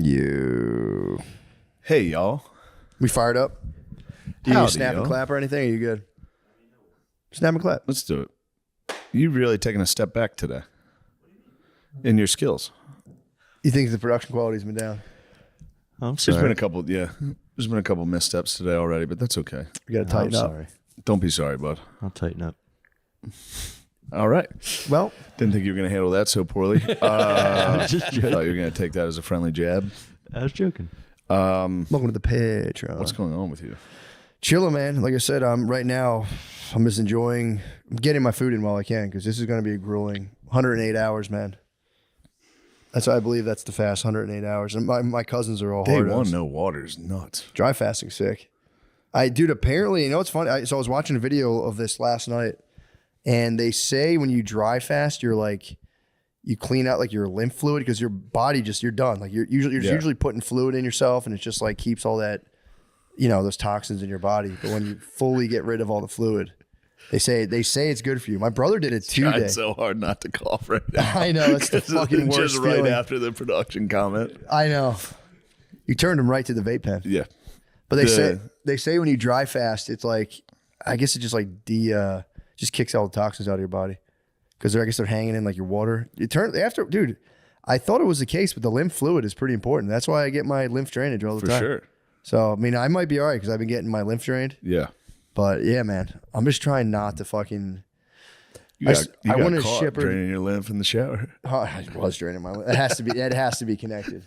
You. Hey, y'all. We fired up? Do you need Howdy, to snap and y'all. clap or anything? Are you good? Snap and clap. Let's do it. You've really taken a step back today in your skills. You think the production quality's been down? I'm There's sorry. been a couple, there's been a couple missteps today already, but that's okay. We got to tighten I'm up. sorry. Don't be sorry, bud. I'll tighten up. All right. Well, Didn't think you were going to handle that so poorly. Just Thought joking. you were going to take that as a friendly jab. Uh, I was joking. welcome to the PAYTCH. What's going on with you? Chilling, man. Like I said, right now, I'm just enjoying getting my food in while I can because this is going to be a grueling 108 hours, man. I believe that's the fast, 108 hours. And my cousins are all Day hard. one, no water is nuts. Dry fasting sick. Dude, apparently, you know what's funny? So I was watching a video of this last night, and they say when you dry fast, you're like, you clean out like your lymph fluid because your body you're done. Like you're usually putting fluid in yourself, and it just like keeps all that, those toxins in your body. But when you fully get rid of all the fluid, they say it's good for you. My brother did it 2 Trying days. so hard not to cough right now. I know, it's the fucking worst Just right feeling. after the production comment. I know. You turned him right to the vape pen. Yeah. But they say when you dry fast, it's like, I guess it just like just kicks all the toxins out of your body because I guess they're hanging in like your water. Dude, I thought it was the case, but the lymph fluid is pretty important. That's why I get my lymph drainage all the For time. sure. So I mean, I might be all right because I've been getting my lymph drained. Yeah. But yeah, man, I'm just trying not to fucking. You got wanna caught ship her- draining your lymph in the shower. Oh, I was draining my lymph. It has to be connected.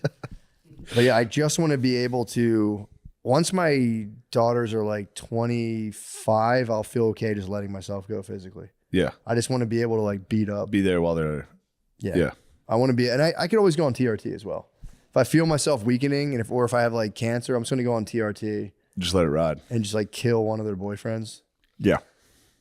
But yeah, I just want to be able to. Once my daughters are like 25, I'll feel okay just letting myself go physically. Yeah. I just want to be able to like beat up. Be there while they're. Yeah. I want to be, and I could always go on TRT as well. If I feel myself weakening, and if I have like cancer, I'm just gonna go on TRT Just let it ride. and just like kill one of their boyfriends, Yeah.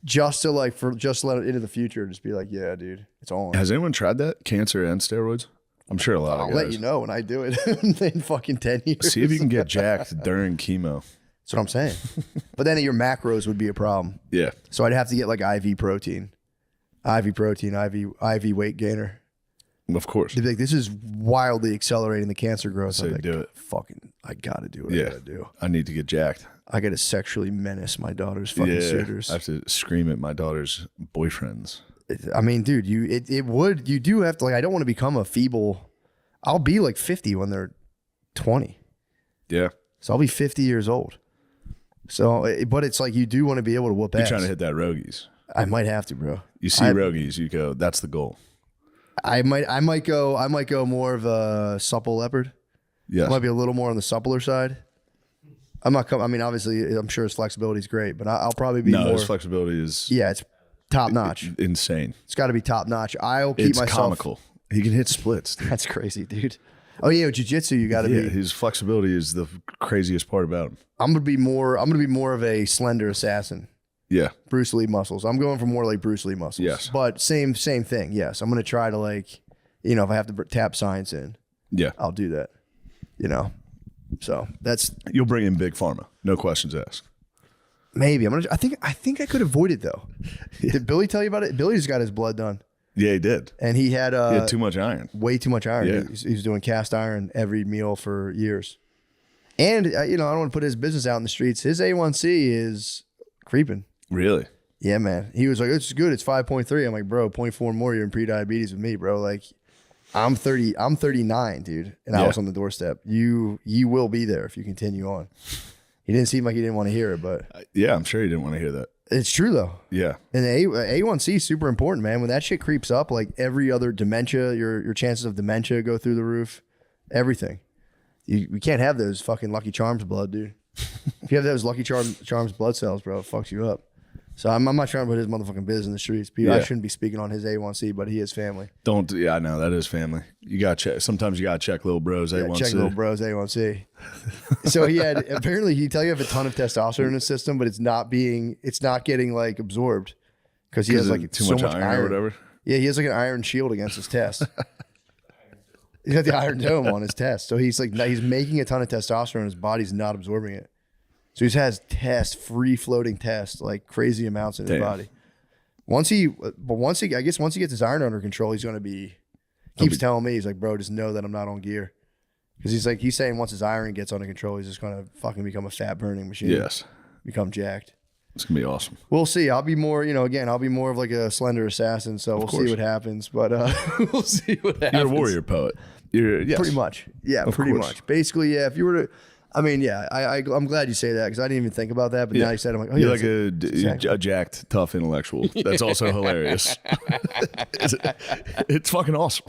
just to like just let it into the future. Just be like, yeah, dude, it's on. Has anyone tried that? Cancer and steroids? I'm sure a lot I'll of guys. let you know when I do it in fucking 10 years. See if you can get jacked during chemo. That's what I'm saying. But then your macros would be a problem. Yeah. So I'd have to get like IV protein, IV weight gainer. Of course. They'd be like, this is wildly accelerating the cancer growth. So I'm like, do it. Fucking, I gotta do what I Yeah. gotta do. I need to get jacked. I gotta sexually menace my daughter's fucking Yeah. suitors. I have to scream at my daughter's boyfriends. I mean, dude, you do have to, like, I don't want to become a feeble. I'll be like 50 when they're 20. Yeah. So I'll be 50 years old. So, but it's like, you do want to be able to whoop You're ass. trying to hit that Rogies. I might have to, bro. You see Rogies, you go, that's the goal. I might go more of a supple leopard. Yes. I might be a little more on the suppler side. I mean, obviously, I'm sure his flexibility is great, but I'll probably be No, more. his flexibility is Yeah, it's top notch. insane. It's got to be top notch. I'll keep It's myself. comical. He can hit splits. Dude. That's crazy, dude. Oh yeah, with jiu-jitsu, you got to Yeah, be. his flexibility is the craziest part about him. I'm gonna be more of a slender assassin. Yeah. Bruce Lee muscles. I'm going for more like Bruce Lee muscles. Yes. But same thing. Yes, I'm gonna try to like, if I have to tap science in, Yeah. I'll do that. So that's You'll bring in big pharma. No questions asked. maybe I think I could avoid it though. Did Billy tell you about it? Billy just got his blood done, Yeah, he did. and he had He had too much iron. way too much iron. Yeah. He was doing cast iron every meal for years. And I don't want to put his business out in the streets. His A1C is creeping. Really? Yeah, man. He was like, it's good. It's 5.3. I'm like, bro, 0.4 more. You're in pre-diabetes with me, bro. Like, I'm 39, dude. And I Yeah. was on the doorstep. You will be there if you continue on. He didn't seem like he didn't want to hear it, but Yeah, I'm sure he didn't want to hear that. it's true though. Yeah. And A1C is super important, man. When that shit creeps up, like every other dementia, your chances of dementia go through the roof. Everything. We can't have those fucking Lucky Charms blood, dude. If you have those Lucky Charms blood cells, bro, it fucks you up. So I'm not trying to put his motherfucking biz in the streets. People, I Yeah. shouldn't be speaking on his A1C, but he is family. Yeah, I know. That is family. You got to check. Sometimes you got to check little bros. Yeah, A1C. check little bros A1C. So apparently he tell you have a ton of testosterone in his system, but it's not getting like absorbed because he has like too so much iron or whatever. Yeah, he has like an iron shield against his test. He's got the iron dome on his test. So he's making a ton of testosterone. His body's not absorbing it. So he has free floating tests, like crazy amounts in his Damn. body. Once he gets his iron under control, he's going to be, keeps telling me, he's like, bro, just know that I'm not on gear. Because he's saying once his iron gets under control, he's just gonna fucking become a fat burning machine. Yes. Become jacked. It's going to be awesome. We'll see. I'll be more, again, I'll be more of like a slender assassin. So we'll see what happens. But we'll see what happens. You're a warrior poet. Yes. Pretty much. Yeah, pretty much. Basically, yeah. If you were to, I'm glad you say that because I didn't even think about that. But now you said, I'm like, oh, yeah. You're like a jacked, tough intellectual. That's also hilarious. It's fucking awesome.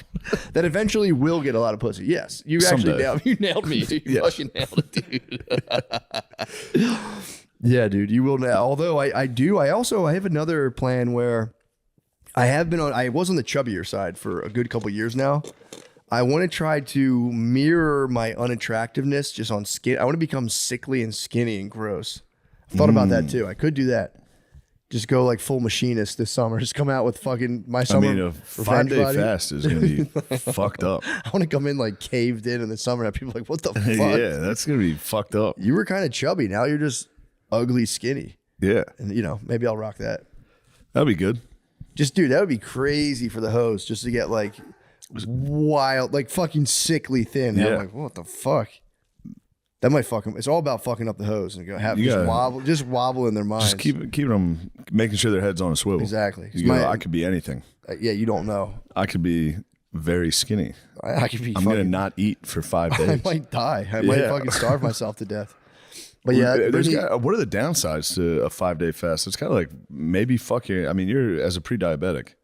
That eventually will get a lot of pussy. Yes. You actually nailed me. You fucking nailed it, dude. Yeah, dude, you will now. Although I have another plan where I was on the chubbier side for a good couple years now. I want to try to mirror my unattractiveness just on skin. I want to become sickly and skinny and gross. I've thought about that too. I could do that. Just go like full machinist this summer. Just come out with fucking my summer. I mean, a 5-day fast is going to be fucked up. I want to come in like caved in the summer and have people like, what the fuck? Yeah, that's going to be fucked up. You were kind of chubby. Now you're just ugly skinny. Yeah. And maybe I'll rock that. That'd be good. Just dude, that would be crazy for the host just to get like wild, like fucking sickly thin. Yeah. I'm like, what the fuck? That might fuck them. It's all about fucking up the hose and just wobble in their minds. Just keep them, making sure their head's on a swivel. Exactly. I could be anything. Yeah, you don't know. I could be very skinny. I could be. I'm gonna not eat for 5 days. I might die. I might fucking starve myself to death. But yeah, what are the downsides to a 5-day fast? It's kind of like maybe fucking. I mean, you're as a pre-diabetic.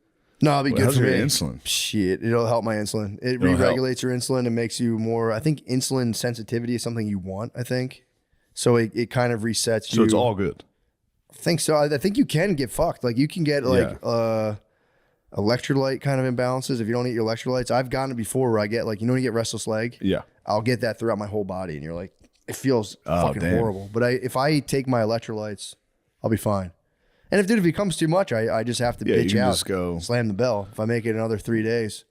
No, it'll be good for me. Insulin? Shit, it'll help my insulin. It re-regulates your insulin and makes you more. I think insulin sensitivity is something you want. I think so. It kind of resets you. So it's all good. I think so. I think you can get fucked. Like you can get like electrolyte kind of imbalances if you don't eat your electrolytes. I've gotten it before where I get like when you get restless leg. Yeah, I'll get that throughout my whole body, and you're like, it feels fucking horrible. But if I take my electrolytes, I'll be fine. And if it becomes too much, I just have to bitch out, just go slam the bell. If I make it another 3 days,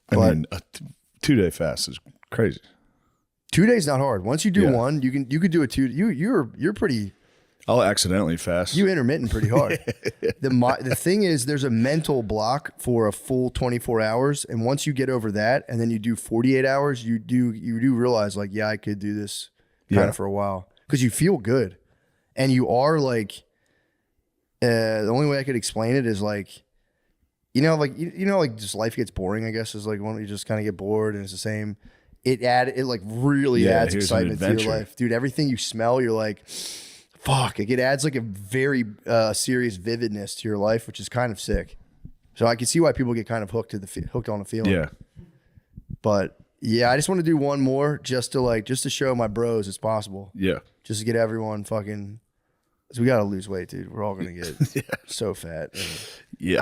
I mean, a 2-day fast is crazy. 2 days not hard. Once you do one, you could do a 2. You're pretty. I'll accidentally fast. You intermittent pretty hard. The thing is, there's a mental block for a full 24 hours, and once you get over that, and then you do 48 hours, you do realize like, I could do this kind of for a while because you feel good, and you are like. The only way I could explain it is like, like just life gets boring, I guess, is like when you just kind of get bored and it's the same. It like really adds excitement to your life. Dude, everything you smell, you're like, fuck. It adds like a very serious vividness to your life, which is kind of sick. So I can see why people get kind of hooked on the feeling. Yeah. But yeah, I just want to do one more just to show my bros it's possible. Yeah. Just to get everyone fucking. So we got to lose weight, dude. We're all going to get so fat. Yeah.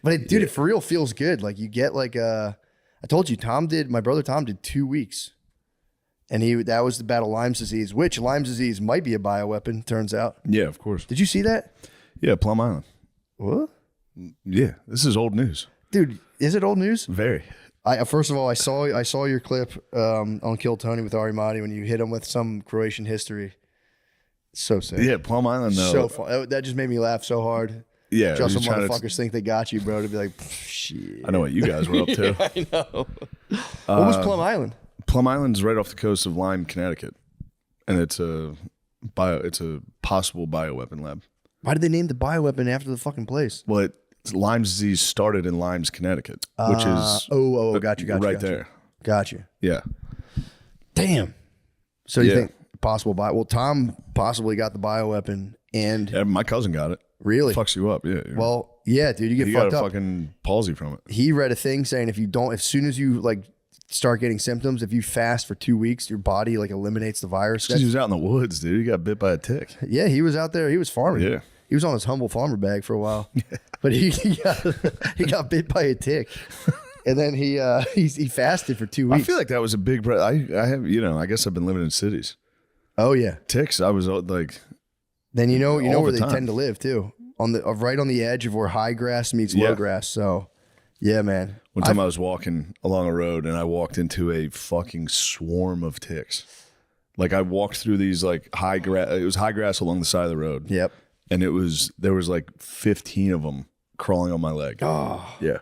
But it for real feels good. Like you get like, I told you, my brother Tom did 2 weeks. And that was the battle Lyme's disease, which Lyme's disease might be a bioweapon, turns out. Yeah, of course. Did you see that? Yeah, Plum Island. What? Yeah, this is old news. Dude, is it old news? Very. First of all, I saw your clip on Kill Tony with Ari Mahdi when you hit him with some Croatian history. So sick. Yeah, Plum Island, though. So fun. That just made me laugh so hard. Yeah. Just some motherfuckers think they got you, bro, to be like, shit. I know what you guys were up to. I know. What was Plum Island? Plum Island's right off the coast of Lyme, Connecticut. And it's a possible bioweapon lab. Why did they name the bioweapon after the fucking place? Well, Lyme's disease started in Lymes, Connecticut, which is got you there. Got you. Yeah. Damn. So you think possible Well, Tom possibly got the bioweapon, and my cousin got it. Really? Fucks you up. Yeah. Well, yeah, dude, you get fucked up. You got a fucking palsy from it. He read a thing saying as soon as you like start getting symptoms, if you fast for 2 weeks, your body like eliminates the virus. Because he was out in the woods, dude. He got bit by a tick. Yeah, he was out there. He was farming. Yeah. He was on his humble farmer bag for a while, but he got bit by a tick. And then he fasted for 2 weeks. I feel like that was a big. I have I guess I've been living in cities. Oh yeah, ticks. I was like. Then you know where they tend to live too, right on the edge of where high grass meets low grass. So, yeah, man. One time I was walking along a road and I walked into a fucking swarm of ticks. Like I walked through these like high grass. It was high grass along the side of the road. Yep. And there was like 15 of them crawling on my leg. Oh yeah.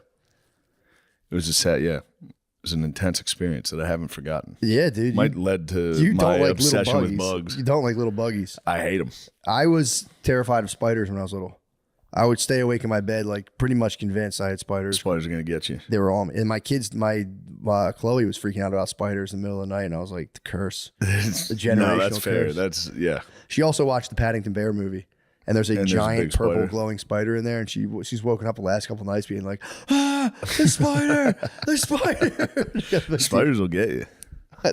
It was just sad. Yeah. was an intense experience that I haven't forgotten. Yeah, dude. Might led to You my don't like obsession little with buggies. bugs. You don't like little buggies. I hate them. I was terrified of spiders when I was little. I would stay awake in my bed, like pretty much convinced I had spiders. Spiders are gonna get you. They were all, and my kids, my Chloe was freaking out about spiders in the middle of the night, and I was like, the curse, the generational No, that's fair. curse. That's yeah. She also watched the Paddington Bear movie, and there's a And there's a giant big purple spider. glowing spider in there, and she's woken up the last couple nights being like, the spider, the spider. Spiders will get you.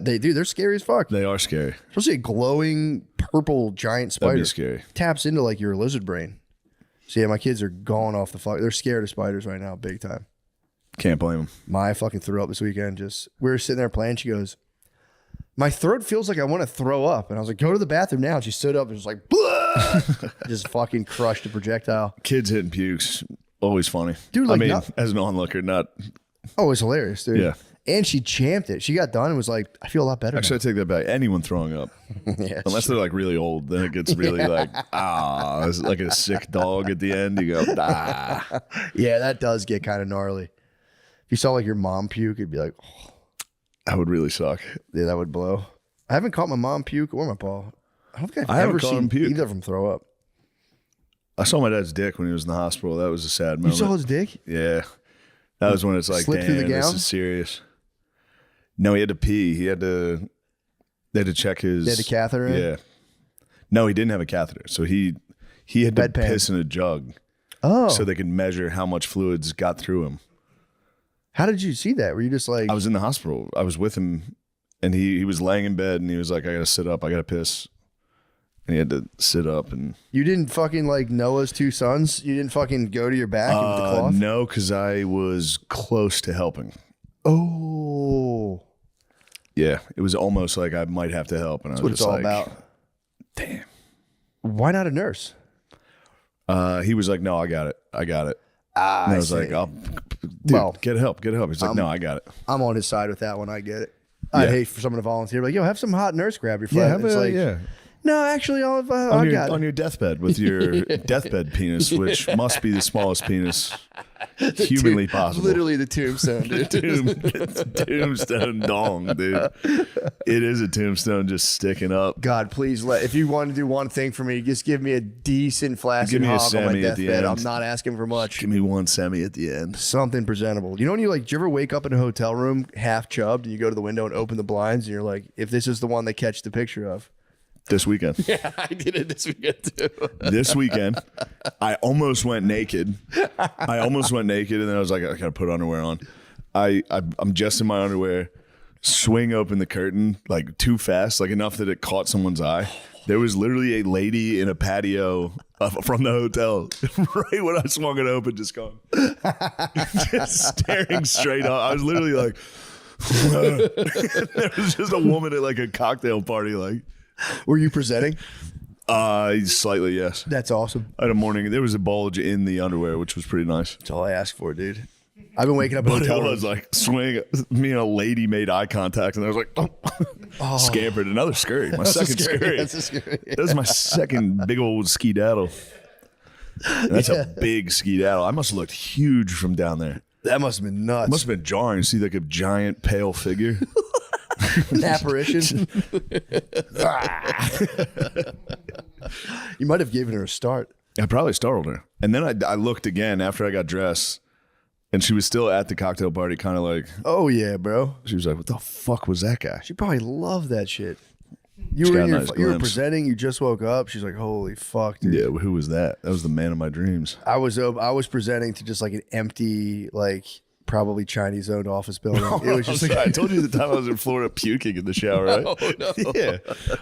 They're scary as fuck. They are scary. Especially a glowing purple giant spider. That'd be scary. Taps into like your lizard brain. So yeah, my kids are going off the fuck. They're scared of spiders right now, big time. Can't blame them. My fucking threw up this weekend. We were sitting there playing. She goes, my throat feels like I want to throw up. And I was like, go to the bathroom now. And she stood up and was like, blah! Just fucking crushed a projectile. Kids hitting pukes, always funny. Dude, like, I mean, not- as an onlooker, not. Oh, it's hilarious, dude. Yeah. And she champed it. She got done and was like, I feel a lot better Actually, I take that back. Anyone throwing up, now. Yeah, unless they're like really old, then it gets really like it's like a sick dog at the end. You go yeah, that does get kind of gnarly. If you saw like your mom puke, it'd be like, oh, that would really suck. yeah, that would blow. I haven't caught my mom puke or my pa. I don't think I've I haven't ever caught seen him puke. either of them throw up. I saw my dad's dick when he was in the hospital. That was a sad You moment. saw his dick? Yeah, that was when it's like, Slip through the damn, this gown? is serious. No, he had to pee. They had to check his. They had a catheter in? Yeah. No, he didn't have a catheter. So he had to Bedpan. piss in a jug Oh. so they could measure how much fluids got through him. How did you see that? Were you just like, I was in the hospital. I was with him, and he was laying in bed, and he was like, I got to sit up. I got to piss. And he had to sit up. And you didn't fucking like Noah's two sons? You didn't fucking go to your back with the cloth? no, because I was close to helping. Oh. Yeah, it was almost like I might have to help. And That's I what was it's just all like, about. damn. Why not a nurse? He was like, no, I got it. And I was like, see. dude, Well, get help. He's like, no, I got it. I'm on his side with that one. I get it. I'd Yeah. hate for someone to volunteer. Like, yo, have some hot nurse grab your friend. It's like, no, actually, I got On it. your deathbed with your deathbed penis, which must be the smallest penis humanly possible. Literally the tombstone, dude. Tombstone dong, dude. It is a tombstone just sticking up. God, please if you want to do one thing for me, just give me a decent flask Give of me a hog on my semi at the deathbed. end. I'm not asking for much. Give me one semi at the end. Something presentable. You know when you like, do you ever wake up in a hotel room half chubbed and you go to the window and open the blinds and you're like, if this is the one they catch the picture of. This weekend. Yeah, I did it this weekend too. This weekend, I almost went naked. And then I was like, I gotta put underwear on. I'm just in my underwear, swing open the curtain like too fast, like enough that it caught someone's eye. There was literally a lady in a patio from the hotel right when I swung it open, just going, just staring straight up. I was literally like, there was just a woman at like a cocktail party, like. Were you presenting? Slightly, yes. That's awesome. I had a morning. There was a bulge in the underwear, which was pretty nice. That's all I asked for, dude. I've been waking up in But it hotel was rooms. like swing. Me and a lady made eye contact, and I was like, scampered. Another scurry. My second scurry. That's a scary. That was my second big old skedaddle. And that's a big skedaddle. I must have looked huge from down there. That must have been nuts. Must have been jarring to see like a giant pale figure. An apparition. You might have given her a start. I probably startled her. And then I looked again after I got dressed, and she was still at the cocktail party, kind of like, Oh yeah, bro. she was like, what the fuck was that guy? She probably loved that shit. You She were got in a your, nice you were glimpse. presenting. You just woke up. She's like, "Holy fuck, dude!" Yeah, who was that? That was the man of my dreams. I was presenting to just like an empty, like probably Chinese-owned office building. It was just like I told you the time I was in Florida puking in the shower, right? no. Yeah,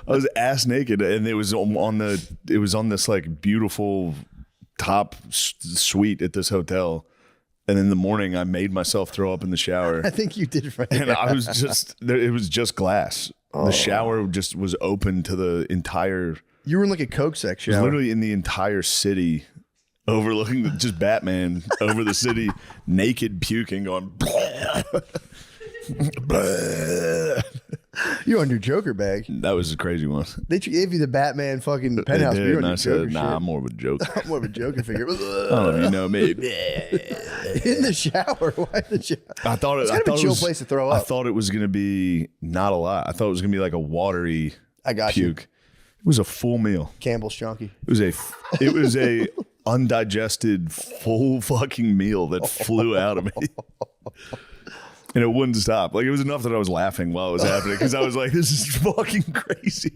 I was ass naked, and it was on this like beautiful top suite at this hotel. And in the morning, I made myself throw up in the shower. I think you did right. And I was just, it was just glass. The shower just was open to the entire, You were in like a Coke section. it was literally in the entire city, overlooking just Batman over the city, naked puking, going, You on your Joker bag? That was a crazy one. They gave you the Batman fucking They penthouse. But did, you're on and your I Joker said, "Nah, I'm more of a joke." I'm more of a Joker figure. I don't know if you know me. In the shower. Why in the shower? I thought It's kind of a chill place to throw I up. thought it was gonna be not a lot. I thought it was gonna be like a watery I got puke. It was a full meal. Campbell's Chunky. It was a undigested full fucking meal that flew out of me. And it wouldn't stop. Like, it was enough that I was laughing while it was happening because I was like, this is fucking crazy.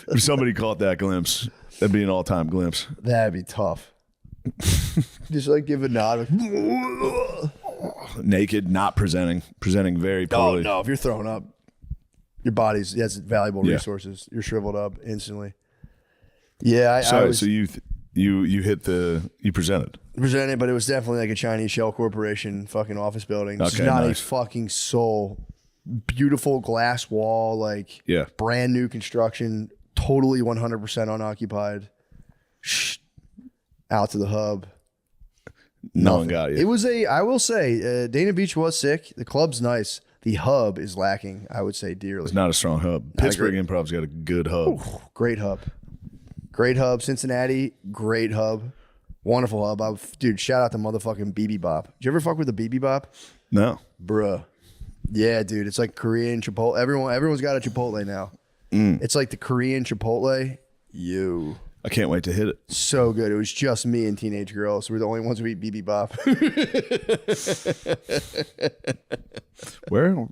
If somebody caught that glimpse, that'd be an all-time glimpse. That'd be tough. Just like give a nod. Naked, not presenting very Oh poorly. no! If you're throwing up, your body's that's valuable Yeah. resources. You're shriveled up instantly. Yeah, I So, was you hit you presented. presented, but it was definitely like a Chinese shell corporation fucking office building. It's Okay, not nice. a fucking soul. Beautiful glass wall, like Yeah. brand new construction, totally 100% unoccupied. Shh. Out to the hub. No one Nothing. got you. It was I will say, Dana Beach was sick. The club's nice. The hub is lacking, I would say, dearly. It's not a strong hub. Pittsburgh Improv's got a good hub. Great hub. Great hub. Cincinnati, great hub. Wonderful hub. Dude, shout out to motherfucking BB Bop. Did you ever fuck with the BB Bop? No. Bruh. Yeah, dude. It's like Korean Chipotle. Everyone's got a Chipotle now. It's like the Korean Chipotle. I can't wait to hit it. So good. It was just me and teenage girls. We're the only ones who eat BB Bop. Where?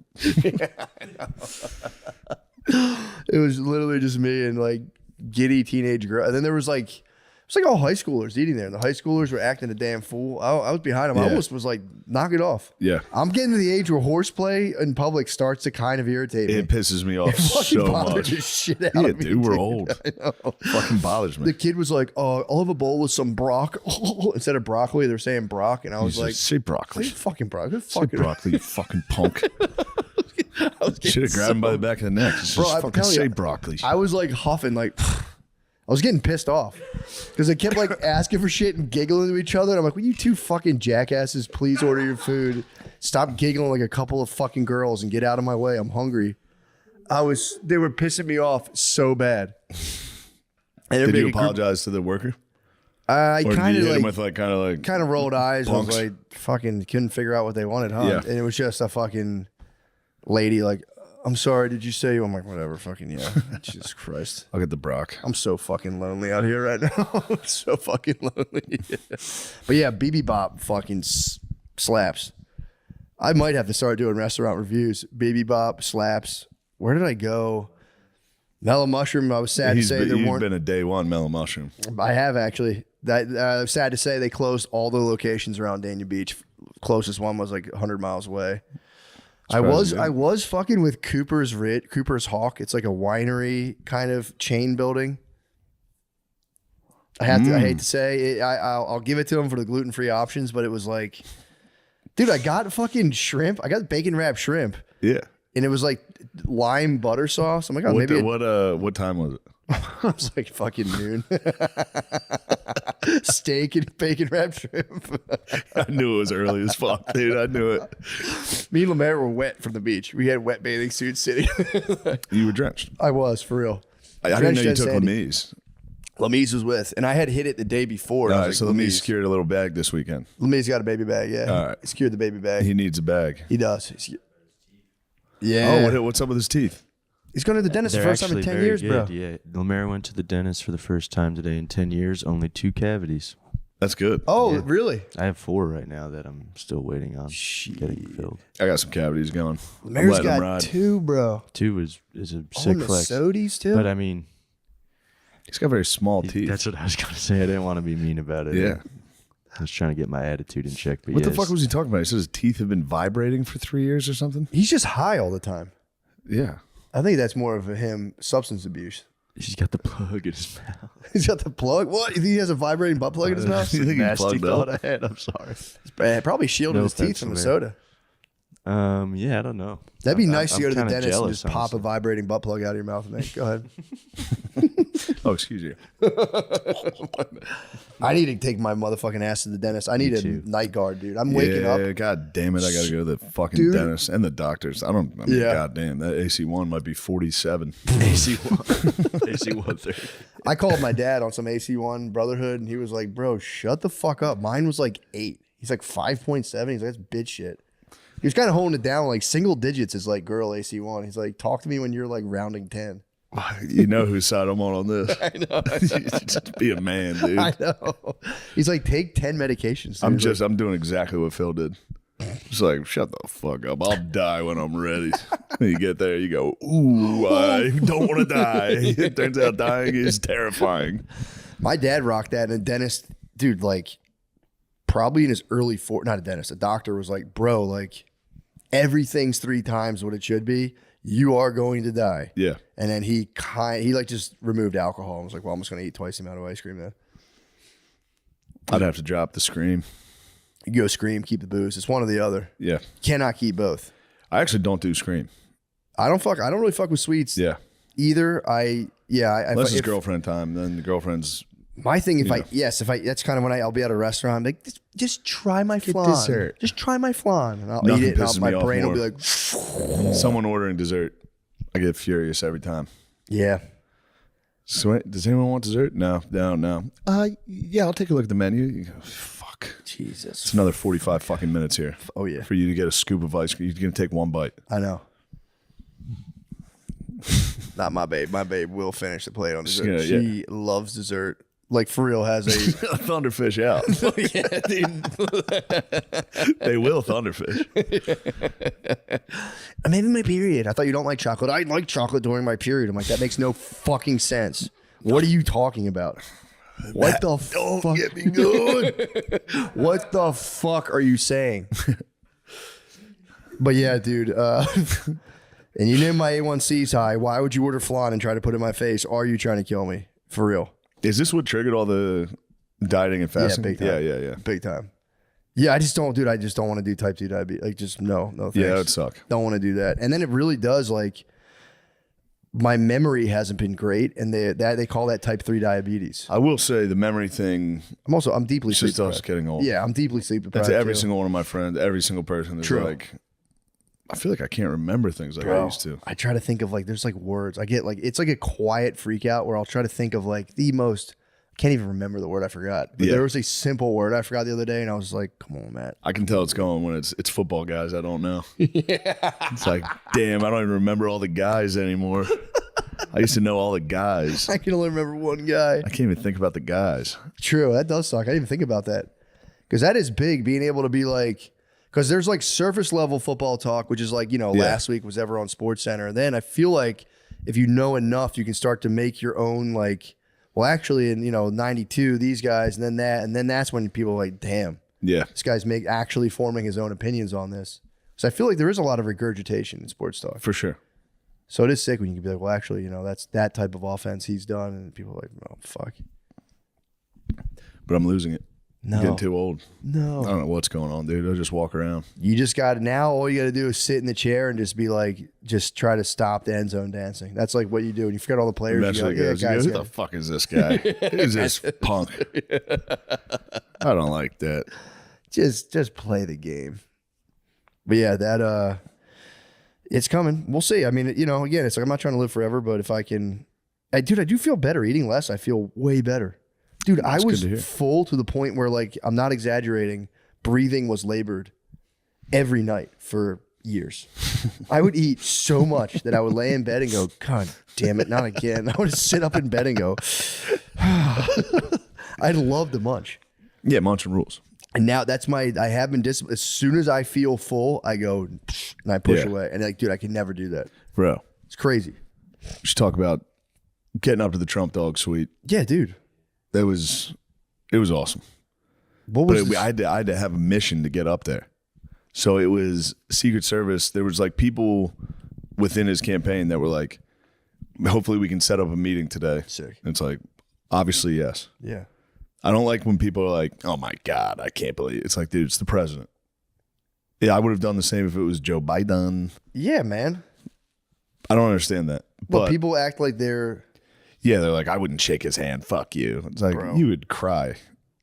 It was literally just me and like giddy teenage girl. And then there was like, it's like all high schoolers eating there. And the high schoolers were acting a damn fool. I was behind them. I Yeah. almost was like, knock it off. Yeah. I'm getting to the age where horseplay in public starts to kind of irritate me. It pisses me off Fucking so bothers much. the shit out Yeah, of me, dude, we're old. I know. Fucking bothers me. The kid was like, I'll have a bowl with some instead of broccoli, they're saying brock. And I was He's like, like, say broccoli. "Say fucking broccoli. Say Fucking broccoli, you fucking punk. Should have grabbed him by the back of the neck. Just Bro, I'm fucking telling say you, broccoli. I was like huffing, like I was getting pissed off because they kept like asking for shit and giggling to each other. And I'm like, will you two fucking jackasses please order your food? Stop giggling like a couple of fucking girls and get out of my way. I'm hungry. They were pissing me off so bad. And Did you everybody- apologize to the worker? I Or did kind you of hit him like with kind of rolled eyes. I was punks? like, fucking couldn't figure out what they wanted, huh? Yeah. And it was just a fucking lady like, I'm sorry, did you say? I'm like, whatever, fucking yeah. Jesus Christ. I'll get the brock. I'm so fucking lonely out here right now. I'm so fucking lonely. But yeah, BB Bop fucking slaps. I might have to start doing restaurant reviews. BB Bop slaps. Where did I go? Mellow Mushroom. I was sad to say there You've weren't. been a day one mellow mushroom. I have actually. That sad to say they closed all the locations around Dania Beach. Closest one was like 100 miles away. I was fucking with Cooper's Hawk. It's like a winery kind of chain building. I hate to say it, I'll give it to them for the gluten-free options, but it was like, dude, I got fucking shrimp. I got bacon wrapped shrimp, Yeah. and it was like lime butter sauce. I'm like, oh, maybe What time was it? it was like fucking noon. Steak and bacon wrapped shrimp. I knew it was early as fuck, dude. I knew it. Me and Lemaire were wet from the beach. We had wet bathing suits sitting. You were drenched. I was, for real. I didn't know you Drenched took as Sandy. Lamiz. Lamiz was with, and I had hit it the day before. All And I right, was so like, Lamiz secured a little bag this weekend. Lamiz got a baby bag, yeah. All right. He secured the baby bag. He needs a bag. He does. Yeah. Oh, what's up with his teeth? He's going to the dentist the They're first time in actually 10 very years, bro. good. Yeah, Lemaire went to the dentist for the first time today in 10 years. Only 2 cavities. That's good. Oh, Yeah. really? I have 4 right now that I'm still waiting on getting filled. I got some cavities going. I'm Lemaire's letting him got ride. 2, bro. 2 is a Oh, sick and the flex. Sodies, too? But I mean, He's got very small teeth. that's what I was going to say. I didn't want to be mean about it. Yeah. I was trying to get my attitude in check. But What the yes, fuck was he talking about? He said his teeth have been vibrating for 3 years or something. He's just high all the time. Yeah. I think that's more of him substance abuse. He's got the plug in his mouth. He's got the plug. What? You think he has a vibrating butt plug in his mouth? You think he Nasty plugged thought up? I had. I'm sorry. Probably shielding No his teeth offense, from the Lemaire. soda. Yeah, I don't know. That'd be nice to I'm go to the kinda dentist and jealous, just pop a honestly. vibrating butt plug out of your mouth. And go ahead. Oh, excuse you. I need to take my motherfucking ass to the dentist. I need a too. night guard, dude. I'm waking up. God damn it. I got to go to the fucking Dude. dentist and the doctors. God damn. That AC1 might be 47. AC1. AC1 30. I called my dad on some AC1 Brotherhood, and he was like, bro, shut the fuck up. Mine was like 8. He's like 5.7. He's like, that's bitch shit. He was kind of holding it down. Like single digits is like girl AC1. He's like, talk to me when you're like rounding 10. You know whose side I'm on this. I know. Just be a man, dude. I know. He's like, take 10 medications. Dude. I'm doing exactly what Phil did. Just like, shut the fuck up. I'll die when I'm ready. You get there, you go, ooh, I don't want to die. It turns out dying is terrifying. My dad rocked that, and a dentist, dude, like probably in his early not a dentist, a doctor was like, bro, like everything's 3 times what it should be. You are going to die. Yeah. And then he like just removed alcohol and was like, well, I'm just going to eat twice the amount of ice cream then. I'd have to drop the scream. You go scream, keep the booze. It's one or the other. Yeah. Cannot keep both. I actually don't do scream. I don't really fuck with sweets Yeah. either. Unless it's girlfriend time, then the girlfriend's. My thing, that's kind of when I'll be at a restaurant, I'm like, just try my flan. dessert. Just try my flan. And I'll Nothing eat it, and pisses my me off brain will more. be like, Someone ordering dessert. I get furious every time. yeah. So, does anyone want dessert? No. Yeah, I'll take a look at the menu. You go, fuck. Jesus. It's another 45 fucking minutes here. Oh, yeah. For you to get a scoop of ice cream. You're going to take one bite. I know. Not my babe. My babe will finish the plate on dessert. Yeah, She loves dessert. Like, for real, has a... Thunderfish out. yeah, dude. They will thunderfish. I'm having my period. I thought you don't like chocolate. I like chocolate during my period. I'm like, that makes no fucking sense. What are you talking about? What the Don't fuck? get me good. What the fuck are you saying? But yeah, dude. And you named my A1Cs high. Why would you order flan and try to put it in my face? Are you trying to kill me? For real. Is this what triggered all the dieting and fasting? big time. Yeah. Big time. Yeah, I just don't want to do type 2 diabetes. Like, just no thanks. Yeah, that would suck. Don't want to do that. And then it really does, like, my memory hasn't been great, and they call that type 3 diabetes. I will say the memory thing. I'm deeply It's sleep just us deprived. getting old. Yeah, I'm deeply sleep deprived. That's every too. single one of my friends, every single person is True. like, I feel like I can't remember things like I used to. I try to think of like, there's like words. I get like, it's like a quiet freak out where I'll try to think of like the most, I can't even remember the word I forgot. But Yeah. there was a simple word I forgot the other day, and I was like, come on, Matt. I can tell it's going when it's football guys I don't know. It's like, damn, I don't even remember all the guys anymore. I used to know all the guys. I can only remember one guy. I can't even think about the guys. True, that does suck. I didn't even think about that. Because that is big, being able to be like, because there's like surface level football talk, which is like, last week was ever on Sports Center. And then I feel like if you know enough, you can start to make your own like, well, actually in, 92, these guys, and then that. And then that's when people are like, damn, Yeah. this guy's actually forming his own opinions on this. So I feel like there is a lot of regurgitation in sports talk. For sure. So it is sick when you can be like, well, actually, that's that type of offense he's done. And people are like, oh, fuck. But I'm losing it. No. I'm getting too old. No. I don't know what's going on, dude. I'll just walk around. You just got now. All you got to do is sit in the chair and just be like, just try to stop the end zone dancing. That's like what you do. And you forget all the players. Eventually you go, goes, who the fuck is this guy? Who's this punk? I don't like that. just play the game. But yeah, that it's coming. We'll see. I mean, again, it's like I'm not trying to live forever, but if I can, I do feel better eating less. I feel way better. Dude, I was full to the point where, like, I'm not exaggerating, breathing was labored every night for years. I would eat so much that I would lay in bed and go, God damn it, not again. I would sit up in bed and go, I'd love to munch. Yeah, munching rules. And now I have been disciplined. As soon as I feel full, I go, and I push away. And like, dude, I can never do that. Bro. It's crazy. We should talk about getting up to the Trump Dog Suite. Yeah, dude. It was awesome. What was I had to have a mission to get up there. So it was Secret Service. There was like people within his campaign that were like, hopefully we can set up a meeting today. Sick. And it's like, obviously, yes. Yeah. I don't like when people are like, oh my God, I can't believe it. It's like, dude, it's the president. Yeah, I would have done the same if it was Joe Biden. Yeah, man. I don't understand that. But people act like they're... Yeah, they're like, I wouldn't shake his hand. Fuck you. It's like, Bro. you would cry.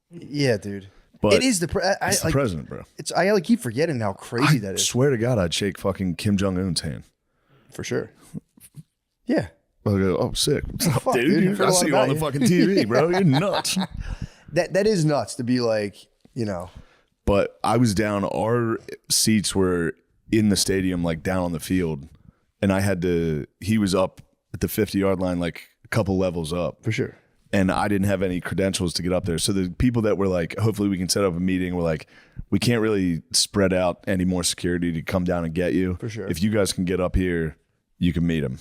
Yeah, dude. But it is the president, bro. I keep forgetting how crazy that I is. swear to God, I'd shake fucking Kim Jong-un's hand. For sure. Yeah. I'll go, oh, sick. What's up, Fuck, dude? I see you on the fucking TV, bro. You're nuts. That is nuts to be like, you know. But I was down, our seats were in the stadium, like down on the field. And he was up at the 50-yard line, like a couple levels up. For sure. And I didn't have any credentials to get up there. So the people that were like, hopefully we can set up a meeting, were like, we can't really spread out any more security to come down and get you. For sure. If you guys can get up here, you can meet him.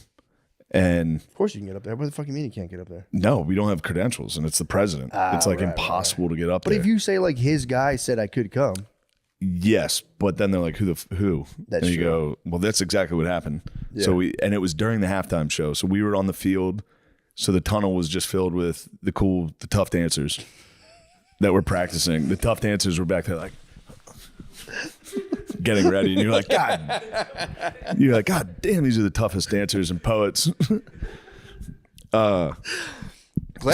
And of course you can get up there. What the fuck you mean you can't get up there? no, we don't have credentials, and it's the president. It's like impossible to get up there. But if you say like his guy said I could come. Yes, but then they're like, who? That's and you true. go, well, that's exactly what happened. Yeah. So it was during the halftime show. So we were on the field. So the tunnel was just filled with the tough dancers that were practicing. The tough dancers were back there like getting ready. And you're like, God damn, these are the toughest dancers and poets. Glad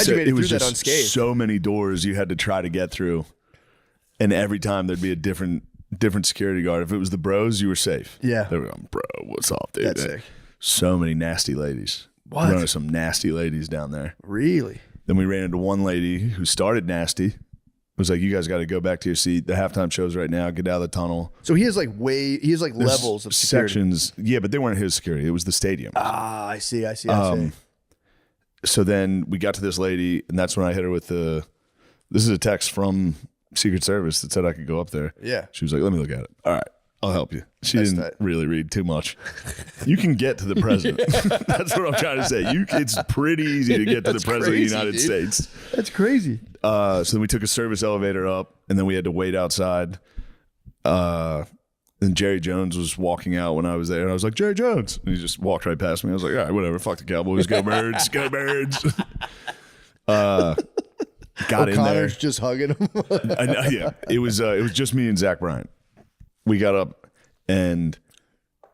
So you made it it was through that just unscathed. so many doors you had to try to get through. And every time there'd be a different security guard. If it was the bros, you were safe. Yeah. They were going, bro, what's up, dude? That's sick. So many nasty ladies. What? We ran into some nasty ladies down there. Really? Then we ran into one lady who started nasty. Was like, you guys got to go back to your seat. The halftime show's right now. Get out of the tunnel. So he has like levels of security. Sections. Yeah, but they weren't his security. It was the stadium. Ah, I see. So then we got to this lady, and that's when I hit her with this is a text from Secret Service that said I could go up there. Yeah. She was like, let me look at it. All right, I'll help you. She That's didn't tight. really read too much. You can get to the president. That's what I'm trying to say. It's pretty easy to get to the That's president crazy, of the United dude. States. That's crazy. So then we took a service elevator up, and then we had to wait outside. And Jerry Jones was walking out when I was there, and I was like, Jerry Jones. And he just walked right past me. I was like, all right, whatever. Fuck the Cowboys. Go Birds. Go Birds. Got in there. O'Connor's just hugging him. I know, yeah, it was just me and Zach Bryant. We got up and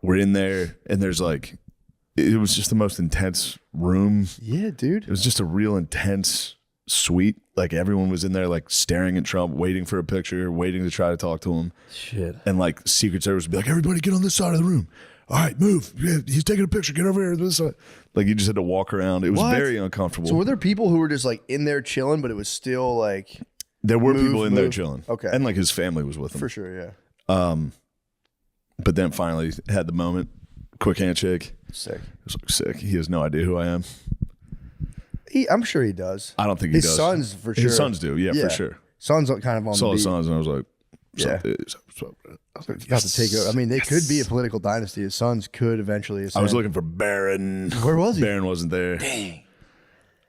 we're in there, and there's like, it was just the most intense room. Yeah, dude. It was just a real intense suite. Like everyone was in there, like staring at Trump, waiting for a picture, waiting to try to talk to him. Shit. And like Secret Service would be like, everybody get on this side of the room. All right, move. Yeah, he's taking a picture. Get over here to this side. Like you just had to walk around. It was What? very uncomfortable. So were there people who were just like in there chilling, but it was still like there were move, people in there move? chilling. Okay. And like his family was with him. for sure? Yeah. But then finally had the moment. Quick handshake. Sick. It was like sick. He has no idea who I am. I'm sure he does. I don't think he His does. sons for sure. His sons do. Yeah, for sure. Sons are kind of on Saw the his beat. sons and I was like, what's up, Yeah. dude? What's up, bro? I was like, About to take over. I mean, they could be a political dynasty. His sons could eventually ascend. I was looking for Barron. Where was he? Barron wasn't there. Dang.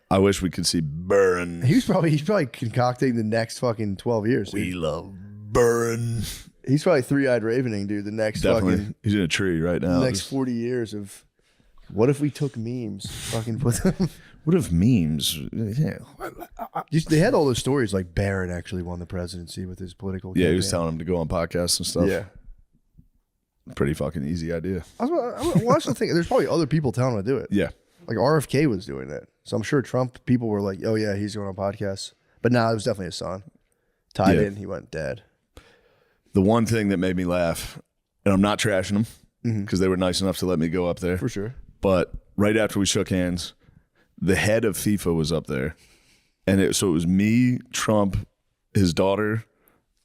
I wish we could see Barron. He's probably concocting the next fucking 12 years. We Dude. love Barron. He's probably three-eyed ravening, dude. The next Definitely. fucking He's in a tree right now. next 40 years of what if we took memes, fucking put them. What if memes? Yeah. They had all those stories like Barron actually won the presidency with his political. Yeah, he was campaign. telling him to go on podcasts and stuff. Yeah. Pretty fucking easy idea. I was thinking there's probably other people telling him to do it. Yeah. Like RFK was doing that. So I'm sure Trump people were like, oh yeah, he's going on podcasts. But nah, it was definitely his son. Tied Yeah. in, he went dead. The one thing that made me laugh, and I'm not trashing them because they were nice enough to let me go up there. For sure. But right after we shook hands, the head of FIFA was up there. And so it was me, Trump, his daughter,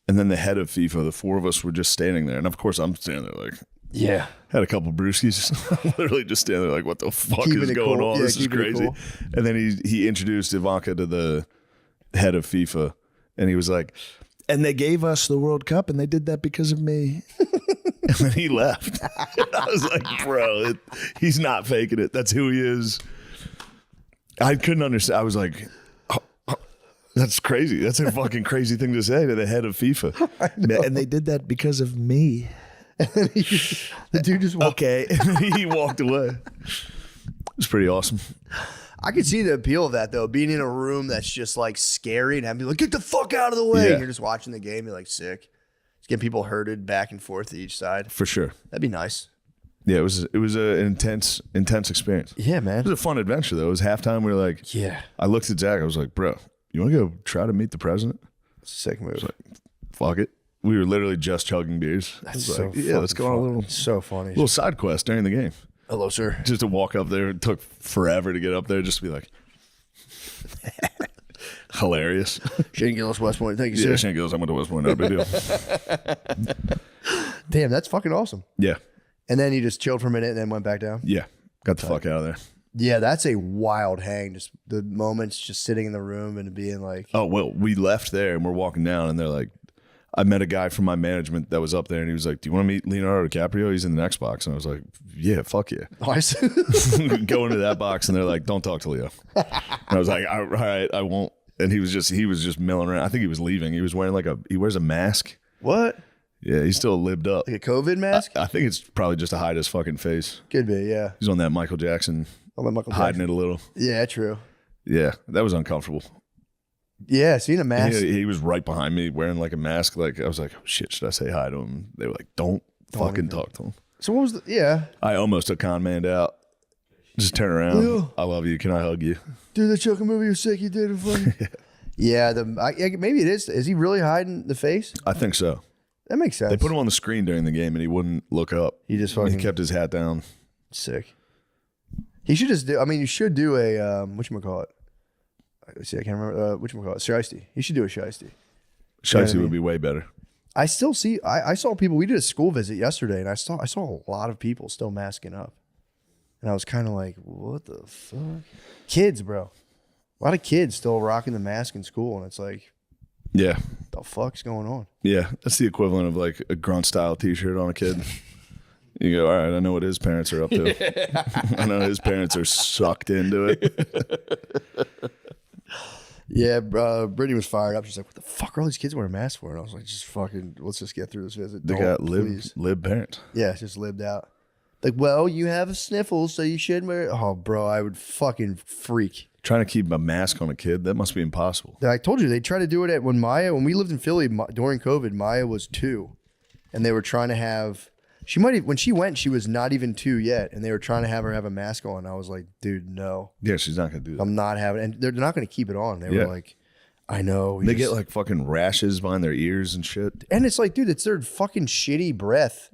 and then the head of FIFA. The four of us were just standing there. And of course, I'm standing there like, Yeah. had a couple brewskis. Literally just standing there like, what the fuck Keeping is it going cool. on? Yeah, This is keeping it crazy. cool. And then he introduced Ivanka to the head of FIFA. And he was like, and they gave us the World Cup and they did that because of me. And then he left. I was like, bro, he's not faking it. That's who he is. I couldn't understand. I was like, that's crazy. That's a fucking crazy thing to say to the head of FIFA. And they did that because of me. The dude just walked. Okay. And then he walked away. It's pretty awesome. I could see the appeal of that though, being in a room that's just like scary and having people like, get the fuck out of the way. Yeah. And you're just watching the game, you're like sick. Just Get people herded back and forth to each side. For sure. That'd be nice. Yeah, it was an intense experience. Yeah, man. It was a fun adventure though. It was halftime. We were like, Yeah. I looked at Zach. I was like, bro, you want to go try to meet the president? Sick move. Fuck it. We were literally just chugging beers. That's I was so like, yeah, let's go on a so funny. little side quest during the game. Hello, sir. Just to walk up there. It took forever to get up there just to be like, hilarious. Shane Gillis, West Point. Thank you, Yeah, sir. Shane goes, I went to West Point. No big deal. Damn, that's fucking awesome. Yeah. And then you just chilled for a minute and then went back down? Yeah. Got the fuck out of there. Yeah, that's a wild hang. Just the moments just sitting in the room and being like, Oh, well, we left there and we're walking down and they're like, I met a guy from my management that was up there and he was like, do you want to meet Leonardo DiCaprio? He's in the next box. And I was like, yeah, fuck yeah. nice. Go into that box and they're like, don't talk to Leo. And I was like, all right, I won't. And he was just milling around. I think he was leaving. He was wearing he wears a mask. What? Yeah, he's still libbed up. Like a COVID mask? I think it's probably just to hide his fucking face. Could be, yeah. He's on that Michael Jackson, I'll let Michael hiding Jackson. it a little. Yeah, true. Yeah, that was uncomfortable. Yeah, seeing a mask. He was right behind me wearing like a mask. Like I was like, oh, shit, should I say hi to him? They were like, don't fucking talk to him. So what was the, yeah. I almost took con man out. Just turn around. Yeah. I love you. Can I hug you? Dude, that Chuck movie was sick. You did it funny. Yeah, maybe it is. Is he really hiding the face? I think so. That makes sense. They put him on the screen during the game and he wouldn't look up. He just fucking He kept his hat down. sick. He should just do. I mean, you should do a whatchamacallit. Let's see, I can't remember whatchamacallit. Shiesty. He should do a shiesty. Shicey I mean? would be way better. I still see. I saw people. We did a school visit yesterday, and I saw a lot of people still masking up, and I was kind of like, what the fuck? Kids, bro. A lot of kids still rocking the mask in school, and it's like, Yeah. what the fuck's going on? Yeah. That's the equivalent of like a grunt style t-shirt on a kid. You go, all right, I know what his parents are up to. I know his parents are sucked into it. Yeah, Brittany was fired up. She's like, what the fuck are all these kids wearing masks for? And I was like, just fucking, let's just get through this visit. They Don't, got please. lib parents. Yeah, just lived out. Like, well, you have a sniffle, so you shouldn't wear it. Oh, bro, I would fucking freak. Trying to keep a mask on a kid, that must be impossible. I told you, they tried to do it when we lived in Philly during COVID, Maya was 2. And they were trying to have, when she went, she was not even 2 yet. And they were trying to have her have a mask on. I was like, dude, no. Yeah, she's not going to do that. I'm not having, and they're not going to keep it on. They were like, I know. They get like fucking rashes behind their ears and shit. And it's like, dude, it's their fucking shitty breath.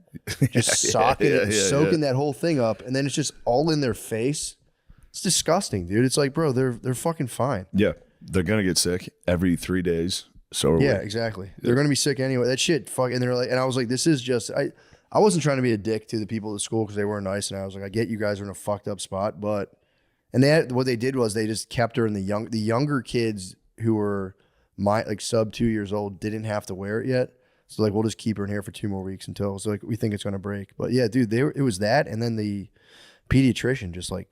Just soaking that whole thing up. And then it's just all in their face. It's disgusting, dude. It's like, bro, they're fucking fine. Yeah, they're going to get sick every 3 days. So are we. Yeah, exactly. They're going to be sick anyway. That shit, fuck. And they're like, and I was like, this is just, I wasn't trying to be a dick to the people at the school because they weren't nice. And I was like, I get you guys are in a fucked up spot, but, and what they did was they just kept her in the younger kids who were like sub 2 years old didn't have to wear it yet. So like, we'll just keep her in here for 2 more weeks until, so like, we think it's going to break. But yeah, dude, it was that. And then the pediatrician just like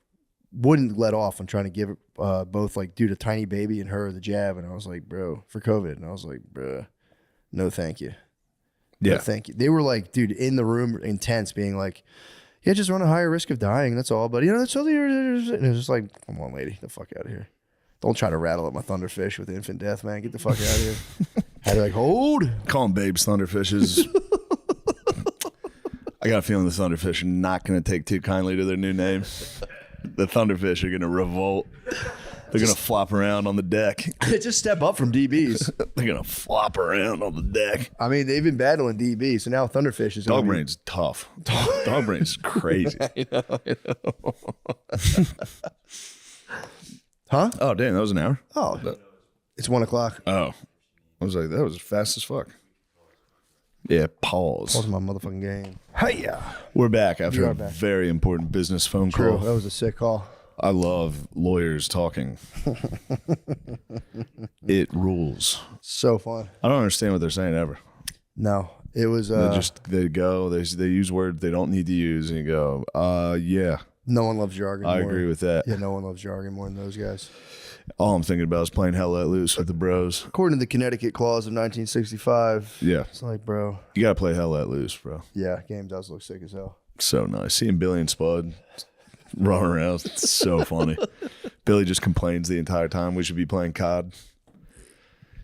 wouldn't let off on trying to give both like, dude, a tiny baby and her the jab. And I was like, bro, for COVID. And I was like, bro, no, thank you. Yeah. No, thank you. They were like, dude, in the room, intense, being like, yeah, just run a higher risk of dying. That's all. But you know, that's all. And it was just like, come on, lady, get the fuck out of here. Don't try to rattle up my thunderfish with infant death, man. Get the fuck out of here. Had to like, hold. Call them babes, thunderfishes. I got a feeling the thunderfish are not going to take too kindly to their new name. The thunderfish are going to revolt. They're going to flop around on the deck. Just step up from DBs. They're going to flop around on the deck. I mean, they've been battling DB, so now thunderfish is Dog brain's tough. Dog brain's crazy. I know. Huh? Oh, damn, that was an hour? Oh, it's 1 o'clock. Oh. I was like, that was fast as fuck. Yeah, pause. Pause my motherfucking game. Hey, We're back after We are a back. very important business phone True. call. That was a sick call. I love lawyers talking. It rules. So fun. I don't understand what they're saying ever. No, it was. They go. They use words they don't need to use, and you go, yeah, No one loves jargon. I more. agree with that. Yeah, no one loves jargon more than those guys. All I'm thinking about is playing Hell Let Loose with the bros. According to the Connecticut Clause of 1965, Yeah, it's like, bro, you gotta play Hell Let Loose, bro. yeah, game does look sick as hell. So nice. Seeing Billy and Spud running around, it's so funny. Billy just complains the entire time we should be playing COD.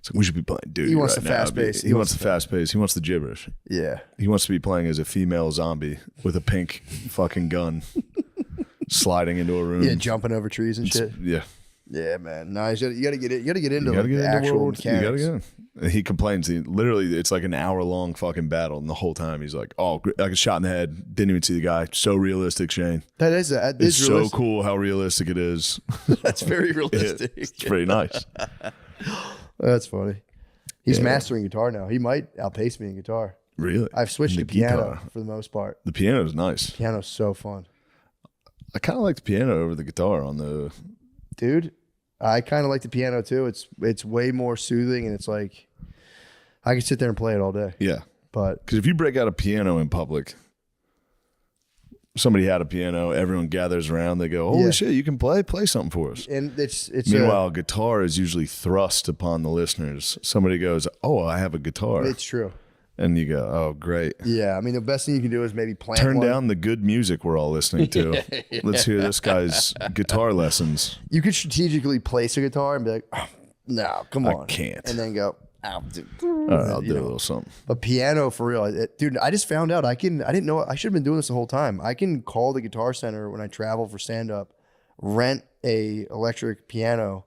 It's like, we should be playing dude. He wants right the now. fast pace. He wants the fast pace. He wants the gibberish. Yeah. He wants to be playing as a female zombie with a pink fucking gun, sliding into a room. Yeah, jumping over trees and shit. Yeah. Yeah, man. No, you gotta get it. You gotta get into You gotta like, get the into actual World War II. You gotta mechanics. get in. He complains. Literally, it's like an hour-long fucking battle, and the whole time he's like, "Oh, like a shot in the head. Didn't even see the guy. So realistic, Shane. That is It's so realistic. cool how realistic it is. That's very realistic. It's pretty nice. That's funny. He's Yeah. mastering guitar now. He might outpace me in guitar. Really, I've switched The to piano guitar. for the most part. The piano is nice. Piano's so fun. I kind of like the piano over the guitar on the. Dude, I kind of like the piano too. It's way more soothing, and it's like I could sit there and play it all day. Yeah, But because if you break out a piano in public, somebody had a piano, everyone gathers around. They go, "Holy Yeah. shit, you can play something for us." and it's Meanwhile, guitar is usually thrust upon the listeners. Somebody goes, "Oh, I have a guitar," it's true. and you go, "Oh, great." Yeah, I mean the best thing you can do is maybe plant Turn one. down the good music we're all listening to. Let's hear this guy's guitar lessons. You could strategically place a guitar and be like, oh, "No, come I on," can't. and then go, "Oh, dude." All right, I'll You do a know. little something. But piano for real, dude. I just found out I didn't know. I should have been doing this the whole time. I can call the Guitar Center when I travel for stand up, rent a electric piano,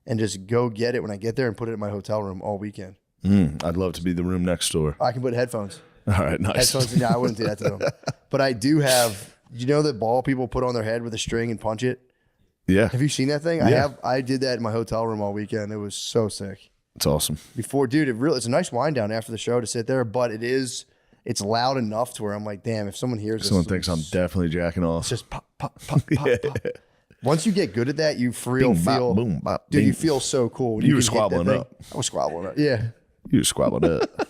and just go get it when I get there and put it in my hotel room all weekend. I'd love to be the room next door. I can put headphones. All right, nice. Headphones. No, I wouldn't do that to them. But I do have. You know the ball people put on their head with a string and punch it. Yeah, Have you seen that thing? Yeah. I did that in my hotel room all weekend. It was so sick. it's awesome. Before, dude, it's a nice wind down after the show to sit there, but it's loud enough to where I'm like, damn, if someone hears Someone this, thinks I'm definitely jacking off. it's just pop, pop, pop, pop, pop. Once you get good at that, you Bing, bop, feel, boom, bop, dude, you bing. feel so cool. When You were can hit that squabbling thing. up. I was squabbling up. Yeah, You just squabbled up.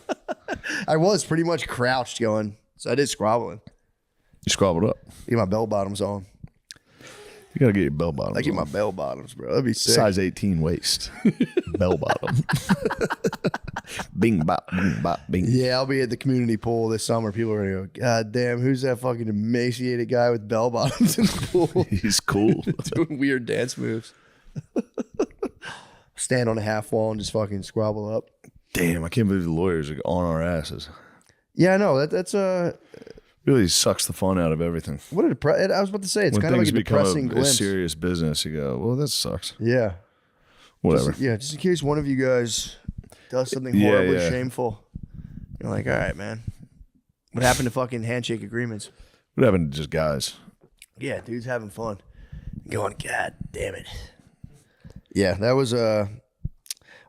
I was pretty much crouched going, so I did squabbling. You squabbled up. Get my bell bottoms on. You gotta get your bell bottoms. I get my on. bell bottoms, bro. That'd be sick. Size 18 waist. Bell bottom. Bing bop, bing bop, bing. Yeah, I'll be at the community pool this summer. People are gonna go, God damn, who's that fucking emaciated guy with bell bottoms in the pool He's cool. doing weird dance moves? Stand on a half wall and just fucking squabble up. Damn, I can't believe the lawyers are on our asses. Yeah, I know. That's Really sucks the fun out of everything. what a I was about to say. It's When kind of like things a depressing become a glimpse. serious business, you go, well, that sucks. Yeah. Whatever. Yeah, just in case one of you guys does something Yeah, horribly yeah. shameful. You're like, all right, man. What happened to fucking handshake agreements? What happened to just guys? Yeah, dude's having fun. Going, God damn it. Yeah, that was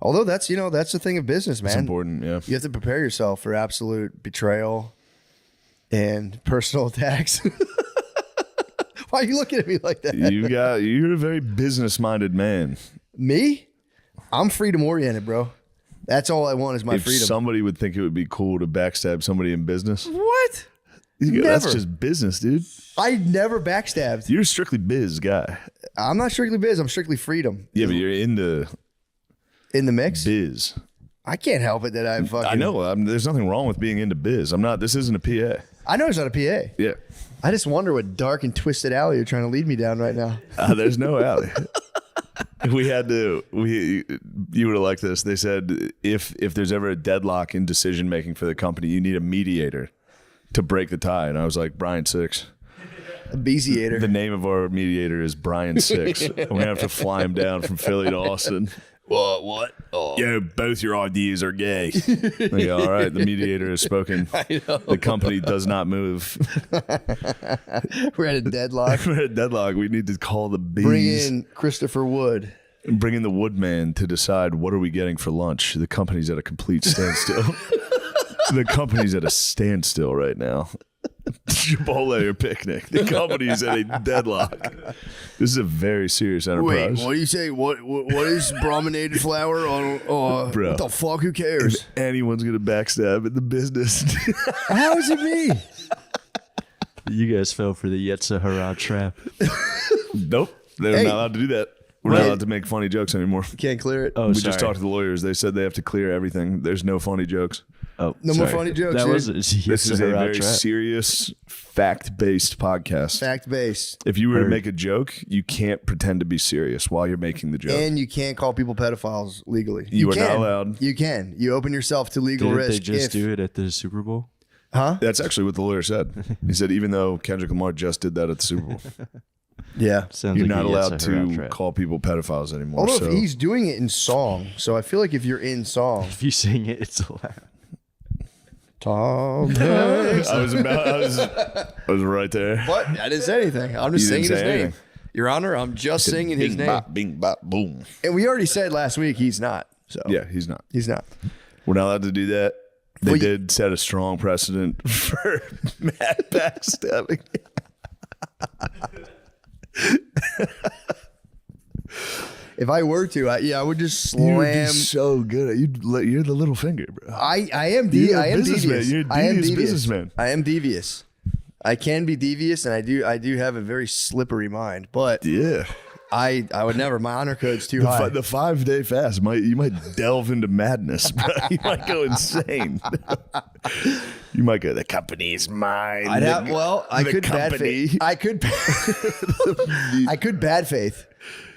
although that's the thing of business, It's man. important, yeah. You have to prepare yourself for absolute betrayal and personal attacks. Why are you looking at me like that? You're a very business-minded man. Me? I'm freedom oriented, bro. That's all I want is my If freedom. somebody would think it would be cool to backstab somebody in business, What? you go, that's Never. just business, dude. I never backstabbed. You're a strictly biz guy. I'm not strictly biz. I'm strictly freedom. Yeah, but you're into In the mix, biz. I can't help it that I fucking. I know. There's nothing wrong with being into biz. This isn't a PA. I know it's not a PA. Yeah. I just wonder what dark and twisted alley you're trying to lead me down right now. There's no alley. You would have liked this. They said if there's ever a deadlock in decision making for the company, you need a mediator to break the tie. And I was like, Brian Six. A Beziator. The name of our mediator is Brian Six. We're gonna have to fly him down from Philly to Austin. What? Oh. Yo, both your ideas are gay. Like, all right, the mediator has spoken. The company does not move. We're at a deadlock. We're at deadlock. We need to call the bees. Bring in Christopher Wood. Bring in the woodman to decide what are we getting for lunch. The company's at a complete standstill. The company's at a standstill right now. Chipotle or picnic. The company's at a deadlock. This is a very serious enterprise. Wait, what do you say? What is brominated flour on? Bro. What the fuck? Who cares? Anyone's gonna backstab in the business. How is it me? You guys fell for the Yetza Hara trap. Nope. They're Hey. not allowed to do that. We're not allowed to make funny jokes anymore. Can't clear it. Oh, We sorry. just talked to the lawyers. They said they have to clear everything. There's no funny jokes. Oh, No more sorry. funny jokes. That dude. was This is a very serious, fact-based podcast. Fact-based. If you were to make a joke, you can't pretend to be serious while you're making the joke. And you can't call people pedophiles legally. You are can. not allowed. You can. You open yourself to legal Didn't risk. they just if, do it at the Super Bowl? Huh? That's actually what the lawyer said. He said even though Kendrick Lamar just did that at the Super Bowl, Yeah. Sounds you're like not he gets allowed a haram to trap. call people pedophiles anymore. Although So if he's doing it in song, so I feel like if you're in song, If you sing it, it's allowed. Tom Hanks. I was right there. What? I didn't say anything. I'm just You singing didn't his say name. anything. Your Honor, I'm just singing his Bing, name. bop, bing, bop, boom. And we already said last week he's not. So Yeah, he's not. he's not. We're not allowed to do that. They Well, did set a strong precedent for Matt backstabbing. If I were to, I would just You would be slam. so good at you're the little finger, bro. I am You're a I am businessman. devious. You're a I am devious devious. businessman. I am devious. I can be devious, and I do have a very slippery mind. But Yeah. I would never. My honor code's too high. The 5-day fast you might delve into madness, bro. You might go insane. You might go, the company is mine. I'd have, well, I the could bad company. faith. I could. I could bad faith.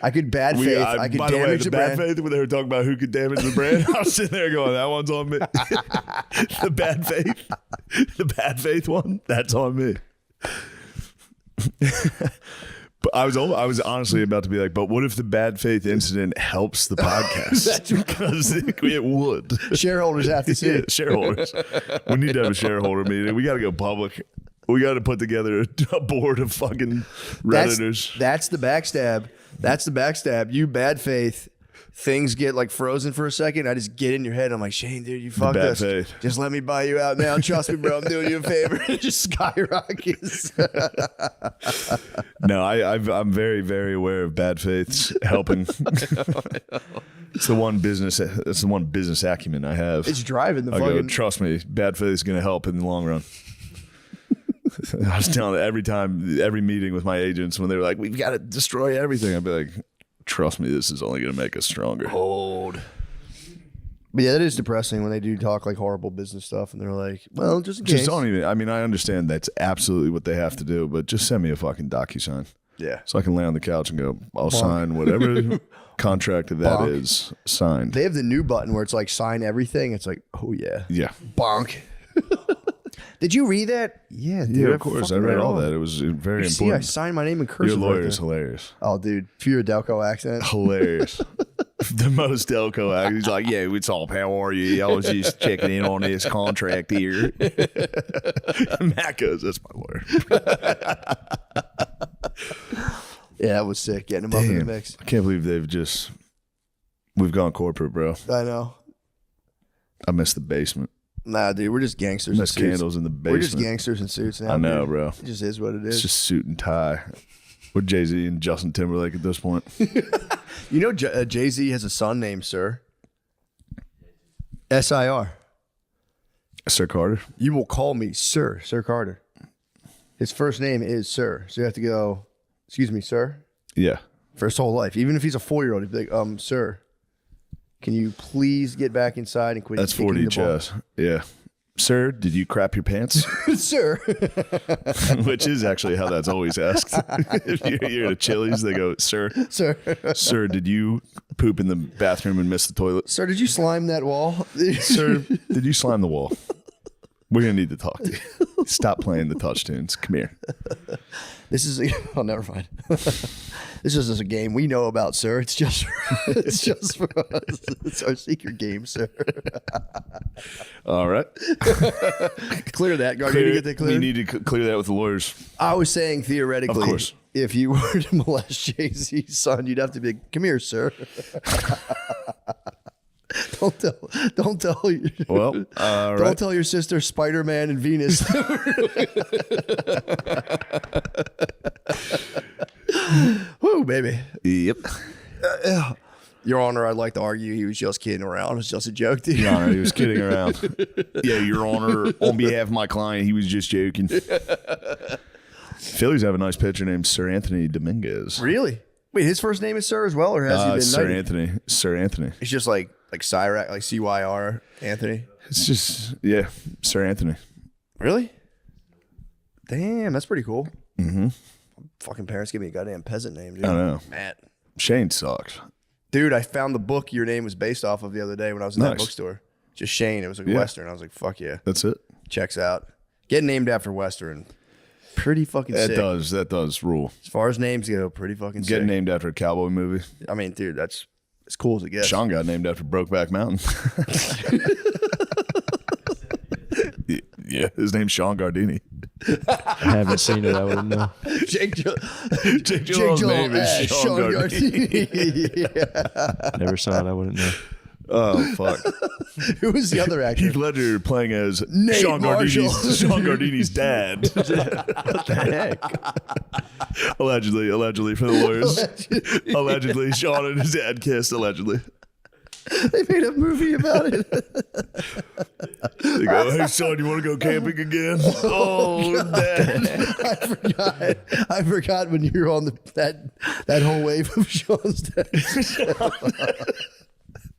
I could bad faith. I could by the way, damage the the bad brand. faith when they were talking about who could damage the brand, I was sitting there going, "That one's on me." The bad faith one, that's on me. But I was honestly about to be like, but what if the bad faith incident helps the podcast? Because it would. Shareholders have to see Yeah, it. shareholders. We need to have a shareholder meeting. We got to go public. We got to put together a board of fucking Redditors. That's the backstab. That's the backstab. You bad faith. Things get like frozen for a second. I just get in your head. I'm like, Shane, dude, you fucked bad us. faith. Just let me buy you out now. Trust me, bro. I'm doing you a favor. It just skyrockets. No, I'm very, very aware of bad faiths helping. It's the one business. It's the one business acumen I have. It's driving the I go, fucking. trust me, bad faith is going to help in the long run. I was telling every meeting with my agents when they were like, "We've got to destroy everything," I'd be like, "Trust me, this is only going to make us stronger." Old. But yeah, that is depressing when they do talk like horrible business stuff and they're like, well, just in case. Just don't even. I mean, I understand that's absolutely what they have to do, but just send me a fucking DocuSign Yeah. so I can lay on the couch and go, "I'll sign whatever contract that Bonk. is signed." They have the new button where it's like sign everything. It's like, oh yeah. Yeah. Bonk. Did you read that? Yeah, dude. Yeah, of course. I fucking read it all that. It was very You see, I important. signed my name in cursive. Your right lawyer is there. hilarious. Oh, dude. Pure Delco accent. Hilarious. The most Delco act. He's like, "Yeah, it's all. How are you? I was just checking in on this contract here." Matt goes, "That's my lawyer." Yeah, that was sick. Getting him up in the Damn. mix. I can't believe we've gone corporate, bro. I know. I miss the basement. Nah, dude. We're just gangsters in Miss suits. candles in the We're just basement. gangsters in suits now. I know, dude. bro. It just is what it It's is. just suit and tie. We're Jay-Z and Justin Timberlake at this point. You know, Jay-Z has a son named Sir. S-I-R. Sir Carter. You will call me Sir Carter. His first name is Sir. So you have to go, excuse me, sir, Yeah. for his whole life. Even if he's a 4-year-old, he'd be like, sir, can you please get back inside and quit That's kicking 40 the ball?" chess. Yeah. Sir, did you crap your pants? Sir. Which is actually how that's always asked. If you're at a Chili's, they go, "Sir, Sir. sir, did you poop in the bathroom and miss the toilet?" Sir, did you slime that wall? "Sir, did you slime the wall?" We're going to need to talk to you. Stop playing the touch tunes. Come here. This is, oh, never mind. This is just a game we know about, sir. It's just for us. It's our secret game, sir. All right. Clear that. Are you going to get that We cleared? need to clear that with the lawyers. I was saying theoretically, Of course. if you were to molest Jay-Z's son, you'd have to be like, come here, sir. Don't tell Well, all don't right. tell your sister Spider-Man and Venus. Woo, baby. Yep. Your Honor, I'd like to argue he was just kidding around. It was just a joke, dude. Your Honor, he was kidding around. Yeah, Your Honor, on behalf of my client, he was just joking. Phillies have a nice pitcher named Sir Anthony Dominguez. Really? Wait, his first name is Sir as well, or has he been Sir knighted? Anthony. Sir Anthony. It's just like Like Cyrac, like CYR Anthony. It's just Sir Anthony. Really? Damn, that's pretty cool. Mm-hmm. Fucking parents give me a goddamn peasant name, dude. I know. Matt. Shane sucks. Dude, I found the book your name was based off of the other day when I was in that Nice. bookstore. Just Shane. It was like Western. I was like, fuck yeah. That's it. Checks out. Getting named after Western. Pretty fucking sick. That does rule. As far as names go, pretty fucking sick. Getting named after a cowboy movie. I mean, dude, that's as cool as it gets. Sean got named after Brokeback Mountain. Yeah, his name's Sean Gardini. I haven't seen it. I wouldn't know. Jake Gyllenhaal's name is Sean Gardini. Never saw it. I wouldn't know. Oh, fuck. Who was the other actor? Heath Ledger playing as Nate Sean Marshall. Gardini's dad. What the heck? Allegedly for the lawyers. Allegedly, Sean and his dad kissed, allegedly. They made a movie about it. They go, hey, son, you want to go camping again? Oh, Dad. I forgot when you were on that whole wave of Sean's dad.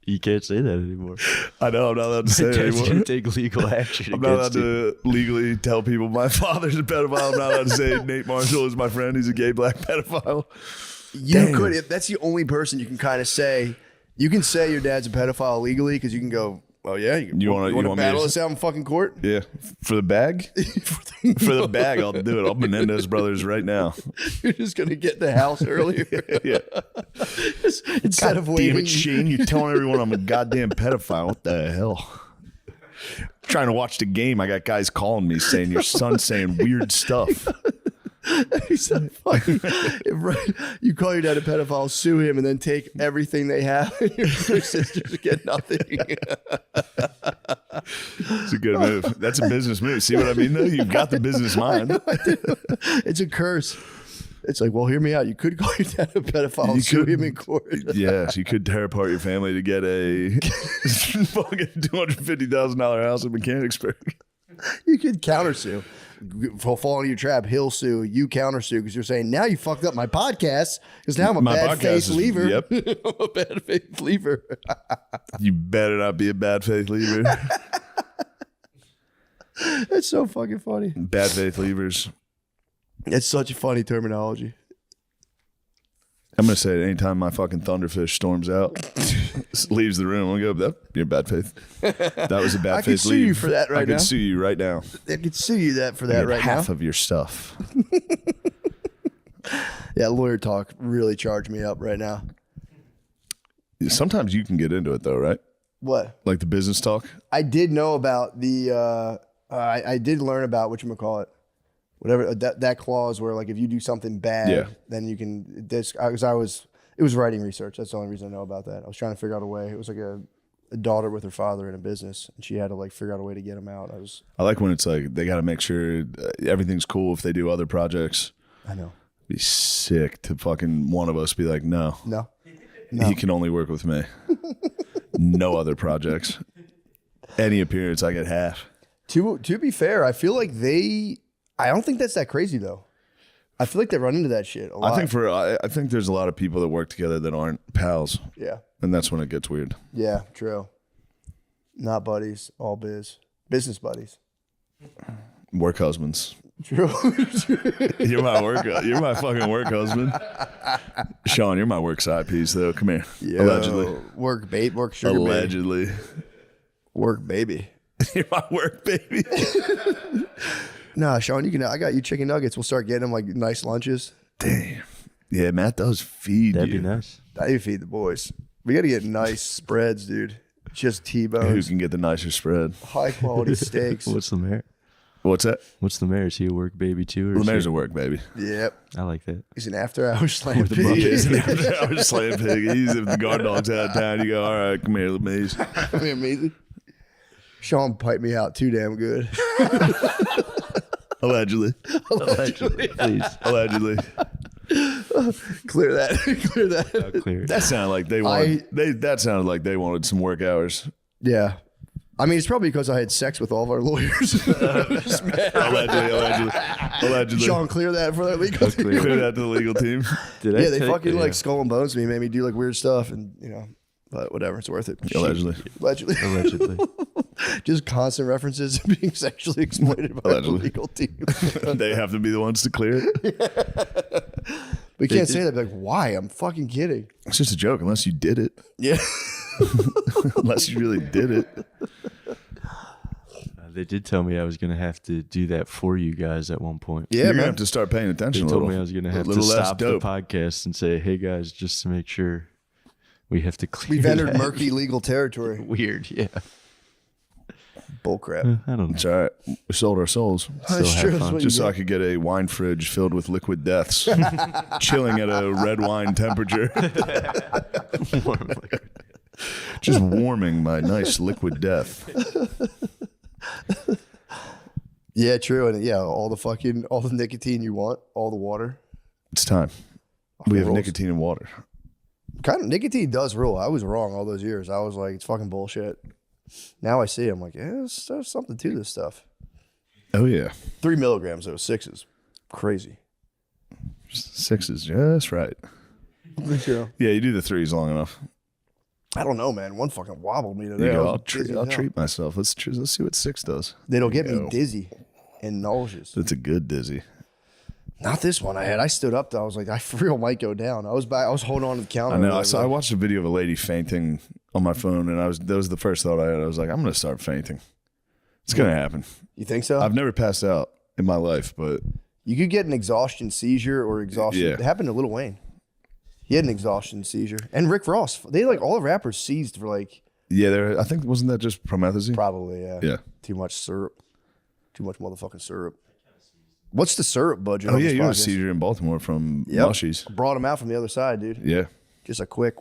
You can't say that anymore. I know, I'm not allowed to say it Dad's anymore. gonna take legal action. I'm not allowed against you. to legally tell people my father's a pedophile. I'm not allowed to say Nate Marshall is my friend. He's a gay black pedophile. You could. That's the only person you can kind of say. You can say your dad's a pedophile legally because you can go, oh yeah, you want to battle this out in fucking court? Yeah. For the bag? For the bag, I'll do it. I'll Menendez brothers right now. You're just going to get the house earlier. Yeah. Instead of waiting. Damn it, Shane, you're telling everyone I'm a goddamn pedophile. What the hell? I'm trying to watch the game. I got guys calling me saying your son's saying weird stuff. He's so funny. You call your dad a pedophile, sue him, and then take everything they have, and your sisters get nothing. It's a good move. That's a business move. See what I mean, though? You've got the business mind. It's a curse. It's like, well, hear me out. You could call your dad a pedophile and sue him in court. Yes, you could tear apart your family to get a fucking $250,000 house in Mechanicsburg. You could countersue. Fall into your trap. He'll sue. You countersue because you're saying, now you fucked up my podcast because now I'm a bad faith leaver. Yep. I'm a bad faith leaver. You better not be a bad faith leaver. That's so fucking funny. Bad faith leavers. It's such a funny terminology. I'm going to say it anytime my fucking thunderfish storms out, leaves the room, I'll go, you're bad faith. That was a bad I faith could leave. sue you for that right I now. could sue you right now. I could sue you for that right half now. of your stuff. Yeah, lawyer talk really charged me up right now. Sometimes you can get into it though, right? What? Like the business talk? I did know about the, I did learn about whatchamacallit. Whatever that clause where like if you do something bad, then you can. It was writing research. That's the only reason I know about that. I was trying to figure out a way. It was like a daughter with her father in a business, and she had to like figure out a way to get him out. I like when it's like they got to make sure everything's cool if they do other projects. I know. Be sick to fucking one of us be like, no, he can only work with me. No other projects. Any appearance, I get half. To be fair, I feel like I don't think that's that crazy though. I feel like they run into that shit a lot. I think there's a lot of people that work together that aren't pals. Yeah. And that's when it gets weird. Yeah, true. Not buddies, all business buddies. Work husbands. True. You're my fucking work husband. Sean, you're my work side piece though. Come here. Allegedly. Work sugar Allegedly. baby. Work baby. You're my work baby. Nah, Sean, I got you chicken nuggets. We'll start getting them like nice lunches. Damn. Yeah, Matt does feed That'd you. be nice. I need to feed the boys. We got to get nice spreads, dude. Just Who T-bones. can get the nicer spread? High quality steaks. What's the mayor? What's that? What's the mayor? Is he a work baby too? Or is Lemaire's he- a work baby. Yep. I like that. He's an after-hours slam the pig. He's I was slaying pig. He's if the guard dog's out of town, you go, all right, come here, Lemaire's. That'd be amazing. Sean piped me out too damn good. Allegedly. Please. Allegedly. Clear that. Clear that. I'll clear it. That sounded like they wanted. That sounded like they wanted some work hours. Yeah. I mean, it's probably because I had sex with all of our lawyers. Just mad. Allegedly. Sean, clear that for that legal team. Clear that to the legal team. Did I Yeah, they tell- fucking like skull and bones me, made me do like weird stuff, and but whatever, it's worth it. Allegedly. Allegedly. Just constant references to being sexually exploited by the legal team. They have to be the ones to clear it. We can't say that. Like, why? I'm fucking kidding. It's just a joke, unless you did it. Yeah. Unless you really did it. They did tell me I was going to have to do that for you guys at one point. Yeah, You're man. gonna have to start paying attention. They told me I was going to have to stop the dope. podcast and say, hey, guys, just to make sure we have to clear We've entered that. murky legal territory. Weird, yeah. Bullcrap. I don't know. It's all right. We sold our souls. Still have Sure, that's fun. what Just you so I could get a wine fridge filled with liquid deaths, chilling at a red wine temperature. Just warming my nice liquid death. Yeah, true. And yeah, all the nicotine you want, all the water. It's time. We have Rolls. nicotine and water. Kind of nicotine does rule. I was wrong all those years. I was like, it's fucking bullshit. Now I see. I'm like, yeah, there's something to this stuff. Oh yeah, 3 milligrams though, 6 is crazy. 6 is just right. Yeah. Yeah, you do the 3s long enough. I don't know, man. One fucking wobbled me There today. you I go. was dizzy as I'll hell. treat myself. Let's see what 6 does. It'll get There you me go. dizzy and nauseous. That's a good dizzy. Not this one I had. I stood up though. I was like, I for real might go down. I was holding on to the counter. I know. I watched a video of a lady fainting on my phone, and that was the first thought I had. I was like, I'm gonna start fainting. It's gonna happen. You think so? I've never passed out in my life, but You could get an exhaustion seizure or exhaustion. Yeah. It happened to Lil Wayne. He had an exhaustion seizure. And Rick Ross. They like all the rappers seized for like yeah, I think wasn't that just promethazine? probably, yeah. Yeah. Too much syrup. Too much motherfucking syrup. What's the syrup budget? Oh on yeah, this you had a podcast? seizure in Baltimore from Yep. mushies. Brought him out from the other side, dude. Yeah, Just a quick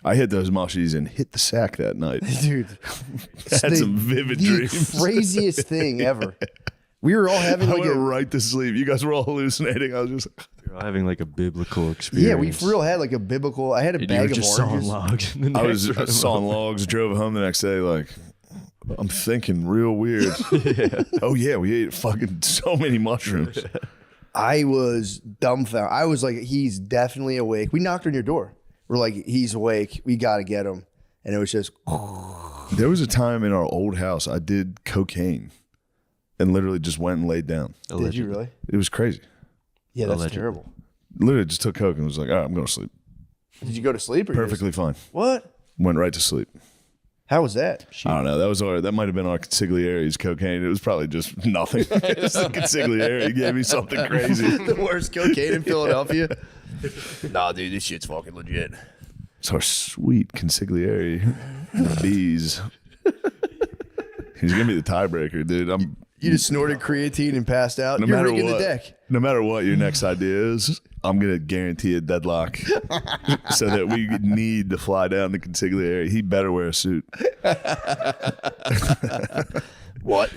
I hit those mushies and hit the sack that night. dude. Had some vivid the dreams. craziest thing ever. We were all having I like went a right to sleep. You guys were all hallucinating. I was just You're all having like a biblical experience. yeah, we for real had like a biblical. I had a And you were bag of just sawing oranges. logs. in the I was next room. sawing logs, drove home the next day like I'm thinking real weird. Oh yeah, we ate fucking so many mushrooms. I was dumbfounded. I was like, he's definitely awake. We knocked on your door. We're like, he's awake. We got to get him. And it was just, There was a time in our old house I did cocaine and literally just went and laid down. did Allegedly. you really? It was crazy. Yeah, that's Allegedly. terrible. Literally just took coke and was like, all right, I'm going to sleep. Did you go to sleep? Or you Perfectly fine. just- what? Went right to sleep. How was that? I don't know. That might have been our consigliary's cocaine. It was probably just nothing. Just the consigliary gave me something crazy. The worst cocaine in Philadelphia? Nah, dude, this shit's fucking legit. It's our sweet consigliere. Bees. He's gonna be the tiebreaker, dude. You just snorted creatine and passed out. No You're matter rigging what. the deck. No matter what your next idea is, I'm gonna guarantee a deadlock, so that we need to fly down the consigliere. He better wear a suit. What?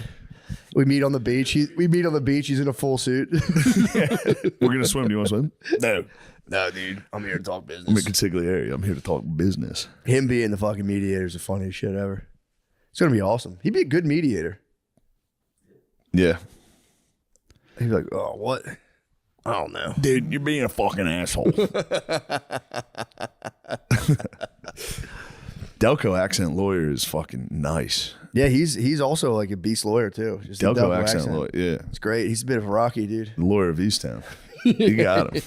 We meet on the beach. We meet on the beach. He's in a full suit. We're gonna swim. Do you want to swim? No. No, dude. I'm here to talk I'm a business. consigliere. I'm here to talk business. Him being the fucking mediator is the funniest shit ever. It's going to be awesome. He'd be a good mediator. Yeah. He'd be like, oh, what? I don't know. Dude, you're being a fucking asshole. Delco accent lawyer is fucking nice. Yeah, he's also like a beast lawyer too. Just a Delco accent lawyer, yeah. It's great. He's a bit of a Rocky dude. The lawyer of Easttown. You got him.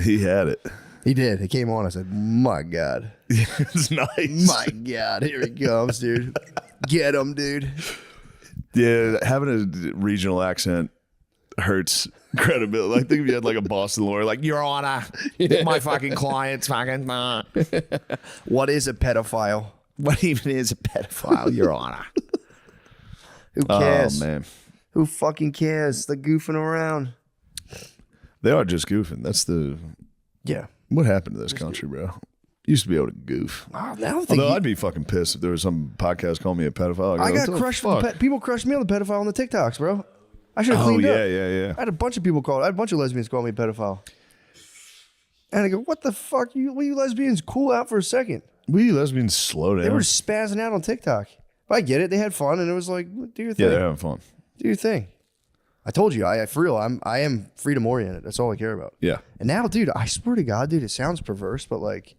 He had it. He did. He came on. I said, my God. It's nice. My God. Here he comes, dude. Get him, dude. Yeah, having a regional accent hurts credibility. Like, think if you had like a Boston lawyer, like, Your Honor, my fucking client's fucking. What is a pedophile? What even is a pedophile, Your Honor? Who cares? Oh, man. Who fucking cares? They're goofing around. They are just goofing. That's the. Yeah. What happened to this country, bro? Used to be able to goof. Oh, now I think Although I'd be fucking pissed if there was some podcast calling me a pedophile. I go, got "What the crushed. fuck?" People crushed me on the pedophile on the TikToks, bro. I should have Oh cleaned yeah, up. yeah. I had a bunch of people call. I had a bunch of lesbians call me a pedophile. And I go, what the fuck? You lesbians cool out for a second. We lesbians slow down. They were spazzing out on TikTok. But I get it. They had fun, and it was like, do your thing. Yeah, they're having fun. Do your thing. I told you, for real, I am freedom oriented. That's all I care about. Yeah. And now, dude, I swear to God, dude, it sounds perverse, but like,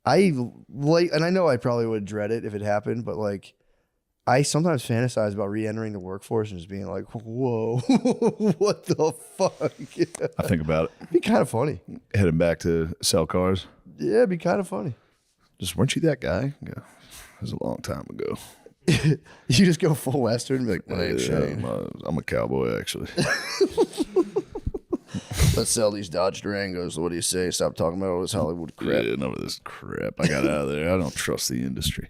I like, and I know I probably would dread it if it happened, but like, I sometimes fantasize about re-entering the workforce and just being like, whoa, what the fuck? I think about it. It'd be kind of funny. Heading back to sell cars. Yeah, it'd be kind of funny. Just, weren't you that guy? Yeah. It was a long time ago. You just go full Western and be like, my name's Shane. I'm a cowboy, actually. Let's sell these Dodge Durangos. What do you say? Stop talking about all this Hollywood crap. Yeah, none of this crap. I got out of there. I don't trust the industry.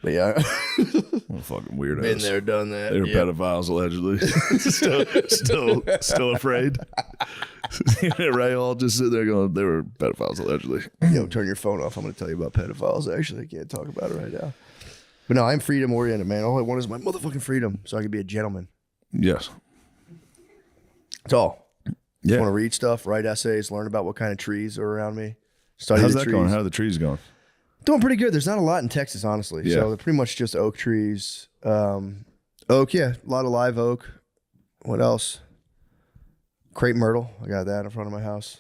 But yeah, I'm a fucking weirdo. been there, done that. They were pedophiles, allegedly. still afraid. Right? All just sitting there going, they were pedophiles, allegedly. Yo, turn your phone off. I'm going to tell you about pedophiles. Actually, I can't talk about it right now. But no, I'm freedom oriented, man. All I want is my motherfucking freedom so I can be a gentleman. Yes. That's all. Yeah. Want to read stuff, write essays, learn about what kind of trees are around me. Study How's the that trees. going? How are the trees going? Doing pretty good. There's not a lot in Texas, honestly. Yeah. So they're pretty much just oak trees. Oak, yeah. A lot of live oak. What else? Crepe myrtle. I got that in front of my house.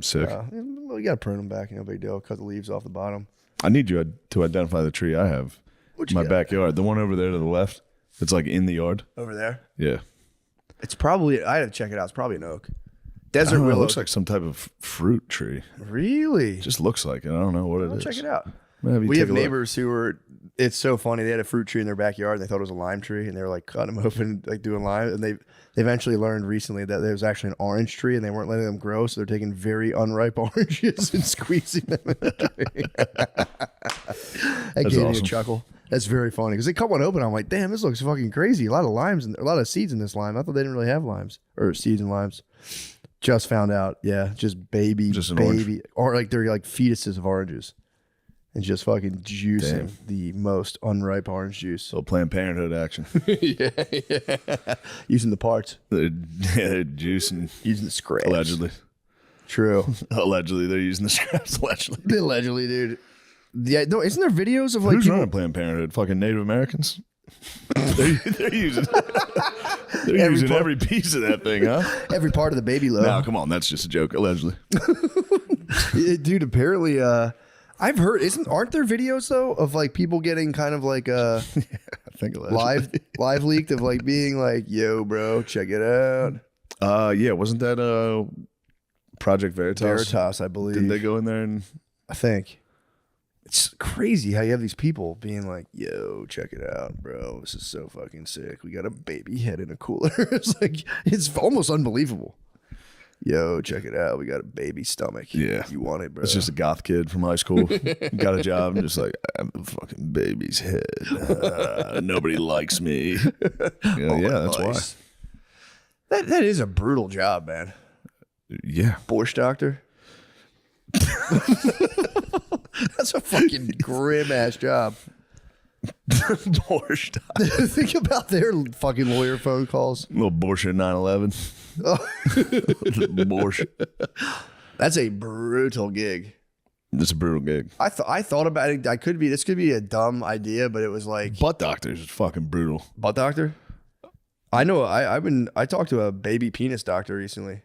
Sick. You got to prune them back. No big deal. Cut the leaves off the bottom. I need you to identify the tree I have What in you my got? backyard. The one over there to the left. It's like in the yard. Over there? Yeah. It's probably, I had to check it out. It's probably an oak. I Desert don't know, it willow. looks like some type of fruit tree. Really? It just looks like it. I don't know what it I'll is. check it out. Maybe We take have a look. neighbors who were, it's so funny. They had a fruit tree in their backyard and they thought it was a lime tree and they were like cutting them open, like doing lime. And they eventually learned recently that there was actually an orange tree and they weren't letting them grow. So they're taking very unripe oranges and squeezing them in the tree. That gave me awesome. a chuckle. That's very funny because they cut one open. I'm like, damn, this looks fucking crazy. A lot of limes and a lot of seeds in this lime. I thought they didn't really have limes or seeds and limes. Just found out. Yeah, just baby, Just an baby, or like they're like fetuses of oranges, and just fucking juicing Damn. the most unripe orange juice. So Planned Parenthood action. yeah, using the parts, they're juicing. using the scraps. Allegedly. True. Allegedly, they're using the scraps. Allegedly. Allegedly, dude. Yeah, no, isn't there videos of like Who's people? running Planned Parenthood? Fucking Native Americans? they're using every piece of that thing, huh? Every part of the baby loaf. No, come on, that's just a joke. Allegedly. Yeah, dude, apparently, I've heard, aren't there videos though of like people getting kind of like I think allegedly. live leaked of like being like, yo, bro, check it out. Yeah, wasn't that Project Veritas? Veritas, I believe. Didn't they go in there and I think. It's crazy how you have these people being like, yo, check it out, bro. This is so fucking sick. We got a baby head in a cooler. It's like, it's almost unbelievable. Yo, check it out. We got a baby stomach. Yeah. You want it, bro. it's just a goth kid from high school, got a job, and just like, I have a fucking baby's head. Nobody likes me. Yeah, that's why. That is a brutal job, man. Yeah. Borscht doctor. That's a fucking grim ass job. Borscht. Think about their fucking lawyer phone calls. Little Borscht 911. Borscht. That's a brutal gig. It's a brutal gig. I thought about it. This could be a dumb idea, but it was like Butt doctors is fucking brutal. butt doctor. I know. I talked to a baby penis doctor recently.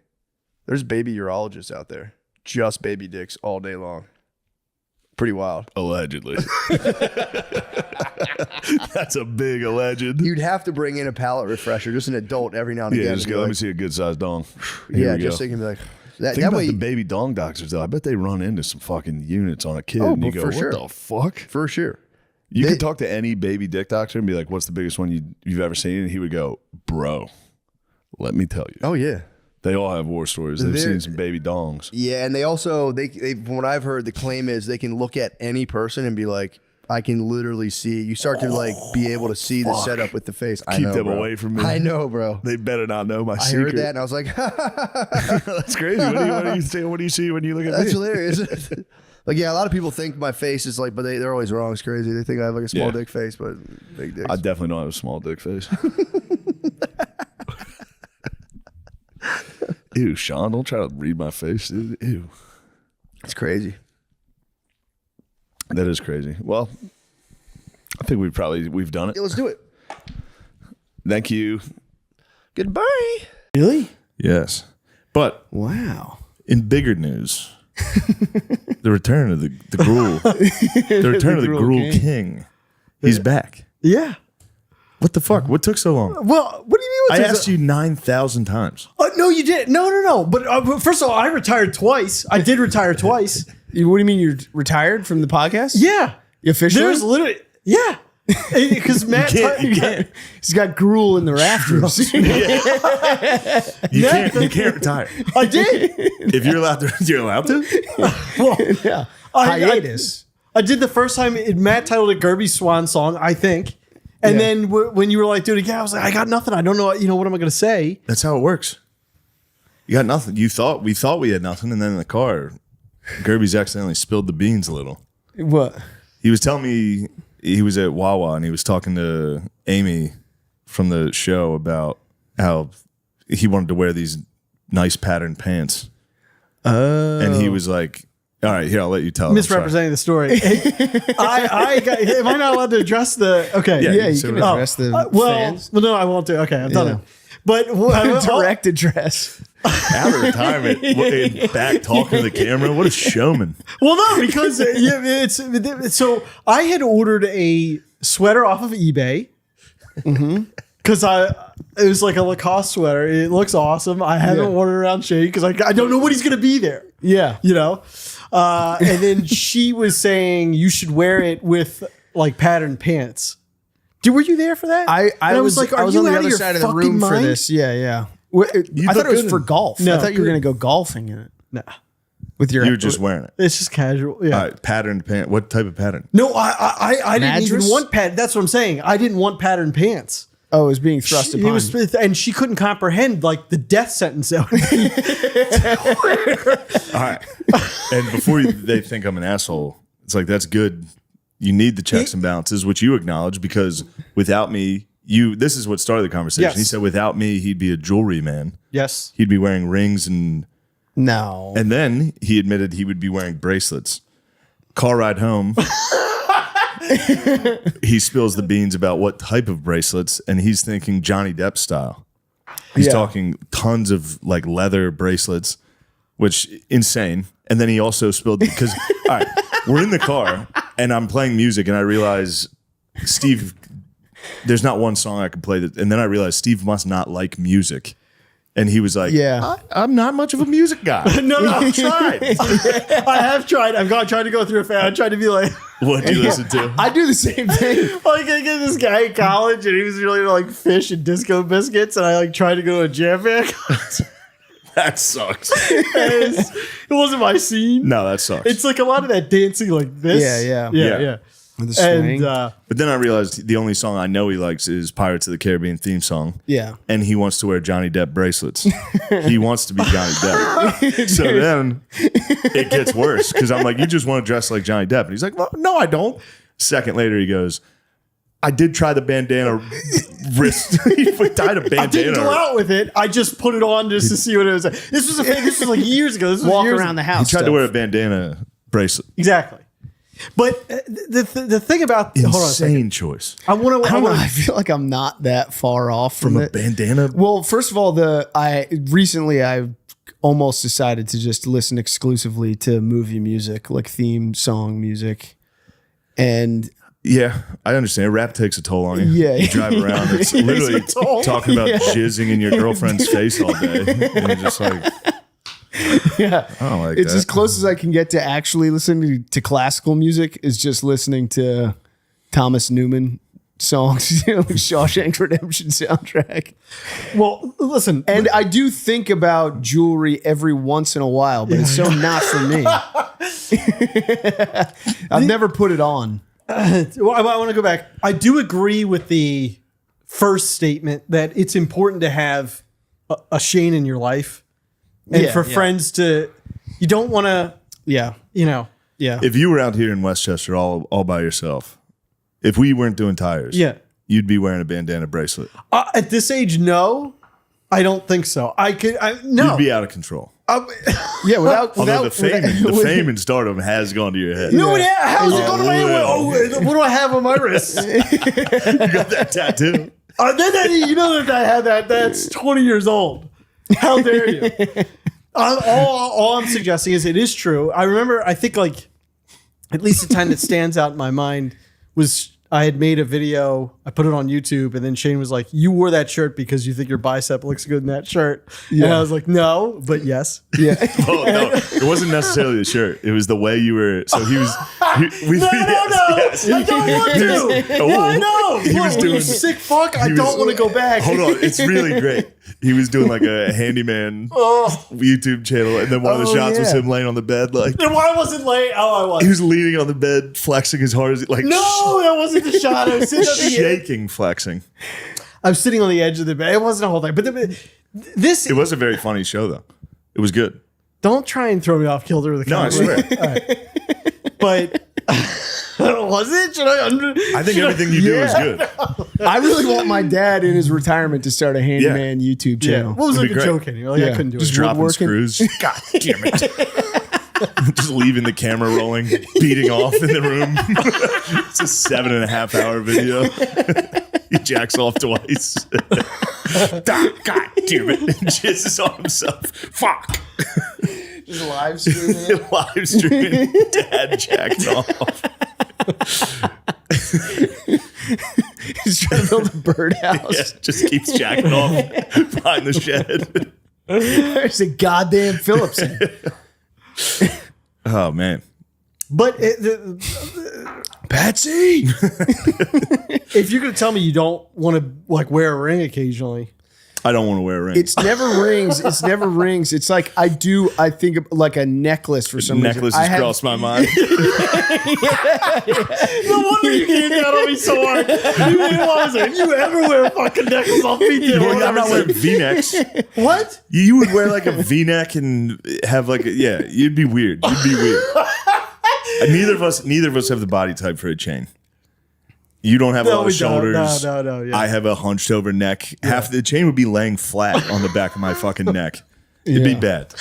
There's baby urologists out there, just baby dicks all day long. Pretty wild. Allegedly. That's a big alleged. You'd have to bring in a palate refresher, just an adult every now and Yeah, again. just to be go, let like, me see a good sized dong. Here yeah, we just go. thinking like that. Think That about way, the baby dong doctors though. I bet they run into some fucking units on a kid, Oh, and you but go, for "What sure. the fuck?" for sure. You They- could talk to any baby dick doctor and be like, "What's the biggest one you've ever seen?" And he would go, "Bro, let me tell you." Oh yeah. They all have war stories. They've They're- seen some baby dongs. Yeah, and they also they from what I've heard, the claim is they can look at any person and be like, I can literally see. You start to like be able to see the setup with the face. I Keep know, them bro. away from me. I know, bro. They better not know my I secret. heard that and I was like, That's crazy. What do you see when you look at that's me? hilarious. Like, yeah, a lot of people think my face is like, but they're always wrong. It's crazy. They think I have like a small Yeah. dick face, but big dicks. I definitely don't have a small dick face. Ew, Sean, don't try to read my face, dude. Ew. It's crazy. That is crazy. Well, I think we've done it. Yeah, let's do it. Thank you. Goodbye. Really? Yes. But Wow. in bigger news, The return of the gruel. The return of the gruel king. He's back. Yeah. What the fuck? What took so long? Well, what do you mean? I asked you 9,000 times. No, you didn't. No. But first of all, I retired twice. I did retire twice. What do you mean you're retired from the podcast? Yeah. Officially? There's literally, yeah. Because Matt, You can't. He's got gruel in the rafters. You can't retire. I did. If you're allowed to, you're allowed to. Well, Yeah. I Hiatus. did the first time. Matt titled it Gerby's Swan Song, I think. And Yeah. then when you were like, dude, yeah, I was like, I got nothing. I don't know. What am I going to say? That's how it works. You got nothing. We thought we had nothing, and then in the car, Gerby's accidentally spilled the beans a little. What? He was telling me he was at Wawa and he was talking to Amy from the show about how he wanted to wear these nice patterned pants. And he was like, all right, here, I'll let you tell it. Misrepresenting the story. Am I not allowed to address the? Okay. Yeah, you so- can address the fans. Well, no, I won't do. Okay, I've done Yeah. it. But Direct address. Out of retirement, back talking to the camera. What a showman. Well, no, because it's so I had ordered a sweater off of eBay because it was like a Lacoste sweater. It looks awesome. I haven't worn it around Shane because I don't know what he's gonna be there. Yeah. You know, and then she was saying you should wear it with like patterned pants. Dude, were you there for that? I And was like, I are was you on the out other your side of the fucking room for mind? this. Yeah. I look thought it was good for in- golf. No, I thought you were going to go golfing in it No, with your. You were just wearing it. it's just casual. Yeah. All right, patterned pants. What type of pattern? No, I didn't even Mattress? want That's what I'm saying. I didn't want patterned pants. Oh, it was being thrust upon. And she couldn't comprehend like the death sentence that would be. All right. And before they think I'm an asshole, it's like, that's good. You need the checks and balances, which you acknowledge, because without me, this is what started the conversation. Yes. He said without me, he'd be a jewelry man. Yes. He'd be wearing rings and No. then he admitted he would be wearing bracelets. Car ride home. He spills the beans about what type of bracelets, and he's thinking Johnny Depp style. He's talking tons of like leather bracelets, which insane. And then he also spilled because all right, we're in the car and I'm playing music and I realize Steve, there's not one song I can play that, and then I realized Steve must not like music. And he was like, Yeah. I'm not much of a music guy. No, I've tried. I have tried. Tried to go through a fan. I tried to be like, What do you listen to? I do the same thing. like I get this guy in college and he was really like fish and disco biscuits, and I like tried to go to a jam band concert. That sucks. It wasn't my scene. No, that sucks. It's like a lot of that dancing like this. Yeah. Yeah. With the swing. And But then I realized the only song I know he likes is Pirates of the Caribbean theme song. Yeah. And he wants to wear Johnny Depp bracelets. He wants to be Johnny Depp. So then it gets worse because I'm like, you just want to dress like Johnny Depp. And he's like, well, no, I don't. Second later, he goes, I did try the bandana wrist. He tied a bandana. I didn't go out with it. I just put it on just to see what it was. This was This was like years ago. This was Walk years around the He house. tried to stuff. wear a bandana bracelet. Exactly. But the thing about hold on a second. Insane choice. I want I to. don't know. I feel like I'm not that far off from From a it. bandana. Well, first of all, I almost decided to just listen exclusively to movie music, like theme song music, and Yeah, I understand. Rap takes a toll on you. Yeah. You drive around. It's literally a toll. talking about jizzing in your girlfriend's face all day. And you're just like, yeah, I don't like it's that. as close as I can get to actually listening to classical music is just listening to Thomas Newman songs, like Shawshank Redemption soundtrack. Well, listen, And I do think about jewelry every once in a while, but it's so not for me. I've never put it on. well, I want to go back. I do agree with the first statement that it's important to have a Shane in your life, and for friends to. You don't want to, Yeah. yeah. if you were out here in Westchester all by yourself, if we weren't doing tires, Yeah. you'd be wearing a bandana bracelet. At this age, no, I don't think so. No. You'd be out of control. Yeah, without Although the fame and stardom has gone to your head. No, how's it going to my head? Oh, what do I have on my wrist? You got that tattoo. You know that I had that. That's 20 years old. How dare you? All I'm suggesting is it is true. I remember, I think like at least the time that stands out in my mind was I had made a video, I put it on YouTube, and then Shane was like, you wore that shirt because you think your bicep looks good in that shirt. Yeah. And I was like, no, but yes. Yeah. Oh, no, it wasn't necessarily the shirt. It was the way you were. So he was. No. I don't want to. Oh, No. he was doing sick fuck. I don't want to go back. Hold on, it's really great. He was doing like a handyman YouTube channel, and then one of the shots was him laying on the bed, like. Then why wasn't late? Oh, I was. He was leaning on the bed, flexing as hard as he like. No, that wasn't the shot. I was sitting on the shaking, flexing. I was sitting on the edge of the bed. It wasn't a whole thing, but this. It was a very funny show, though. It was good. Don't try and throw me off kilter with the No, I camera. swear. All right. But was it? Should I? I think everything you do is good. I really want my dad in his retirement to start a handyman YouTube channel. What was It'd like be a great. joke anyway? Like, I couldn't do Just it. dropping woodworking. screws. God damn it. Just leaving the camera rolling, beating off in the room. It's a 7.5 hour video. He jacks off twice. God damn it. Jizzes on himself. Fuck. Just live streaming. Live streaming. Dad jacked off. He's trying to build a birdhouse. Yeah, just keeps jacking off behind the shed. There's a goddamn Phillipson. Oh, man. But Patsy. if you're gonna tell me you don't want to like wear a ring occasionally, I don't want to wear a ring. It's never rings. It's never rings. It's like I think of like a necklace for some Necklace reason. has crossed my mind. no wonder you came down on me so hard. If you ever wear a fucking necklace, I'll beat you. Well, I'm not wearing V-necks. What? You would wear like a V-neck and have like you'd be weird. You'd be weird. And neither of us have the body type for a chain. You don't have a lot of shoulders. No. Yeah. I have a hunched over neck. Half the chain would be laying flat on the back of my fucking neck. It'd be bad.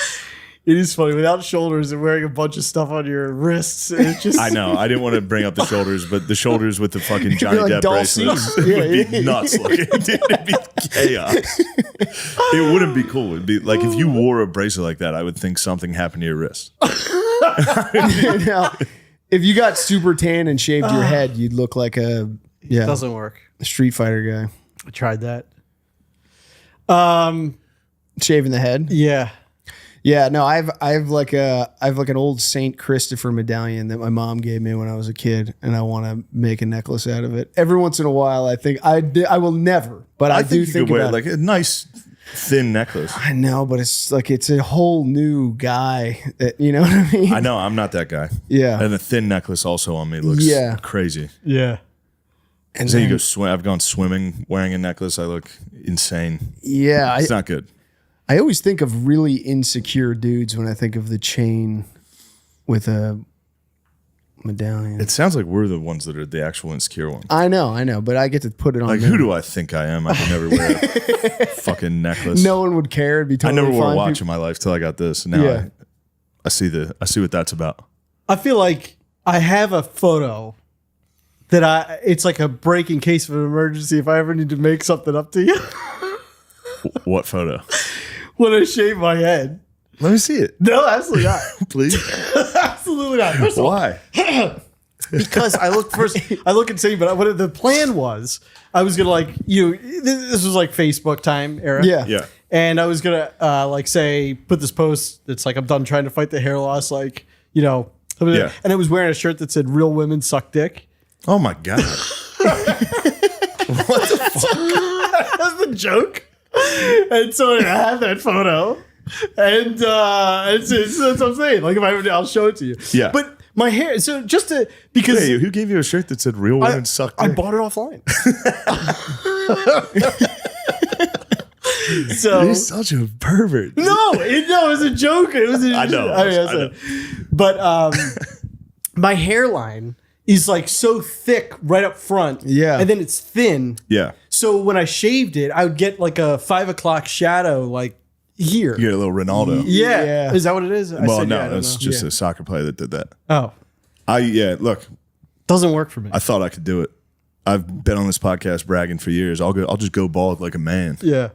It is funny without shoulders and wearing a bunch of stuff on your wrists. It's just I know. I didn't want to bring up the shoulders, but the shoulders with the fucking Johnny like Depp Dulcie. bracelets would be nuts looking. It'd be chaos. It wouldn't be cool. It'd be like if you wore a bracelet like that, I would think something happened to your wrist. Now, if you got super tan and shaved your head, you'd look like a doesn't work. Street Fighter guy. I tried that. Shaving the head. Yeah. Yeah, no, I have like an old Saint Christopher medallion that my mom gave me when I was a kid, and I want to make a necklace out of it. Every once in a while, I think I will never, but I do think you could wear about like a nice thin necklace. I know, but it's a whole new guy. That, you know what I mean? I know I'm not that guy. Yeah. And a thin necklace also on me looks crazy. Yeah. And So you then- go swim. I've gone swimming wearing a necklace. I look insane. yeah, It's not good. I always think of really insecure dudes when I think of the chain with a medallion. It sounds like we're the ones that are the actual insecure ones. I know, but I get to put it on. Like, them. who do I think I am? I can never wear a fucking necklace. No one would care. It'd be I totally never wore a fine. watch in my life till I got this. And now Yeah. I see what that's about. I feel like I have a photo that it's like a break in case of an emergency if I ever need to make something up to you. What photo? When I shave my head. Let me see it, No, absolutely not. please. Absolutely not. First of all, Why? because I look insane, but what the plan was, I was gonna this was like Facebook time era. Yeah. Yeah. And I was gonna put this post that's like I'm done trying to fight the hair loss, Yeah. and I was wearing a shirt that said "Real women suck dick." Oh my god. That's the joke. And so I have that photo, and that's what I'm saying. Like I'll show it to you. Yeah. But my hair. So because Hey, who gave you a shirt that said "Real women suck"? I dick"? bought it offline. So You're such a pervert. no, it was a joke. It was. I know. I know. But my hairline is like so thick right up front. Yeah. and then it's thin. Yeah. So when I shaved it, I would get like a 5 o'clock shadow, like here. You get a little Ronaldo. Yeah. Yeah. Is that what it is? I Well, said, no, yeah, I don't that's know. just a soccer player that did that. Oh, Look, doesn't work for me. I thought I could do it. I've been on this podcast bragging for years. I'll just go bald like a man. Yeah.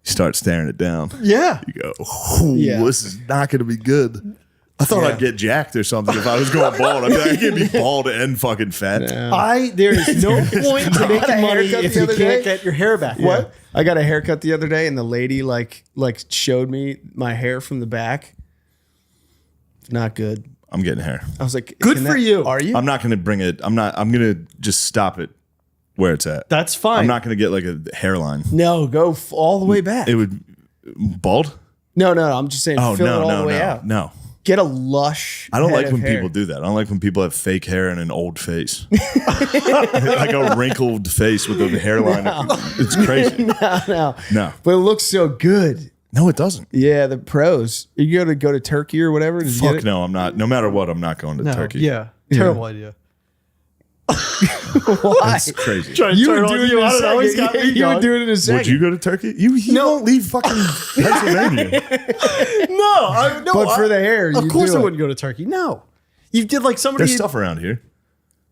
start staring it down. Yeah. You go, "Ooh, Yeah. this is not going to be good." I thought I'd get jacked or something if I was going bald. I'd be like, I can't be bald and fucking fat. There is no point to making money haircut if the you other can't day. get your hair back. What? I got a haircut the other day, and the lady like showed me my hair from the back. Not good. I'm getting hair. I was like, Good "Can for you." Are you? I'm not going to bring it. I'm going to just stop it where it's at. That's fine. I'm not going to get like a hairline. No, go all the way back. It would bald. No. I'm just saying, Oh fill no, it all no, the way no, out. no. Get a lush. I don't head like of when hair. people do that. I don't like when people have fake hair and an old face, like a wrinkled face with a hairline. It's crazy. No. No, But it looks so good. no, it doesn't. Yeah, the pros. You go to Turkey or whatever. Did you get Fuck it? no, I'm not. No matter what, I'm not going to No, Turkey. Yeah. Terrible idea. Why? It's crazy. Trying to You turn would on do it you. in I a don't know. He's got second. me You would going. do it in a second. Would you go to Turkey? You don't leave fucking Pennsylvania. No. But for the hair, of you course do I it. wouldn't go to Turkey. No. You did like somebody. There's stuff around here.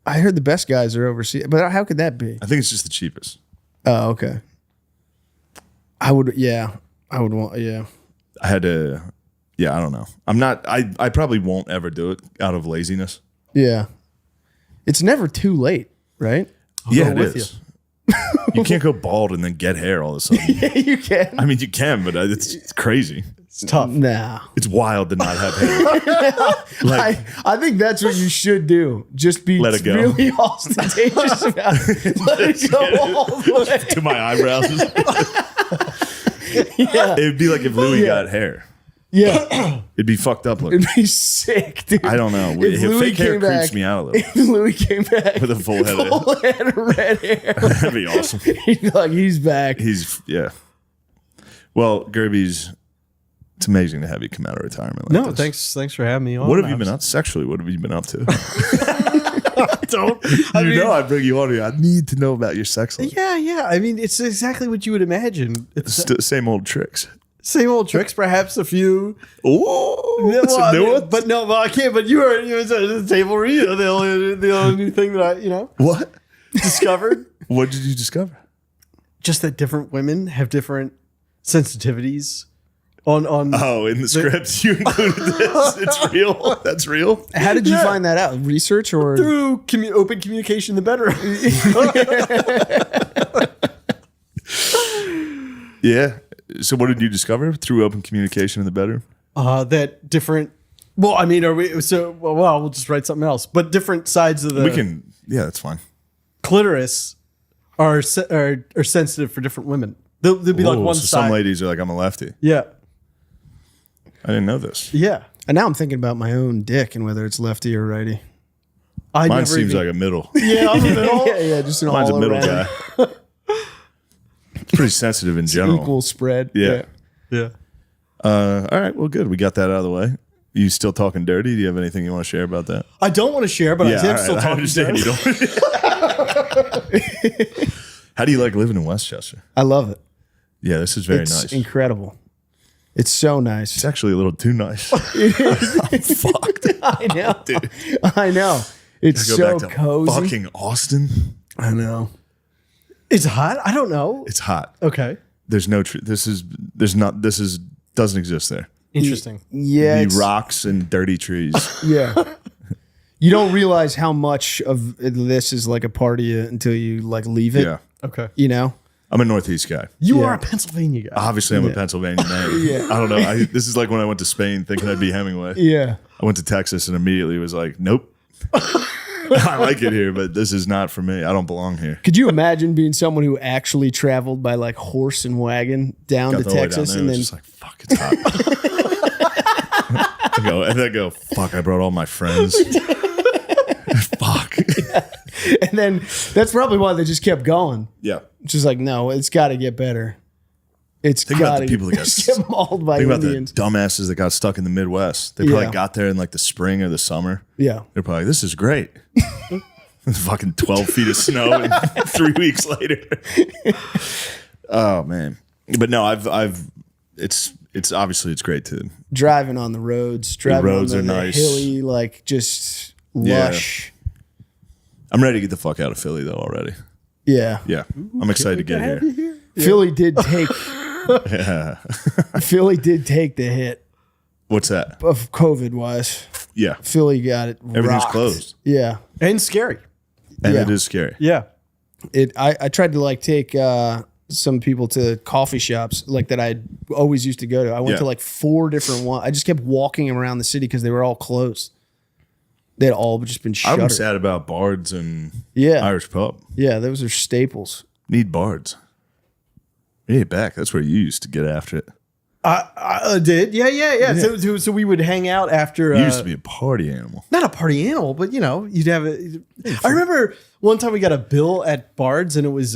I heard the best guys are overseas, but how could that be? I think it's just the cheapest. Oh, okay. I would. Yeah, I would want. Yeah. I had to. Yeah, I don't know. I'm not. I probably won't ever do it out of laziness. Yeah. It's never too late, right? Yeah, go it with is. You can't go bald and then get hair all of a sudden. You can. I mean, you can, but it's crazy. It's tough. Nah. It's wild to not have hair. Like, I think that's what you should do. Just be Let it go. really ostentatious about it. Let it go all the way. to my eyebrows. Yeah. It'd be like if Louis got hair. Yeah. It'd be fucked up looking. It'd be sick, dude. I don't know. If Louis Fake hair came creeps back- me out a little. If Louis came back With a full head of- full head of red hair, That'd be awesome. he'd be like, he's back. Yeah. Well, Gerby's, it's amazing to have you come out of retirement. Like No, this. thanks for having me on. What have you been up sexually? What have you been up to? Don't. I bring you on here. I need to know about your sex life. Yeah. I mean, it's exactly what you would imagine. It's Same old tricks. same old tricks, perhaps a few. Oh, Yeah, some new ones? but no, I can't. But you were at the table read. The only new thing that I What? discovered. What did you discover? Just that different women have different sensitivities on Oh, in the script you included this. It's real. That's real. How did you find that out? Research or? through open communication in the bedroom. Yeah. So what did you discover through open communication in the bedroom? That different. Well, I mean, are we? So well, we'll just write something else. But different sides of the We can. Yeah, that's fine. clitoris are sensitive for different women. They'll be like Whoa, one so side. some ladies are like, I'm a lefty. Yeah, I didn't know this. yeah. And now I'm thinking about my own dick and whether it's lefty or righty. I Mine never seems even- like a middle. yeah. I'm in the middle. yeah, just an Mine's a all middle around guy. It's pretty sensitive in general. equal spread. Yeah. Yeah. All right. Well, good. We got that out of the way. You still talking dirty? Do you have anything you want to share about that? I don't want to share, but I am all right, still I talking. understand you dirty. don't. How do you like living in Westchester? I love it. Yeah, this is very It's nice. incredible. It's so It's nice. actually a little too nice. Fucked. I know. Dude. I know. It's Go so back to cozy. fucking Austin. I know. It's hot. I don't know. It's hot. Okay. There's no. Doesn't exist there. Interesting. Yeah. The it's- rocks and dirty trees. Yeah. You don't realize how much of this is like a part of you until you like leave it. Yeah. Okay. You know? I'm a Northeast guy. You Yeah. are a Pennsylvania guy. Obviously, I'm a Pennsylvania man. Yeah. I don't know. This is like when I went to Spain thinking I'd be Hemingway. Yeah. I went to Texas and immediately was like, nope. I like it here, but this is not for me. I don't belong here. Could you imagine being someone who actually traveled by like horse and wagon down Got to the whole way down Texas there and was then just like, fuck, it's hot. I go, fuck, I brought all my friends. Fuck. and then that's probably why they just kept going. Yeah. Just like, no, it's got to get better. It's Think about got the to people that got get mauled by Think about the Indians. dumbasses that got stuck in the Midwest. They probably Yeah. got there in like the spring or the summer. Yeah. They're probably like, this is great. Fucking 12 feet of snow and 3 weeks later. Oh man. But no, it's obviously it's great to Driving on the roads, driving roads on are the nice. hilly, like just Yeah. lush. I'm ready to get the fuck out of Philly though already. Yeah. Yeah. I'm excited to get here. Philly did take Yeah. Philly did take the hit What's that? of COVID wise. Yeah. Philly got it. Everything's rocked. closed. Yeah. And scary. And Yeah. it is scary. Yeah. I tried to like take some people to coffee shops like that I always used to go to. I went Yeah. to like 4 different ones. I just kept walking around the city because they were all closed. They had all just been I'm shuttered. sad about Bards and Yeah. Irish Pub. Yeah, those are staples. Need Bards. We need it back. That's where you used to get after it. I did. Yeah. So we would hang out after. You used to be a party animal. Not a party animal, but you'd have a. I remember one time we got a bill at Bard's, and it was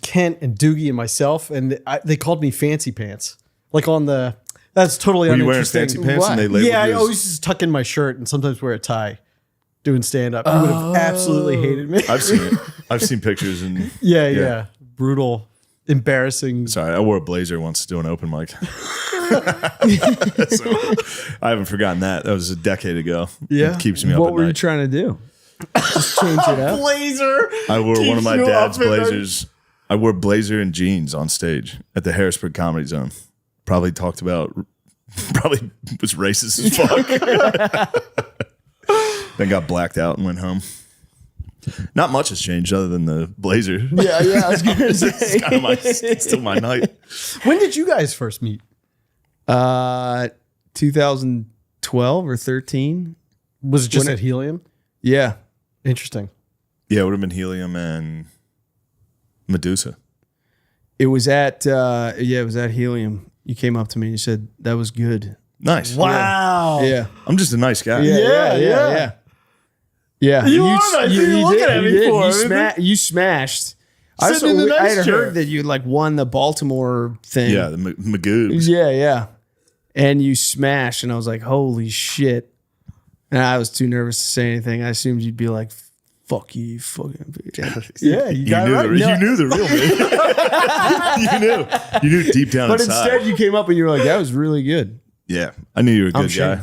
Kent and Doogie and myself, and they called me Fancy Pants. Like on the, that's totally Were you wearing uninteresting. fancy pants Why? and they labeled Yeah, I you as- always just tuck in my shirt and sometimes wear a tie, doing stand up. You would have absolutely hated me. I've seen it. I've seen pictures and Yeah, brutal, embarrassing. sorry, I wore a blazer once to do an open mic. So I haven't forgotten that. That was a decade ago. Yeah. It keeps me up What at were you night. trying to do? Just change it up. Blazer. I wore one of my Keeps you dad's up at night. blazers. I wore blazer and jeans on stage at the Harrisburg Comedy Zone. Probably was racist as fuck. Then got blacked out and went home. Not much has changed other than the blazer. Yeah, I was gonna say. It's kind of it's still my night. When did you guys first meet? 2012 or 13. Was it just at Helium? Yeah. Interesting. Yeah, it would have been Helium and Medusa. It was at Helium. You came up to me and you said that was good. Nice. Wow. Yeah. I'm just a nice guy. Yeah. You are nice. You're looking at me for it. You smashed. I Sitting in the nice had chair. heard that you like won the Baltimore thing. Yeah, the Magoobs. Yeah. And you smashed, and I was like, holy shit. And I was too nervous to say anything. I assumed you'd be like, fuck you fucking bitch. Yeah, you You got knew, it right. you knew the real me. You knew deep down But inside. instead, you came up and you were like, that was really good. Yeah, I knew you were a good guy. sure.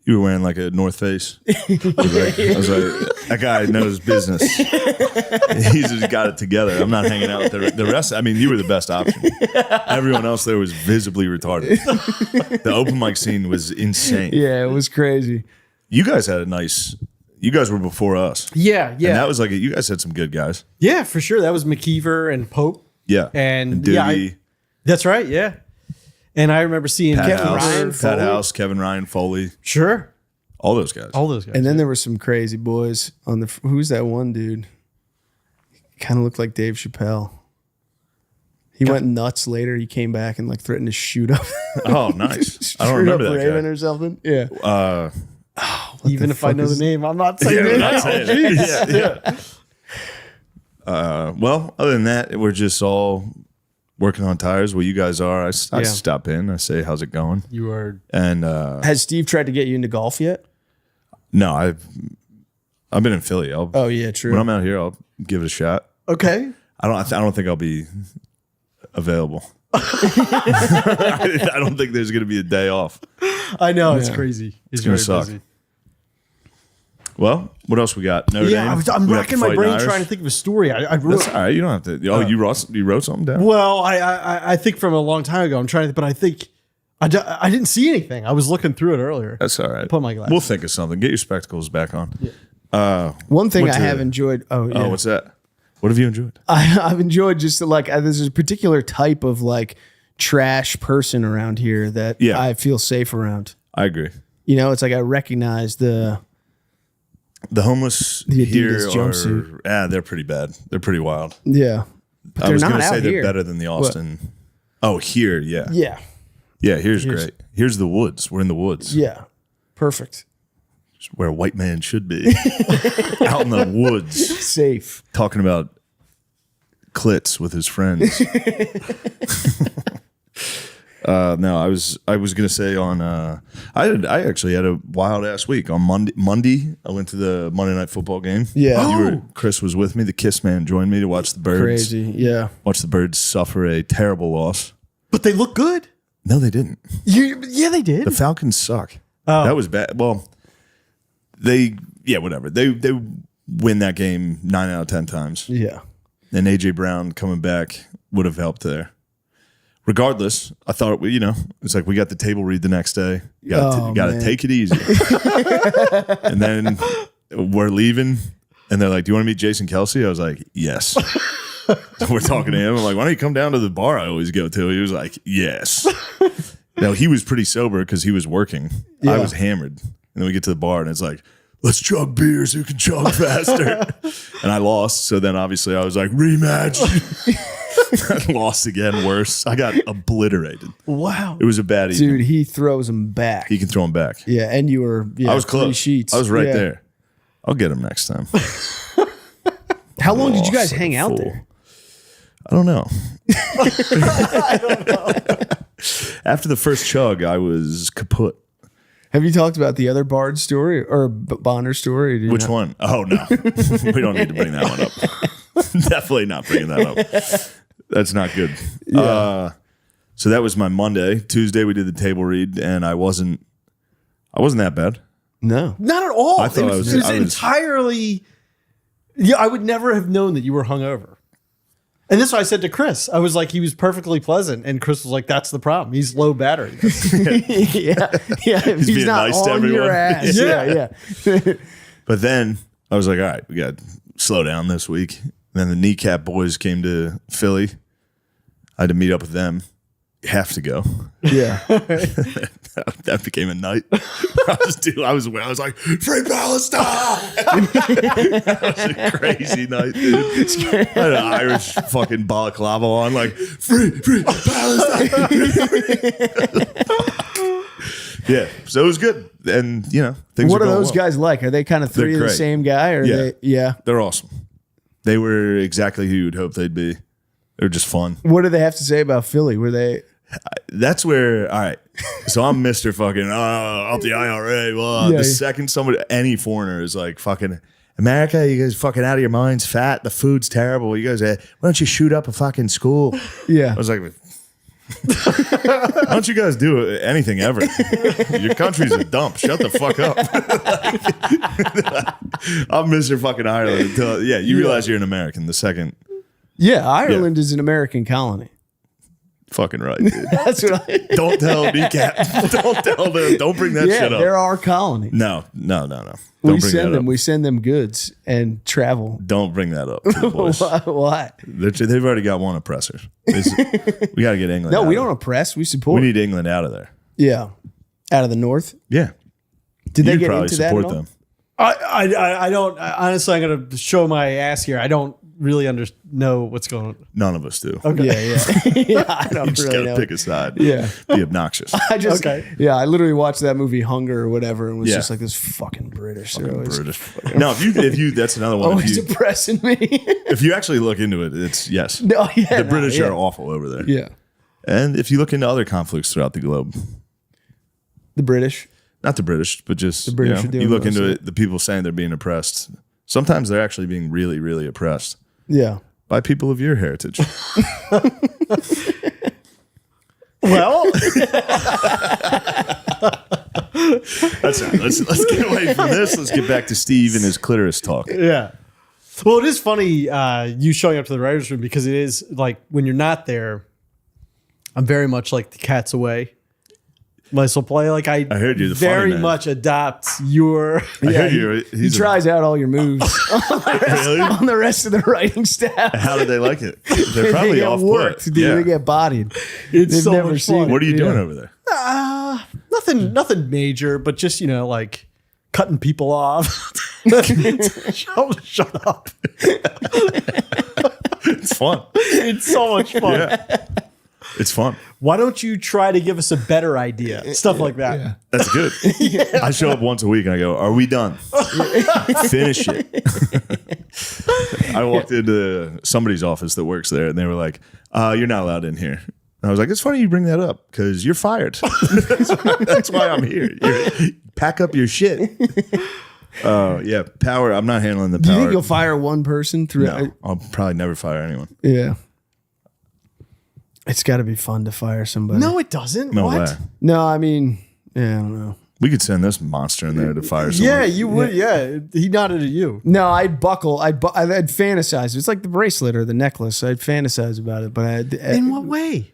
You were wearing like a North Face. I was like, that guy knows business. He's just got it together. I'm not hanging out with the rest. I mean, you were the best option. Everyone else there was visibly retarded. The open mic scene was insane. Yeah, it was crazy. You guys had a nice. You guys were before us. Yeah. And that was like you guys had some good guys. Yeah, for sure. That was McKeever and Pope. Yeah, And Doogie, That's right. Yeah. And I remember seeing Pat Kevin House, Ryan. Pat House, Kevin Ryan, Foley, Sure. all those guys. All those guys. And then there were some crazy boys on the. Who's that one dude? Kind of looked like Dave Chappelle. He went nuts later. He came back and like threatened to shoot up. Oh, nice. I don't shoot remember up that Raven guy. or something. Yeah. even if I know the name, I'm not saying Yeah, it. not saying it. Yeah. Well, other than that, we're just all working on tires. Well, you guys are. I stop in. I say, "How's it going?" You are. And Has Steve tried to get you into golf yet? no, I've been in Philly. Oh yeah, true. When I'm out here, I'll give it a shot. Okay. I don't think I'll be available. I don't think there's going to be a day off. I know. It's crazy. It's gonna very suck. busy. Well, what else we got? Notre Yeah, Dame? I'm We got racking the my Fighting brain Irish? trying to think of a story. I wrote. That's all right. You don't have to. Oh, you wrote something down? Well, I think from a long time ago. I'm trying to, but I think I didn't see anything. I was looking through it earlier. That's all right. Put my glasses. We'll think of something. Get your spectacles back on. One thing Went I to- have enjoyed. Oh yeah. Oh, what's that? What have you enjoyed? I've enjoyed just like there's a particular type of like trash person around here that Yeah. I feel safe around. I agree. You know, it's like I recognize the homeless The here Adidas jumpsuit. they're pretty bad. They're pretty wild. yeah. But I they're was not gonna say out they're here. better than the Austin. Oh, here, yeah. Yeah. Yeah, here's great. Here's the woods. We're in the woods. Yeah. Perfect. Where a white man should be. Out in the woods. Safe. Talking about clits with his friends. No, I was gonna say on I actually had a wild ass week. On Monday I went to the Monday Night Football game. Yeah. Chris was with me. The Kiss Man joined me to watch the Birds. Crazy. Yeah. Watch the Birds suffer a terrible loss. But they look good. No, they didn't. Yeah, they did. The Falcons suck. Oh. That was bad. Well, whatever. They win that game 9 out of 10 times. Yeah. And AJ Brown coming back would have helped there. regardless, I thought it's like we got the table read the next day. You got to take it easy. And then we're leaving, and they're like, "Do you want to meet Jason Kelsey?" I was like, "Yes." We're talking to him. I'm like, "Why don't you come down to the bar I always go to?" He was like, "Yes." Now he was pretty sober because he was working. I was hammered, and then we get to the bar, and it's like, "Let's chug beers. Who can chug faster?" And I lost. So then obviously I was like, "Rematch." I lost again. Worse. I got obliterated. Wow. It was a bad evening. Dude, he throws them back. He can throw them back. Yeah, and you were. Yeah, I was 3 close. sheets. I was right Yeah. there. I'll get him next time. How long did you guys Lost like hang a out fool. there? I don't know. After the first chug, I was kaput. Have you talked about the other Bard story or Bonner story? Or did you Which not? one? Oh, no. We don't need to bring that one up. Definitely not bringing that up. That's not good. So that was my Monday. Tuesday, we did the table read, and I wasn't that bad. No. Not at all. I thought it was entirely. Yeah, I would never have known that you were hungover. And this is what I said to Chris. I was like, he was perfectly pleasant, and Chris was like, "That's the problem. He's low battery." yeah. He's being not nice to on your everyone. ass. Yeah. But then I was like, all right, we got to slow down this week. And then the Kneecap boys came to Philly. I had to meet up with them. You have to go. Yeah. That became a night. I was like, "Free Palestine!" That was a crazy night, dude. I had an Irish fucking balaclava on, like, free Palestine. Yeah, so it was good. And, things What are going those well. guys like? Are they kind of three of the great. same guy? Or Yeah. they? Yeah. They're awesome. They were exactly who you'd hope they'd be. They're just fun. What do they have to say about Philly? Were they? That's where, all right. So I'm Mr. fucking, up the IRA. Well, Yeah. the second any foreigner is like, fucking, America, you guys fucking out of your minds, fat, the food's terrible. You guys, why don't you shoot up a fucking school? Yeah. I was like, why don't you guys do anything ever? Your country's a dump. Shut the fuck up. I'm Mr. fucking Ireland until, you realize you're an American the second. Yeah. Ireland is an American colony. Fucking right, dude. That's what I. Don't tell Kneecap. Don't tell them. Don't bring that Yeah, shit up. they're our colony. No. Don't We bring send that them. up. We send them goods and travel. Don't bring that up to the boys. Why? They've already got one oppressor. We got to get England. No, out we of don't there. oppress. We support. We need England out of there. Yeah, out of the north. Yeah. Did they You'd get probably into that at support all? them. I don't. Honestly, I'm going to show my ass here. I don't really know what's going on. None of us do. Okay. Yeah. Yeah, I don't You just really got know. to pick a side. Yeah. Be obnoxious. I just, Okay. yeah, I literally watched that movie Hunger or whatever, and was Yeah. just like this fucking British. They're always, British. No, if you, that's another one. always If oppressing me. you actually look into it, it's yes. No, yeah, The no, British yeah. are awful over there. Yeah, And if you look into other conflicts throughout the globe, the British. not the British, but just the British are doing you look most into of it, the people saying they're being oppressed. Sometimes they're actually being really, really oppressed Yeah. by people of your heritage. Well, That's right. Let's get away from this. Let's get back to Steve and his clitoris talk. yeah. Well, it is funny you showing up to the writers' room because it is like when you're not there, I'm very much like the cat's away. Muscle play. Like I heard you're the funny very man. much adopt your. I heard you. He tries out all your moves Really? on the rest of the writing staff. How did they like it? They're They probably get off worked, put. dude. Yeah. They get bodied. It's They've so never much seen fun. it. What are you doing Yeah. over there? Nothing major, but just like cutting people off. Shut up. It's fun. It's so much fun. Yeah. It's fun. Why don't you try to give us a better idea? Stuff like that. Yeah. That's good. I show up once a week and I go, "Are we done? Finish it." I walked into somebody's office that works there and they were like, "You're not allowed in here." And I was like, "It's funny you bring that up because you're fired. That's why I'm here. Pack up your shit." Yeah, power. I'm not handling the Do power. you think you'll fire one person through? No, I'll probably never fire anyone. Yeah. It's got to be fun to fire somebody. No, it doesn't. No what? way. No, I mean, yeah, I don't know. We could send this monster in there to fire someone. Yeah, you would. Yeah, he nodded at you. No, I'd buckle. I'd fantasize. It's like the bracelet or the necklace. I'd fantasize about it, but In what way?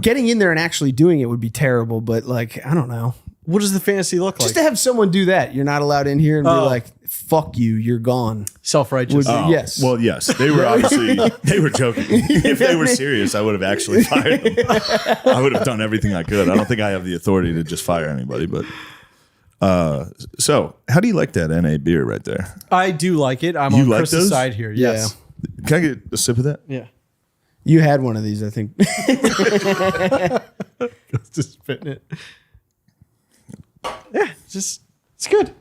getting in there and actually doing it would be terrible, but like, I don't know. What does the fantasy look like? Just to have someone do that. You're not allowed in here and be like, fuck you, you're gone. Self-righteous. Yes. Well, yes. They were obviously, they were joking. If they were serious, I would have actually fired them. I would have done everything I could. I don't think I have the authority to just fire anybody, but. So how do you like that NA beer right there? I do like it. I'm You on like Chris's those? side here. Yes. Can I get a sip of that? Yeah. You had one of these, I think. Just spitting it. Yeah, it's good.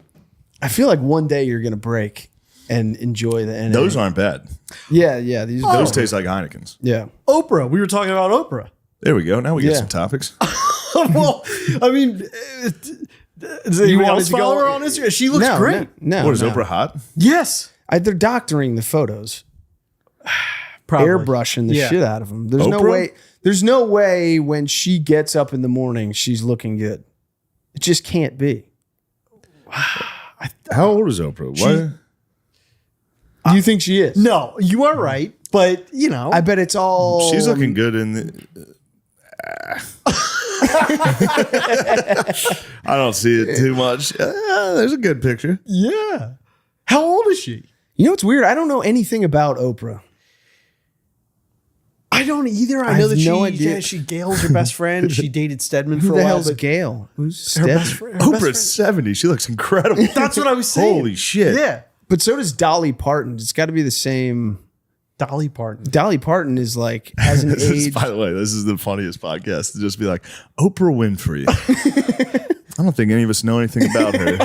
I feel like one day you're going to break and enjoy the NA. Those aren't bad. Yeah. Those taste like Heineken's. Yeah. Oprah. We were talking about Oprah. There we go. Now we get Yeah. some topics. Well, I mean, does anyone wanted else to follow go- her on Instagram? She looks No, great. No. What is no. Oprah hot? Yes. They're doctoring the photos. Probably. Airbrushing the Yeah. shit out of them. There's no Oprah? way. There's no way when she gets up in the morning, she's looking good. It just can't be. How old is Oprah? What? Do you think she is? No, you are right. But, you know. I bet it's all. She's looking good in the. I don't see it too much. There's a good picture. yeah. How old is she? You know what's weird? I don't know anything about Oprah. I don't either. I I know have that no idea. she Gail's her best friend. She dated Stedman Who for a the while. hell's but Gail? Who's her best Steph? friend. her best Oprah's 70. She looks incredible. friend. That's what I was saying. Holy shit. Yeah. But so does Dolly Parton. It's got to be the same. Dolly Parton. Dolly Parton is like has an This is, age. by the way, this is the funniest podcast to just be like, Oprah Winfrey. I don't think any of us know anything about her.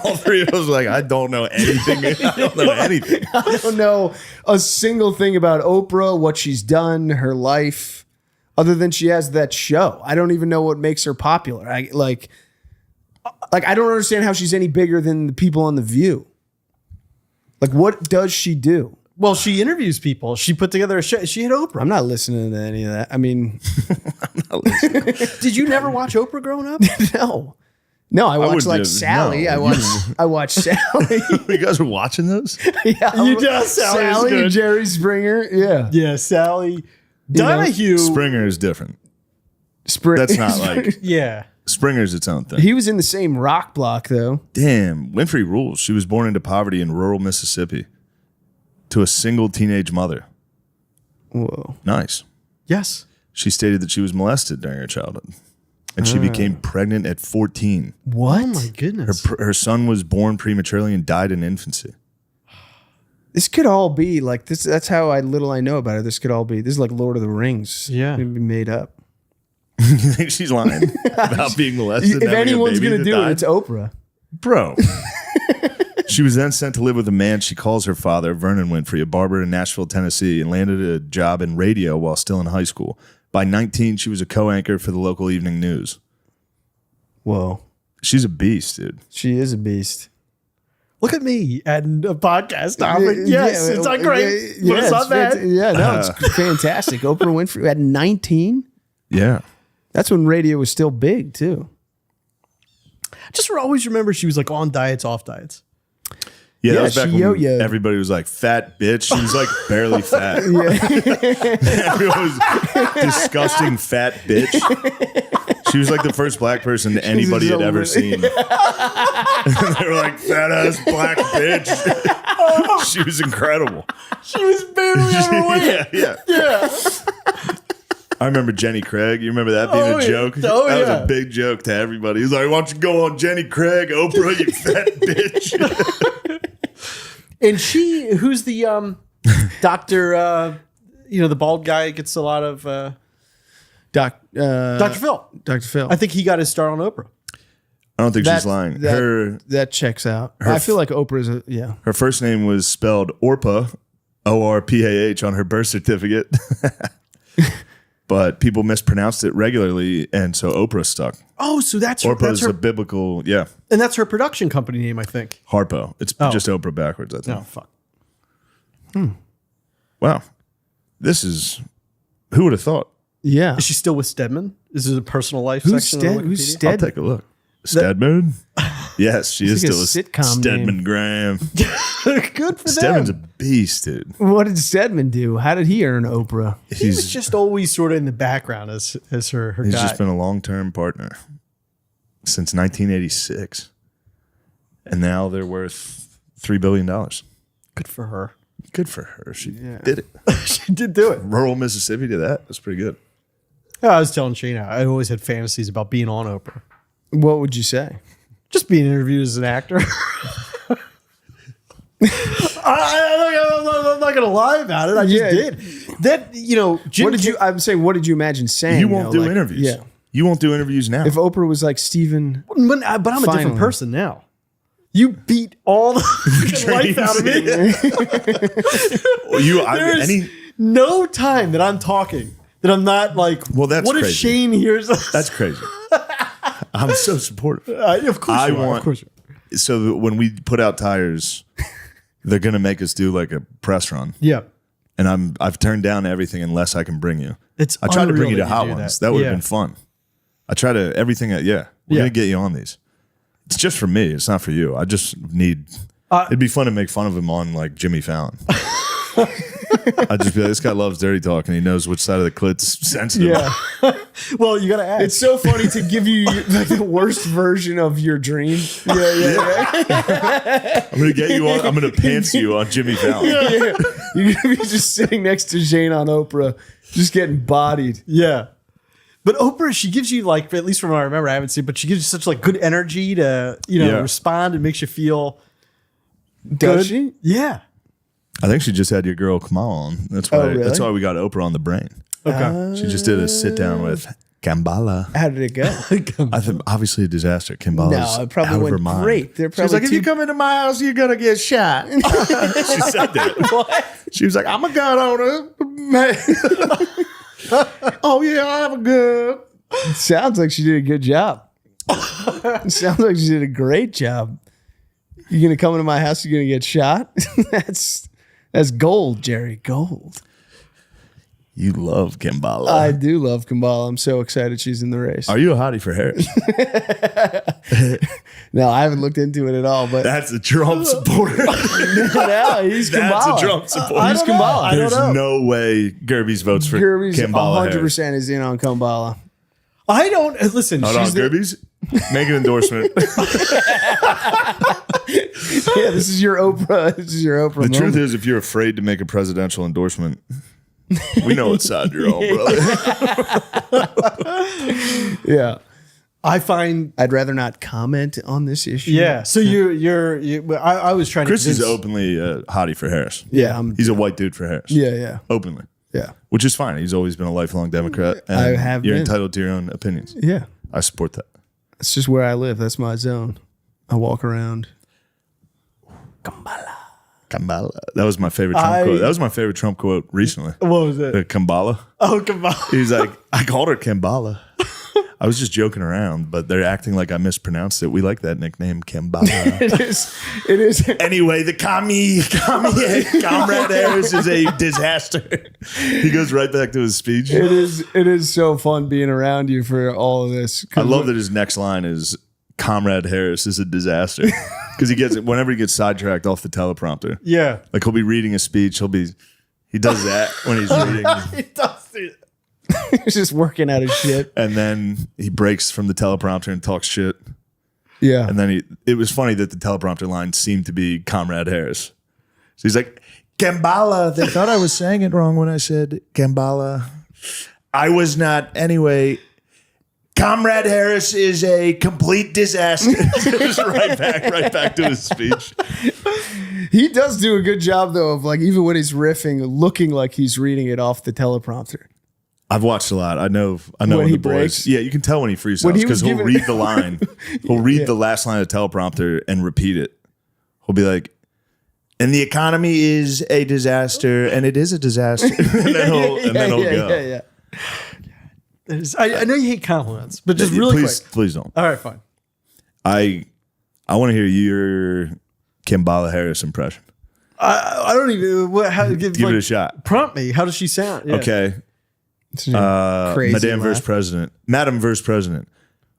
All three of us are like, I don't know anything. I don't know anything. I don't know a single thing about Oprah, what she's done, her life, other than she has that show. I don't even know what makes her popular. I I don't understand how she's any bigger than the people on The View. Like, what does she do? Well, she interviews people. She put together a show. She had Oprah. I'm not listening to any of that. I mean, Did you never watch Oprah growing up? no. No, I watch wouldn't like have- Sally. no. I watch Sally. You guys are watching those? Yeah, You just- Sally's Sally good. and Jerry Springer. Yeah. Yeah, Sally. know, Donahue. Springer is different. That's not like Yeah. Springer's its own thing. He was in the same rock block though. Damn, Winfrey rules. She was born into poverty in rural Mississippi to a single teenage mother. Whoa. Nice. Yes. She stated that she was molested during her childhood, and she became pregnant at 14. What? Oh my goodness. Her son was born prematurely and died in infancy. This could all be like this. That's how little I know about it. This could all be. This is like Lord of the Rings. Yeah. It'd be made up. You think she's lying about being molested? and If having a anyone's baby gonna that do died? it, it's Oprah. Bro. She was then sent to live with a man she calls her father, Vernon Winfrey, a barber in Nashville, Tennessee, and landed a job in radio while still in high school. By 19, she was a co-anchor for the local evening news. Whoa. She's a beast, dude. She is a beast. Look at me and a podcast topic. Yes, it's not great, but it's not bad. Yeah, no, it's fantastic. Oprah Winfrey at 19. Yeah. That's when radio was still big too. Just always remember she was like on diets, off diets. Yeah, Yeah, that was back she when yo-yoed. everybody was like, fat bitch. She was like barely fat. Everyone was disgusting fat bitch. She was like the first black person anybody had ever seen. They were like, fat ass black bitch. She was incredible. She was barely overweight. Yeah. I remember Jenny Craig. You remember that being Oh, a yeah. joke? Oh, that was yeah. a big joke to everybody. He's like, why don't you go on Jenny Craig, Oprah, you fat bitch. And who's the doctor, the bald guy gets a lot of Dr. Phil. Dr. Phil. I think he got his start on Oprah. I don't think she's lying. That checks out. I feel like Oprah's Her first name was spelled Orpah, Orpah, on her birth certificate. But people mispronounced it regularly, and so Oprah stuck. Oh, so that's Orpah that's is her, a biblical, yeah, and that's her production company name, I think. Harpo. It's just Oprah backwards, I think. Oh, fuck. Wow. This is, who would have thought? yeah. Is she still with Stedman? Is it a personal life Who's section? on Who's Wikipedia? I'll Stead? take a look. Stedman? Yes, she is like a still a sitcom Stedman name. Graham. Good for Stedman's a them. beast, dude. What did Stedman do? How did he earn Oprah? He was just always sort of in the background as her He's guy. just been a long-term partner since 1986. And now they're worth $3 billion. Good for her. Good for her. She did it. She did do it. Rural Mississippi did that. That's pretty good. I was telling Shayna, I always had fantasies about being on Oprah. What would you say? Just being interviewed as an actor. I'm not going to lie about it. I just did. That, Jim, I'm saying, what did you imagine saying? You won't though? do Like, interviews. Yeah. You won't do interviews now. If Oprah was like Steven. But I'm a different Finally. person now. You beat all the life out of me. There's no time that I'm talking that I'm not like, Well, that's what if crazy. Shane hears us? That's crazy. I'm so supportive. Of course you are. Of course you are. So that when we put out tires, they're going to make us do like a press run. Yeah. And I've turned down everything unless I can bring you. It's I tried to bring unreal you to that Hot do Ones. That would have been fun. I try to everything. We're Yeah. going to get you on these. It's just for me. It's not for you. I just need. It'd be fun to make fun of him on like Jimmy Fallon. I'd just be like, this guy loves dirty talk and he knows which side of the clit's sensitive. Yeah. Well, you got to ask. It's so funny to give you like the worst version of your dream. Yeah. I'm gonna get you on. I'm gonna pants you on Jimmy Fallon. You're going to be just sitting next to Jane on Oprah, just getting bodied. Yeah. But Oprah, she gives you like, at least from what I remember, I haven't seen, but she gives you such like good energy to, respond and makes you feel Does good. she? Yeah. I think she just had your girl Kamala on. That's why. really? That's why we got Oprah on the brain. Okay. She just did a sit down with Kambala. How did it go? I think obviously a disaster. Kambala's No, it probably out of went her mind. great. They're She was probably like, if you come into my house, you're gonna get shot. She said that. What? She was like, I'm a gun owner. Oh yeah, I have a gun. It sounds like she did a good job. It sounds like she did a great job. You're going to come into my house, you're going to get shot? That's gold, Jerry. Gold. You love Kambala. I do love Kamala. I'm so excited she's in the race. Are you a hottie for Harris? No, I haven't looked into it at all, but That's a Trump supporter. no, he's That's Kamala. a Trump supporter. He's Kamala. I don't There's know. no way Gerby's votes for Gerby's Kambala 100% Harris. is in on Kamala. I don't, listen, Hold on, she's the, Gerby's? Make an endorsement. Yeah, this is your Oprah. This is your Oprah. The truth moment. is, if you're afraid to make a presidential endorsement, we know what side you're on, brother. Yeah. I find, I'd rather not comment on this issue. yeah. So I was trying Chris to is convince- openly a hottie for Harris. Yeah. He's a white dude for Harris. Yeah. Openly. Yeah. Which is fine. He's always been a lifelong Democrat. And I have You're been. entitled to your own opinions. Yeah. I support that. It's just where I live. That's my zone. I walk around. Kambala. That was my favorite Trump quote. That was my favorite Trump quote recently. What was it? Kambala. Oh, come on. He's like, I called her Kambala. I was just joking around, but they're acting like I mispronounced it. We like that nickname, Kambala. It is. Anyway, the Comrade Harris is a disaster. He goes right back to his speech. It is so fun being around you for all of this. I love that his next line is Comrade Harris is a disaster. Because whenever he gets sidetracked off the teleprompter, Yeah. like he'll be reading a speech, he does that when he's reading. It does it. He's just working out his shit. And then he breaks from the teleprompter and talks shit. Yeah. And then it was funny that the teleprompter line seemed to be Comrade Harris. So he's like, Kambala, they thought I was saying it wrong when I said Kambala. I was not. Anyway, Comrade Harris is a complete disaster. Just right back to his speech. He does do a good job though of like even when he's riffing, looking like he's reading it off the teleprompter. I've watched a lot. I know When he the boys. breaks? Yeah, you can tell when he freestyles When he because was he'll giving- read the line. He'll read the last line of the teleprompter and repeat it. He'll be like, and the economy is a disaster, and it is a disaster. and then he'll go. Yeah. I know you hate compliments, but just really quick. Please don't. All right, fine. I want to hear your Kambala Harris impression. I don't even, give Give it a shot. Prompt me. How does she sound? Yeah. Okay. Crazy Madame laugh. versus President. Madam versus President.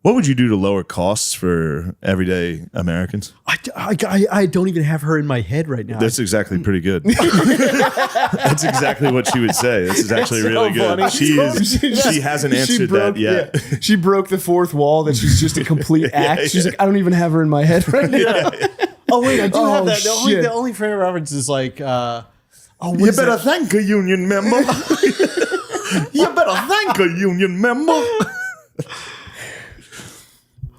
What would you do to lower costs for everyday Americans? I don't even have her in my head right now. That's exactly pretty good. That's exactly what she would say. This is actually really good. funny. She hasn't answered that yet. Yeah. She broke the fourth wall that she's just a complete act. She's like, I don't even have her in my head right now. Oh wait, I do have that. shit. The only frame of reference is like, what You is better that? thank a union member. You better thank a union member.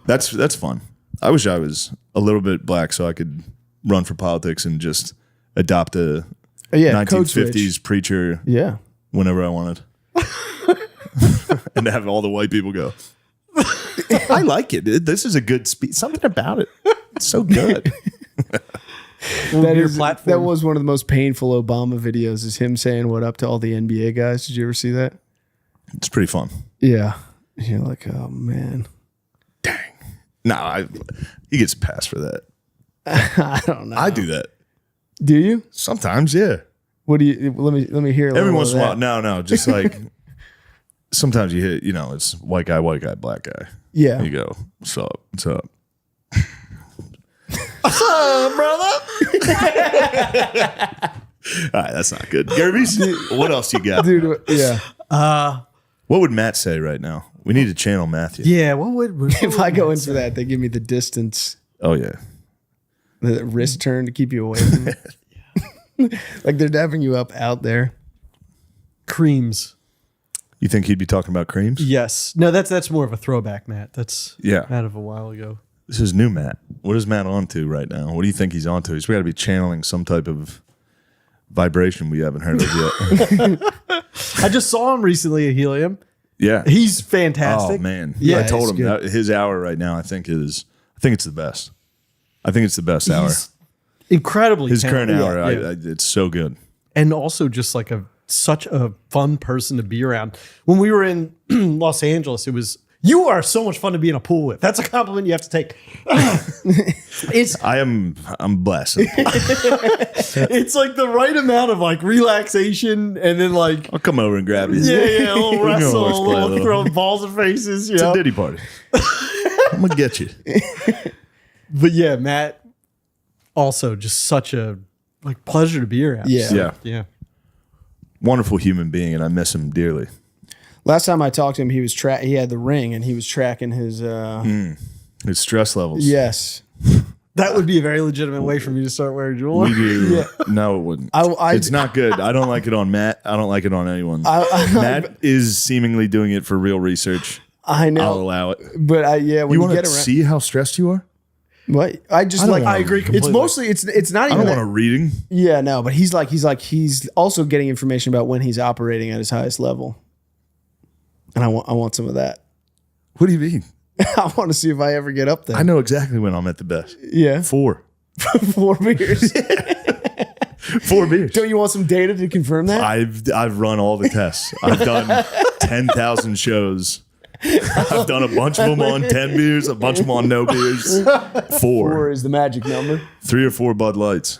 That's fun. I wish I was a little bit black so I could run for politics and just adopt a Code switch. 1950s preacher Yeah. whenever I wanted. And have all the white people go, I like it. This is a good speech. Something about it. It's so good. That was one of the most painful Obama videos is him saying what up to all the NBA guys. Did you ever see that? It's pretty fun. Yeah. You're like, oh man. No, he gets a pass for that. I don't know. I do that. Do you? Sometimes, yeah. What do you let me hear a little Every of once in a that. while. No, just like sometimes you hit, it's white guy, black guy. Yeah. You go, what's up? What's up? What's up, brother? All right, that's not good. Gerbies, what else you got? Dude, yeah. What would Matt say right now? We need to channel Matthew. Yeah, what would If I go in for that, they give me the distance, Oh, yeah. the wrist turn to keep you away from it. Like they're dapping you up out there. creams? You think he'd be talking about creams? Yes. No, that's more of a throwback, Matt. That's Yeah. Matt of a while ago. This is new Matt. What is Matt on to right now? What do you think he's on to? He's got to be channeling some type of vibration we haven't heard of yet. I just saw him recently at Helium. Yeah. He's fantastic. Oh man. Yeah, I told he's him good. that his hour right now I think it's the best. I think it's the best hour. He's incredibly His current talented. hour, Yeah. it's so good. And also just like such a fun person to be around. When we were in Los Angeles, you are so much fun to be in a pool with. That's a compliment you have to take. I'm blessed. It's like the right amount of like relaxation and then like I'll come over and grab you. a little We can wrestle, always a play a little little. throwing balls in faces. It's a Diddy party. I'm gonna get you. But yeah, Matt also just such a like pleasure to be around. Yeah. Yeah. Yeah. Wonderful human being, and I miss him dearly. Last time I talked to him, he had the ring and he was tracking his His stress levels. yes. That would be a very legitimate way for me to start wearing jewelry. We do. No, it wouldn't. It's not good. I don't like it on Matt. I don't like it on anyone. Matt is seemingly doing it for real research. I I'll know. allow it. But when You you want get to around see how stressed you are? what I just I don't like wanna- I agree completely. it's mostly it's not I even don't that, want a reading. yeah, no, but he's also getting information about when he's operating at his highest level. And I want some of that. What do you mean? I want to see if I ever get up there. I know exactly when I'm at the best. Yeah. 4 4 beers. 4 beers. Don't you want some data to confirm that? I've run all the tests. I've done 10,000 shows. I've done a bunch of them on 10 beers, a bunch of them on no beers. 4. 4 is the magic number. 3 or 4 Bud Lights.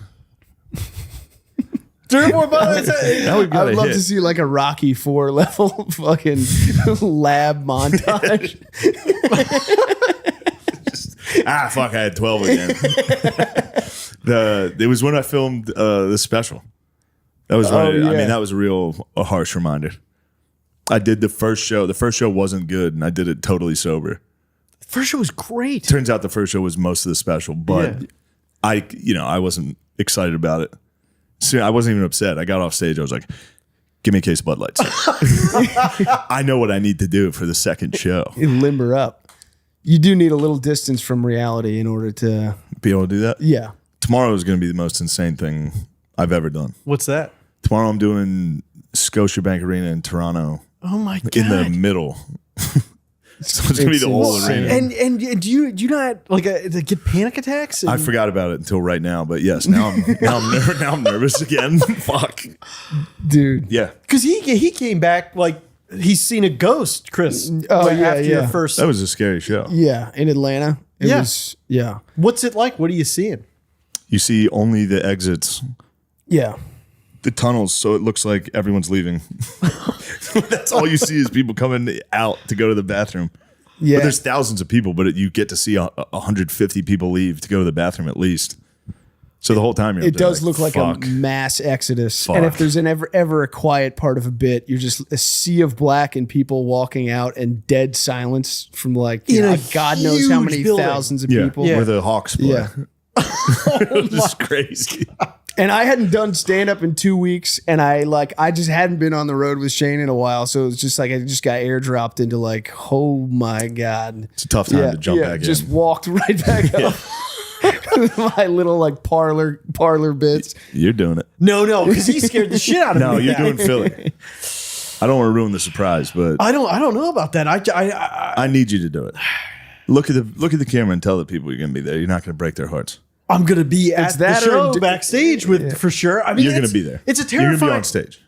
3 or 4 bullets. Now we've I got would a love hit. to see like a Rocky 4 level fucking lab montage. Fuck, I had 12 again. It was when I filmed the special. That was when yeah. I mean, that was a harsh reminder. I did the first show. The first show wasn't good, and I did it totally sober. First show was great. Turns out the first show was most of the special, but Yeah. I wasn't excited about it. So I wasn't even upset. I got off stage. I was like, give me a case of Bud Lights. I know what I need to do for the second show. You limber up. You do need a little distance from reality in order to Be able to do that. yeah. Tomorrow is going to be the most insane thing I've ever done. What's that? Tomorrow I'm doing Scotiabank Arena in Toronto Oh my god. in the middle. So it's going to be the whole insane. arena. And do you not like get panic attacks? I forgot about it until right now, but yes, now I'm nervous again. Fuck. Dude. Yeah. Because he came back like he's seen a ghost, Chris. Oh, right yeah, after yeah. your first. That was a scary show. Yeah, in Atlanta. It Yeah. was yeah. What's it like? What are you seeing? You see only the exits, Yeah. the tunnels, so it looks like everyone's leaving. That's all you see is people coming out to go to the bathroom. Yeah. But there's thousands of people, but you get to see 150 people leave to go to the bathroom at least. So the whole time you're It up there does look like a fuck. mass exodus. Fuck. And if there's ever a quiet part of a bit, you're just a sea of black and people walking out and dead silence from like In a God knows how huge many building. thousands of Yeah, people. where the Hawks play. Yeah. It was just crazy. And I hadn't done stand up in 2 weeks, and I just hadn't been on the road with Shane in a while, so it was just like I just got airdropped into like, oh my God. It's a tough time to jump back just in. walked right back up. My little like parlor bits. You're doing it. No, because he scared the shit out of No, me. you're doing Philly. I don't want to ruin the surprise, but I don't know about that. I need you to do it. Look at the camera and tell the people you're going to be there. You're not going to break their hearts. I'm gonna be at the that or show do- backstage with for sure. I mean, You're going to it's- be there. It's a You're going to be terrifying. on stage.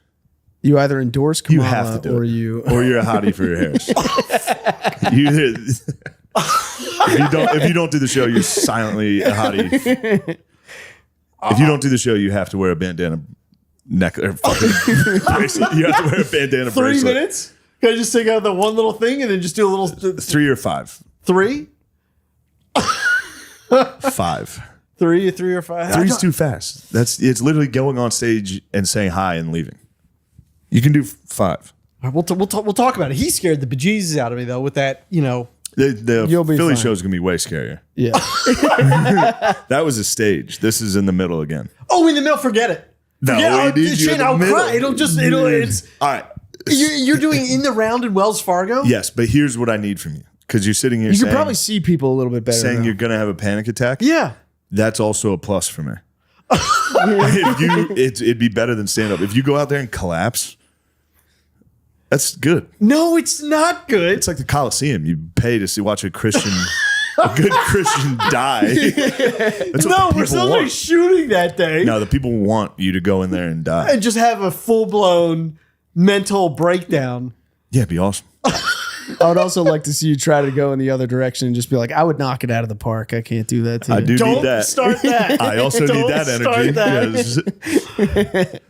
You either endorse You Kamala have to do or it. you. Or you're a hottie for your hairs. you either, if you don't do the show, you're silently a hottie. If you don't do the show, you have to wear a bandana neck or fucking bracelet. You have to wear a bandana 3 bracelet. minutes? Can I just take out the one little thing and then just do a little 3 or 5. 3? 5. 3 or 5? 3's too fast. It's literally going on stage and saying hi and leaving. You can do 5. All right, we'll talk about it. He scared the bejesus out of me though with that, The You'll be Philly fine. show is gonna be way scarier. Yeah. That was a stage. This is in the middle again. Oh, in the middle, forget it. No, Forget, we need you Shane, in the I'll middle. cry. It's All right. you're doing in the round in Wells Fargo? Yes, but here's what I need from you because you're sitting here You saying, could probably see people a little bit better. saying now. you're gonna have a panic attack. Yeah. That's also a plus for me. It'd be better than stand up. If you go out there and collapse, that's good. No, it's not good. It's like the Coliseum. You pay to watch a Christian, a good Christian die. That's what No, the we're people somebody want. shooting that day No, the people want you to go in there and die. and just have a full blown mental breakdown. Yeah, it'd be awesome. I would also like to see you try to go in the other direction and just be like, I would knock it out of the park. I can't do that to you. I do Don't need that. start that. I also Don't need that start energy. that.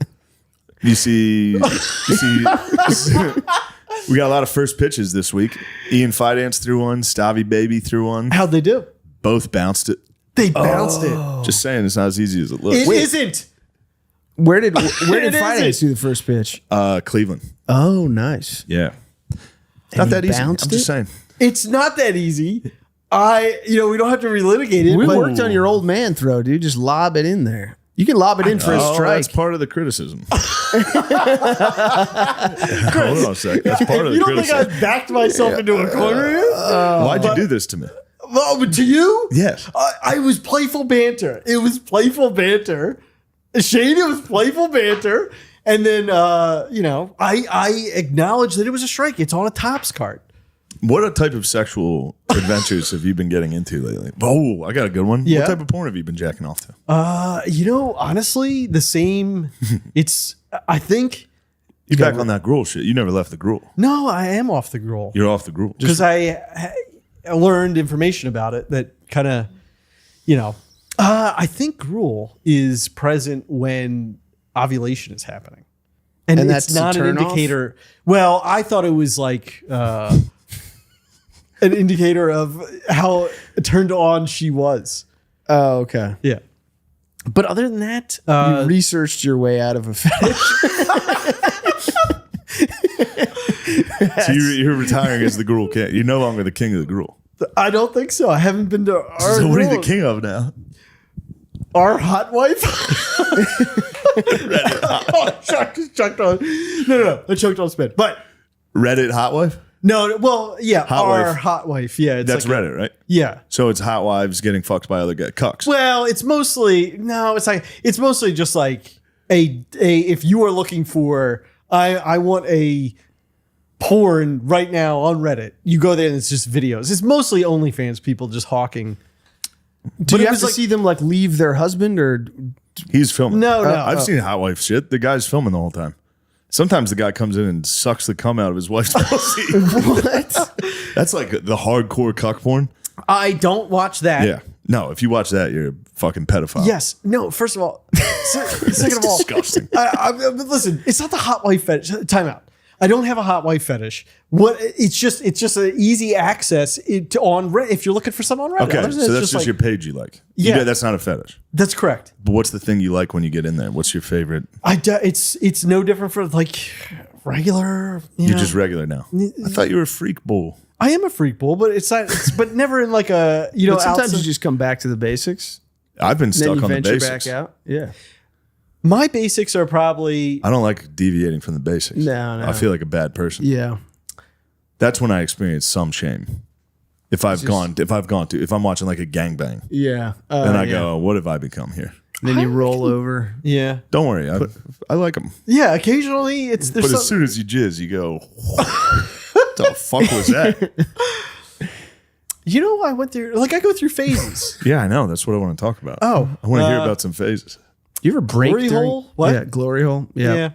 Yes. You see, we got a lot of first pitches this week. Ian Fidance threw one. Stavi Baby threw one. How'd they do? Both bounced it. They bounced it. Just saying, it's not as easy as it looks. It isn't. Where did It Finance isn't. do the first pitch? Cleveland. Oh, nice. Yeah. Not he that easy. I'm bounced just it? saying. It's not that easy. We don't have to relitigate it. We but worked on your old man throw, dude. Just lob it in there. You can lob it in for a Oh, strike. that's part of the criticism. Hold on a sec. That's part of the You don't think I criticism. backed myself into a corner here? Why'd you do this to me? Well, but to you? Yes. I was playful banter. It was playful banter. Shane, it was playful banter. And then, I acknowledge that it was a strike. It's on a Topps card. What type of sexual adventures have you been getting into lately? Oh, I got a good one. Yeah. What type of porn have you been jacking off to? Honestly, the same. I think, You back on that gruel shit. You never left the gruel. no, I am off the gruel. You're off the gruel. Because I learned information about it that kind of, I think gruel is present when ovulation is happening. And And it's that's a not an turn off? indicator. Well, I thought it was like an indicator of how turned on she was. Oh, okay. Yeah. But other than that, You researched your way out of a fetish. So you're retiring as the gruel king. You're no longer the king of the gruel. I don't think so. I haven't been to our So what are you the gruel. king of now? Our hot wife? Oh, chucked on. No. I choked on spit. But Reddit hot wife? no, well, yeah, Hot our wife. hot wife. Yeah, it's That's like Reddit, right? yeah. So it's hot wives getting fucked by other guys. Cucks. Well, it's mostly it's mostly just like a if you are looking for I want a porn right now on Reddit, you go there and it's just videos. It's mostly OnlyFans people just hawking. Do But you it have was to like- see them like leave their husband or? He's filming. No. I've seen hot wife shit. The guy's filming the whole time. Sometimes the guy comes in and sucks the cum out of his wife's pussy. What? That's like the hardcore cuck porn. I don't watch that. Yeah. No, if you watch that, you're a fucking pedophile. Yes. No. First of all, second of all, disgusting. listen, it's not the hot wife fetish. Time out. I don't have a hot wife fetish. What it's just an easy access on Reddit if you're looking for something on Reddit. Okay, Other than so it's that's just like- your page you like. Yeah. That's not a fetish. That's correct. But what's the thing you like when you get in there? What's your favorite? It's no different for like regular. You're just regular now. I thought you were a freak bull. I am a freak bull, but it's not. But never in like a But sometimes outside- you just come back to the basics. I've been Then stuck you on the venture basics. back out. Yeah. My basics are probably I don't like deviating from the basics. No. I feel like a bad person. Yeah. That's when I experience some shame. If I'm watching like a gangbang, Yeah. and I go, what have I become here? Then you roll over. yeah. Don't worry, I like them. Yeah, occasionally it's there's But some, as soon as you jizz, you go, what the fuck was that? you know I went through like I go through phases. Yeah, I know. That's what I want to talk about. Oh, I want to hear about some phases. You ever break Glory during- hole? What? Yeah, glory hole. Yeah. yeah.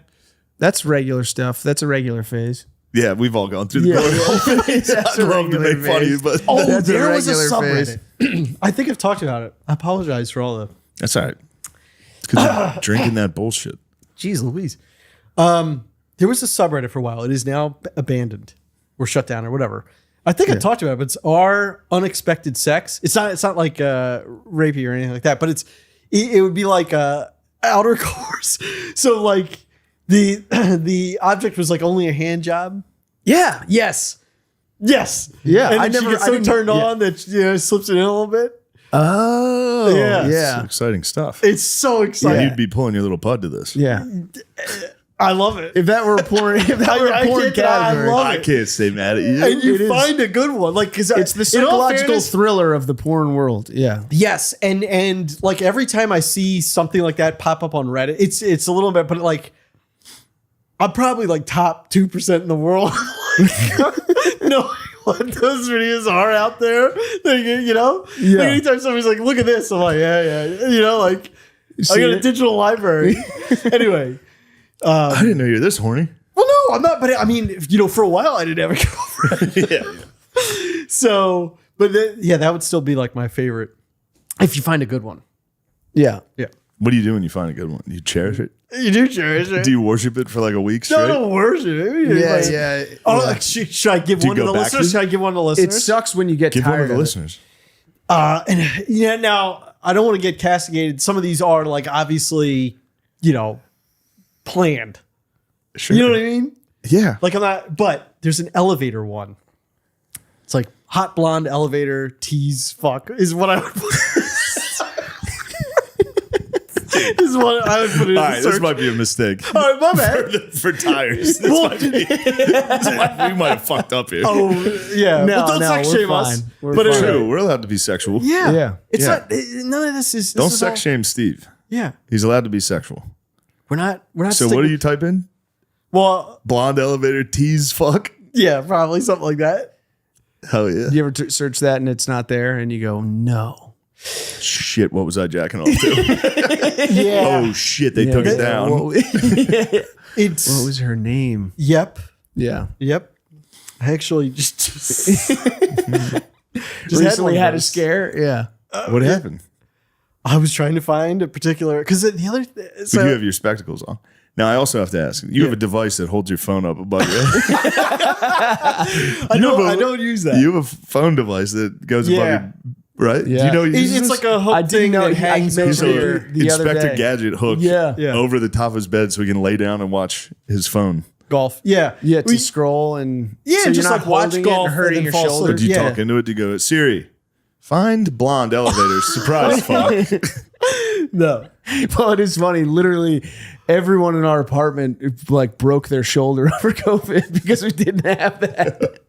That's regular stuff. That's a regular phase. Yeah, we've all gone through the Yeah. glory hole phase. That's I a love to regular make fun of you, phase. but Oh, That's a there was a regular subreddit. I think I've talked about it. I apologize for all the that's all right. It's because you're drinking that bullshit. Jeez Louise. There was a subreddit for a while. It is now abandoned or shut down or whatever. I think I talked about it, but it's our unexpected sex. It's not like rapey or anything like that, but it would be like outer course. So like the object was like only a hand job. Yeah. Yes. Yes. Yeah, And I then she never- gets I so didn't- turned yeah. on that slips it in a little bit. Oh. Yeah. It's Yeah. exciting stuff. It's so exciting. You'd be pulling your little pud to this. Yeah. I love it. If that were a porn, if that were I a porn can't- I category, love I it. can't stay mad at you. And you It is. find a good one, like because it's the psychological thriller of the porn world. Yeah. Yes, and like every time I see something like that pop up on Reddit, it's a little bit, but like I'm probably like top 2% in the world. No, what those videos are out there. Yeah. Like anytime somebody's like, "Look at this," I'm like, "Yeah." Like I see got a it? digital library. Anyway, I didn't know you're this horny. well, no, I'm not. But I mean, for a while, I didn't have a girlfriend. Yeah. So, but that would still be like my favorite if you find a good one. Yeah. Yeah. What do you do when you find a good one? You cherish it? You do cherish it. Do you worship it for like a week straight? No, don't worship it. Yeah. Like, Yeah. Oh, like, should I give Do you one to go the back listeners? to- Should I give one to the It listeners? sucks when you get Give one tired to the of it. listeners. And yeah, now I don't want to get castigated. Some of these are like obviously, planned. Sure. You know what I mean? Yeah. Like I'm not, but there's an elevator one. It's like hot blonde elevator tease fuck is what I would put. Is what I would put in All the right, search. this might be a mistake. All right, my bad. For tires. Well, We might have fucked up here. oh yeah, No, well, don't no, sex we're shame us. fine. We're But fine. True. We're allowed to be sexual. yeah, Yeah. it's Yeah. not. None of this is. Don't this is sex all- shame Steve. Yeah, He's allowed to be sexual. we're not. So what do you type in? Well, Blonde elevator tease fuck? yeah, probably something like that. Hell yeah. You ever search that and it's not there and you go, no. Shit, what was I jacking off to? Yeah, Oh shit, they took it down. What, it's. what was her name? Yep. Yeah. Yep. I actually just Recently one had of a those. scare. Yeah. What happened? I was trying to find a particular because the other. But you have your spectacles on. Now I also have to ask. You have a device that holds your phone up above your head. I don't use that. You have a phone device that goes above Yeah. your right? Yeah. Do you know what uses It's this? like a hook I didn't thing know that he- I hangs mentioned over He's your. it the other Inspector day. Gadget hook Yeah. Yeah. over the top of his bed so he can lay down and watch his phone. Golf. Yeah. Yeah. To We- scroll and Yeah, so just you're not like watch holding it golf and and hurting then your fall asleep. shoulder. Do you Yeah. talk into it to go, Siri, find blonde elevator, surprise fuck. No. Well, it is funny. Literally, everyone in our apartment like broke their shoulder over COVID because we didn't have that.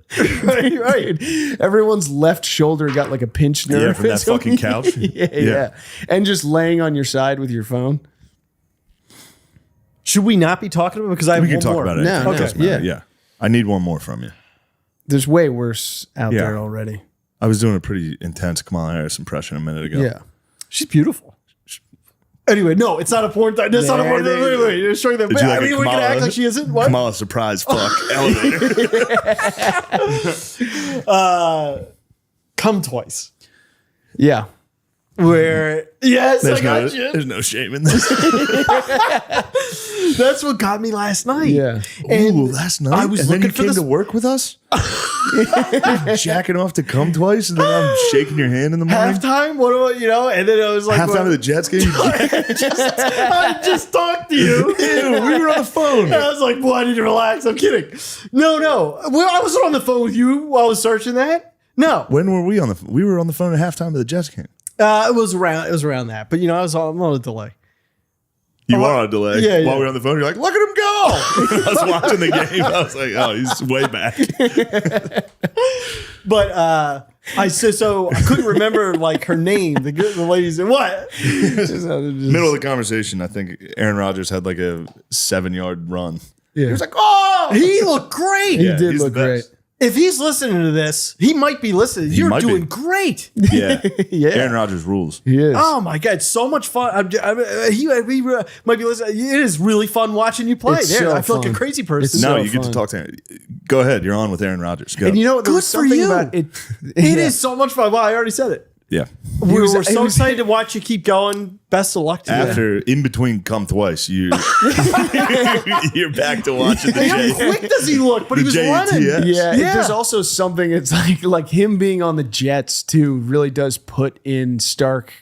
right. Everyone's left shoulder got like a pinched nerve. Yeah, from that So fucking couch. yeah. And just laying on your side with your phone. Should we not be talking about it? Because I have We can one talk more. about it. No, It no, doesn't matter. yeah. Yeah. I need one more from you. There's way worse out Yeah. there already. I was doing a pretty intense Kamala Harris impression a minute ago. Yeah. She's beautiful. Anyway, no, it's not a porn. That's not a porn. Wait. You're showing that. Did you I like a mean, we can Kamala- act like she isn't. What? Kamala surprise fuck elevator. Come twice. Yeah. where yes, I got you. There's no shame in this. That's what got me last night. Yeah. And Ooh, last night. I was and looking then you for came this. to work with us. You're jacking off to come twice, and then I'm shaking your hand in the morning. Halftime, what do I, and then I was like, Halftime of the Jets game. I just talked to you. Ew, we were on the phone. I was like, boy, I need to relax. I'm kidding. No. Well, I wasn't on the phone with you while I was searching that. No. When were we on the? We were on the phone at halftime of the Jets game. It was around that. But, I'm on a delay. You were on a delay. Yeah. While we were on the phone, you're like, look at him go. I was watching the game. I was like, oh, he's way back. But so I couldn't remember like her name. The lady said, what? Middle of the conversation, I think Aaron Rodgers had like a 7-yard run. Yeah. He was like, oh, He looked great. He Yeah, did he's look the best. great. If he's listening to this, he might be listening. You're might be. doing great. Yeah. Yeah. Aaron Rodgers rules. He is. Oh my god, it's so much fun! He might be listening. It is really fun watching you play. It's There, so I feel like a fun. crazy person. It's No, so you get to fun. talk to him. Go ahead. You're on with Aaron Rodgers. Go. And you know what? There was Good for something you. about it. It is so much fun. Well, I already said it. yeah. We was- were he so was- excited to watch you keep going. Best of luck to you. After in between come twice, you're back to watching the Hey, how J. quick does he look? But he The was JETS. running. Yeah, Yeah. there's also something. It's like him being on the Jets too really does put in stark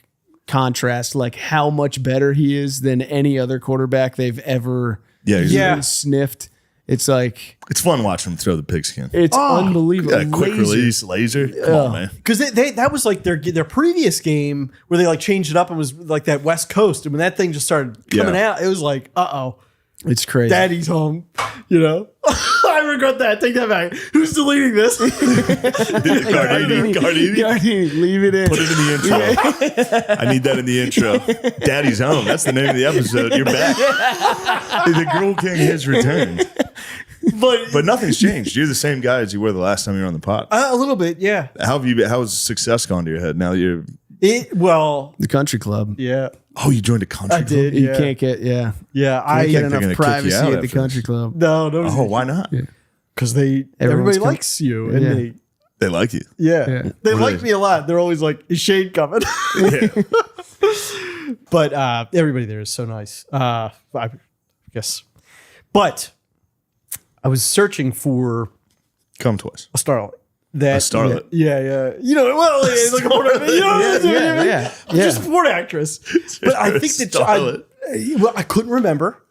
contrast, like how much better he is than any other quarterback they've ever Yeah. sniffed. It's like It's fun watching him throw the pigskin. it's unbelievable. Got a quick Laser. release, laser. Come on, man. Because that was like their previous game where they like changed it up and was like that West Coast. And when that thing just started coming Yeah. out, it was like, uh-oh. It's crazy. Daddy's home, I regret that. Take that back. Who's deleting this? Gardini. Gardini, leave it in. Put it in the intro. I need that in the intro. Daddy's home. That's the name of the episode. You're back. The Girl King has returned. But nothing's changed. You're the same guy as you were the last time you were on the pod. A little bit, yeah. How have you been? How has success gone to your head now that you're? The country club. Yeah, Oh, you joined a country I club? did. You Yeah, can't get yeah. I think get they're gonna enough kick you privacy out at the after country this. club. No, Oh, why not? because everybody Everyone's likes you, and Yeah. They like you. Yeah. they What like is- me a lot. They're always like, "Is Shane coming?" Yeah. But everybody there is so nice. I guess. But I was searching for Come twice. a starlet. That starlet? Yeah. Well, it's like a porn. Yeah. Just a porn actress. But I think that Starlet. I couldn't remember.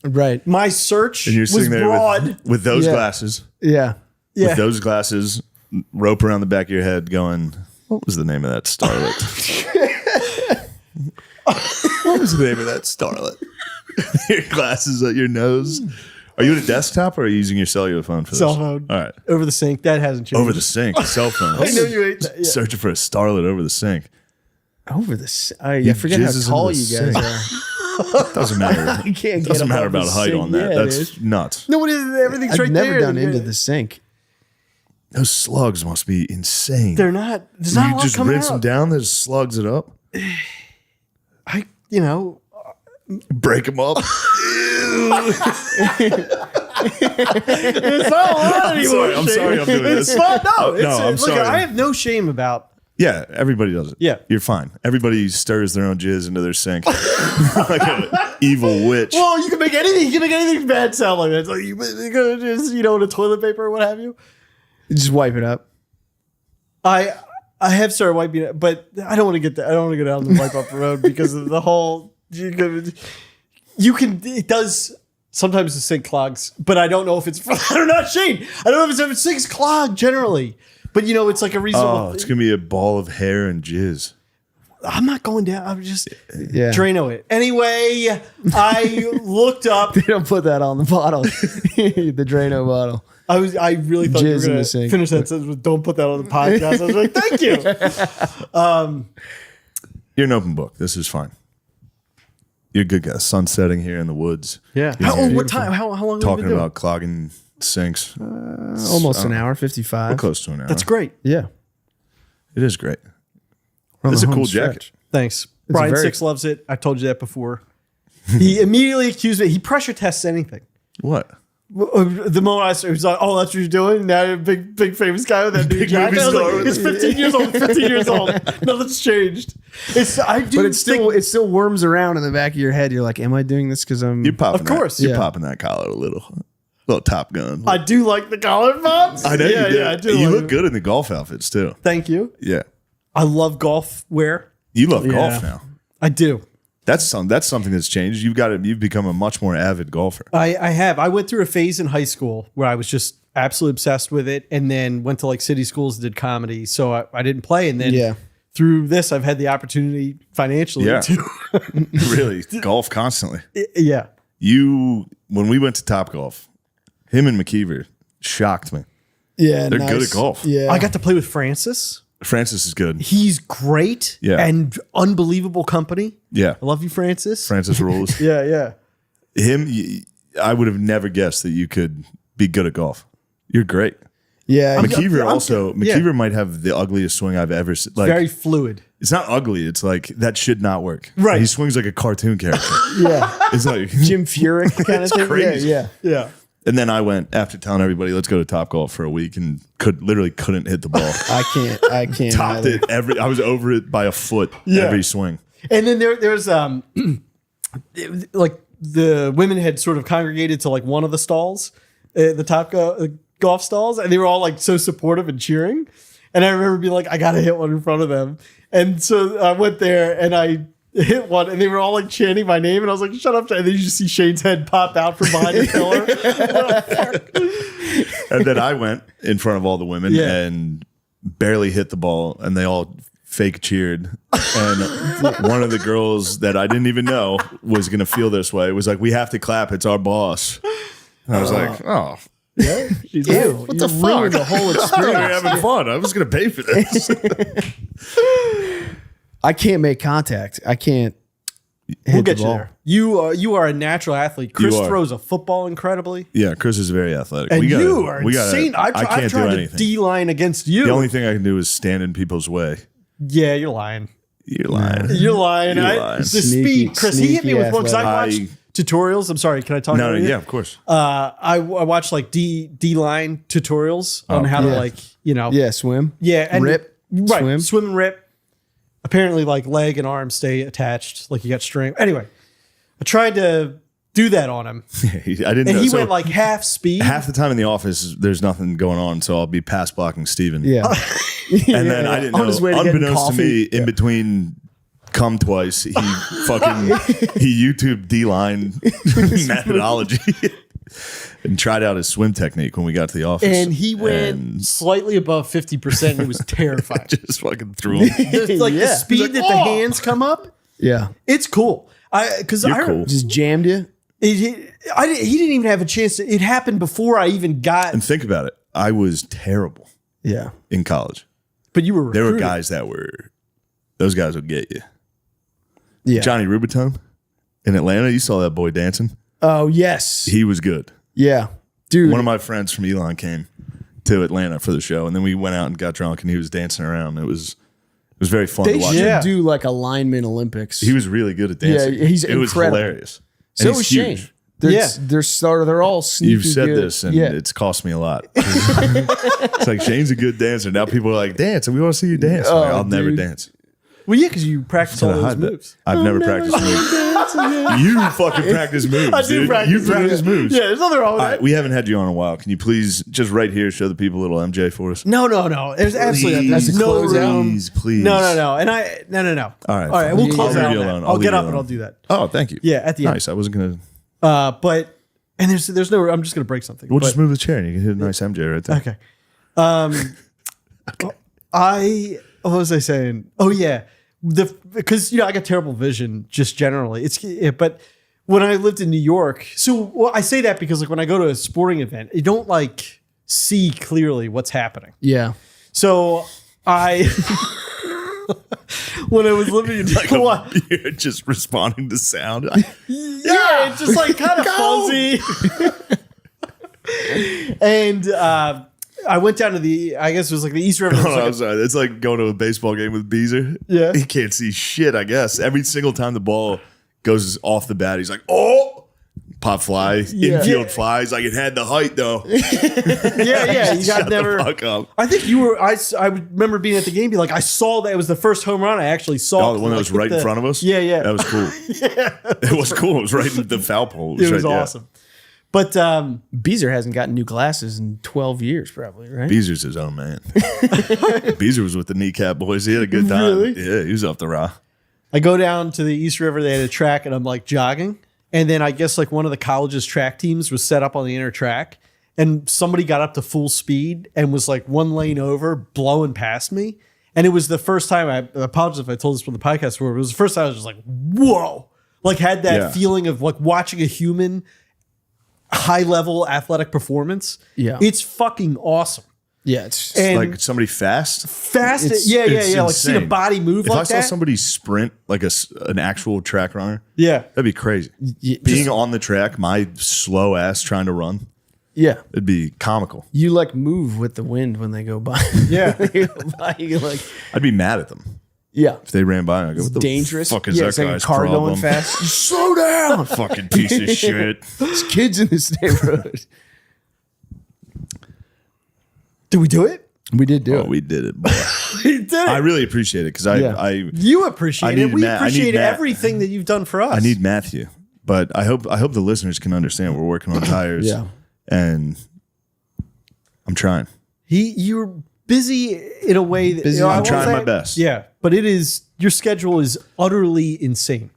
Right. My search And you're was sitting there broad. with those Yeah. glasses. Yeah. Yeah. With those glasses, rope around the back of your head, going, "What was the name of that starlet? What was the name of that starlet?" Your glasses at your nose. Are you at a desktop or are you using your cellular phone for this? Cell phone. All right. Over the sink. That hasn't changed. Over the sink, cell phone. I know you ate that. Yeah. Searching for a starlet over the sink. Over the. I forget how jizzes tall into you the guys sink. are. Doesn't matter. I can't get Doesn't matter above about the height sink. on that. Yeah, That's dude. nuts. No, everything's I've right never there. done into the sink. Those slugs must be insane. They're not. There's not a You lot just coming rinse them out. down, there's slugs it up, break them up. It's not a lot anymore. I'm sorry I'm doing It's this. fun. No, No, it's, I'm look, sorry. I have no shame about. Yeah, everybody does it. Yeah. You're fine. Everybody stirs their own jizz into their sink like an evil witch. Well, you can make anything. You can make anything bad sound like that. It's like you go just in a toilet paper or what have you. Just wipe it up. I have started wiping it, but I don't want to get that. I don't want to go down the wipe up road because of the whole. You can. It does. Sometimes the sink clogs, but I don't know if it's for that or not, Shane. I don't know if it's sinks clog generally, but it's like a reasonable. Oh, it's gonna be a ball of hair and jizz. I'm not going down. I'm just Yeah. Drano it. Anyway, I looked up. They don't put that on the bottle. The Drano bottle. I really thought you were Jizz in going the to sink. finish that sentence with "Don't put that on the podcast." I was like, "Thank you." You're an open book. This is fine. You're a good guy. Sun setting here in the woods. Yeah. What time? How long? Have we Talking been doing? about clogging sinks. Almost an hour, 55. We're close to an hour. That's great. Yeah. It is great. We're on It's the a home cool stretch. jacket. Thanks. Brian very- Six loves it. I told you that before. He immediately accused me. He pressure tests anything. What? The moment I started, he was like, "Oh, that's what you're doing." Now you're a big famous guy with that new jacket. I was like, it's 15 years old. 15 years old. Nothing's changed. But it still worms around in the back of your head. You're like, am I doing this because I'm? You're popping. Of course. You're popping that collar a little Top Gun. I do like the collar pops. I know you do. I do. You like look it. good in the golf outfits too. Thank you. Yeah, I love golf wear. you love golf now. I do. That's something that's changed. You've become a much more avid golfer. I have. I went through a phase in high school where I was just absolutely obsessed with it, and then went to like city schools, did comedy, so I didn't play. And then through this, I've had the opportunity financially to really golf constantly. Yeah. When we went to Topgolf, him and McKeever shocked me. Yeah, they're good at golf. Yeah, I got to play with Francis. Francis is good. He's great. Yeah. And unbelievable company. Yeah, I love you, Francis. Francis rules. Yeah. I would have never guessed that you could be good at golf. You're great. Yeah, McKeever might have the ugliest swing I've ever seen. Like, very fluid. it's not ugly. It's like that should not work. Right. He swings like a cartoon character. yeah. It's like Jim Furyk kind of thing. crazy. Yeah. And then I went after telling everybody, let's go to Topgolf for a week, and couldn't hit the ball. I can't. Topped either. it I was over it by a foot every swing. And then there's like the women had sort of congregated to like one of the stalls, the golf stalls, and they were all like so supportive and cheering. And I remember being like, I gotta hit one in front of them. And so I went there and I hit one, and they were all like chanting my name, and I was like, shut up. And then you just see Shane's head pop out from behind the pillar. And then I went in front of all the women and barely hit the ball, and they all fake cheered. And one of the girls that I didn't even know was going to feel this way was like, we have to clap. It's our boss. And I was like, oh. Yeah. Ew, what the fuck? The whole We were experience. having fun. I was going to pay for this. I can't make contact. I can't. We'll get you there. You are a natural athlete. Chris You are. throws a football incredibly. Yeah, Chris is very athletic. And you are insane. I I've can't do tried to anything. D-line against you. The only thing I can do is stand in people's way. Yeah, you're lying. You're lying. You're lying. You're lying. The Sneaky- speed, Chris. He hit me with one because I athletic. watched tutorials. I'm sorry. Can I talk? No, about it? yeah, of course. I watched like D-line tutorials on how to like Swim. and Rip. right Swim. and rip. Apparently, like leg and arm stay attached, like you got string. Anyway, I tried to do that on him, I didn't and know. he So went like half speed. half the time in the office, there's nothing going on, so I'll be pass blocking Steven. Yeah. And then I didn't On know, his way to getting unbeknownst to me, coffee. in between come twice, he YouTube D-line methodology and tried out his swim technique when we got to the office. and he went And slightly above 50%. He was terrified. just fucking threw him. Like the Yeah. speed that the hands come up, Yeah. it's cool. Because You're cool. Just jammed you. He didn't even have a chance to. It happened before I even got. And think about it. I was terrible Yeah. in college. But you were There were recruited. guys that were, those guys would get you. Yeah. Johnny Rubiton in Atlanta, you saw that boy dancing. Oh, yes. He was good. Yeah. Dude. One of my friends from Elon came to Atlanta for the show, and then we went out and got drunk, and he was dancing around. It was very fun they to watch. should Yeah. do like a lineman Olympics. He was really good at dancing. Yeah, he's it was incredible. hilarious. so And was he's Shane. huge. They're all sneaky. You've said good. this, and yeah. it's cost me a lot. It's like Shane's a good dancer. Now people are like, dance, and we want to see you dance. I'm like, I'll never dude. dance. Well, yeah, because you practice all those Hide that. moves. I've never practiced moves. You fucking practice moves, I do dude. practice. You practice moves. Yeah, there's nothing wrong with All that. right, we haven't had you on in a while. Can you please just right here show the people a little MJ for us? No. There's absolutely Please, there's no room. Please. No. And no. All right, All right. fine. We'll I'll close leave out. you on that. alone. I'll leave get you up and alone. I'll do that. Oh, thank you. Yeah, at the end. Nice. I wasn't gonna. But there's no. I'm just gonna break something. We'll but- just move the chair and you can hit a nice MJ right there. Okay. What was I saying? Oh yeah, because I got terrible vision just generally. But when I lived in New York, I say that because like when I go to a sporting event, you don't like see clearly what's happening. Yeah. So I, when I was living in You're just responding to sound. yeah, it's just like kind of fuzzy. And I went down to I guess it was like the East River. It was like I'm sorry. It's like going to a baseball game with Beezer. Yeah. He can't see shit, I guess. Every single time the ball goes off the bat, he's like, oh, pop fly, infield flies. Like it had the height though. Yeah. You got Shut never. the fuck up. I think you were. I remember being at the game. Be like, I saw that it was the first home run I actually saw. Oh, the one that was right in front of us. Yeah. That was cool. It was cool. It was right in the foul pole. It was awesome. But Beezer hasn't gotten new glasses in 12 years, probably, right? Beezer's his own man. Beezer was with the kneecap boys. He had a good time. Really? Yeah, he was off the raw. I go down to the East River. They had a track, and I'm like jogging. And then I guess like one of the college's track teams was set up on the inner track, and somebody got up to full speed and was like one lane over, blowing past me. And it was the first time. I apologize if I told this from the podcast before. But it was the first time I was just like, whoa, like had that feeling of like watching a human high level athletic performance. Yeah. It's fucking awesome. Yeah, it's And Like somebody fast. fast. Yeah. it's Like seeing a insane. body move If like I saw that. somebody sprint like an actual track runner, Yeah. that'd be crazy. Being on the track, my slow ass trying to run, yeah. it'd be comical. You like move with the wind when they go by. Yeah. They go by, you like, I'd be mad at them yeah. if they ran by. I go, what the Dangerous. fuck is Yeah, that it's like a guy's car problem? going fast. Slow down, fucking piece of shit. There's kids in this neighborhood. Did we do it? We did do Oh, it. we did it, boy. We did it. I really appreciate it because Yeah. You appreciate I it. need We Matt- I need appreciate Matt. everything that you've done for us. I need Matthew, but I hope the listeners can understand we're working on tires. Yeah. And I'm trying. You're busy in a way that Busy. I I'm won't trying say- my best. Yeah, but your schedule is utterly insane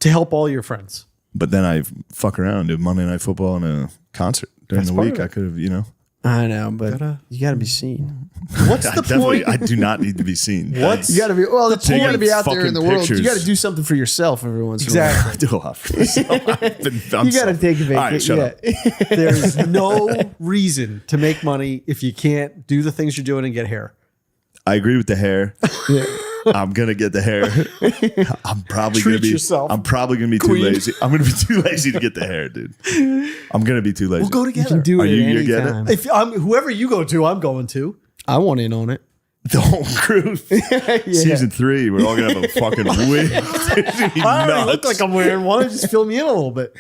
to help all your friends. But then I fuck around, do Monday Night Football and a concert during the part week. of it. I could have, I know, but you got to be seen. What's I the definitely, point? I do not need to be seen. What's You got to be you got to be out there fucking in the world. You pictures. got to do something for yourself every once in a while. Exactly. I do a lot for myself. You got to take a vacation. All right, shut up. There's no reason to make money if you can't do the things you're doing and get hair. I agree with the hair. I'm gonna get the hair. I'm probably Treat gonna be. yourself. I'm probably gonna be Queen. too lazy. I'm gonna be too lazy to get the hair, dude. I'm gonna be too lazy. We'll go You together. can do Are it you- at you any get it? time. If whoever you go to, I'm going to. I want in on it. The whole crew. Season 3, we're all gonna have a fucking wig. It'd be I already look nuts. like I'm wearing one. Just fill me in a little bit.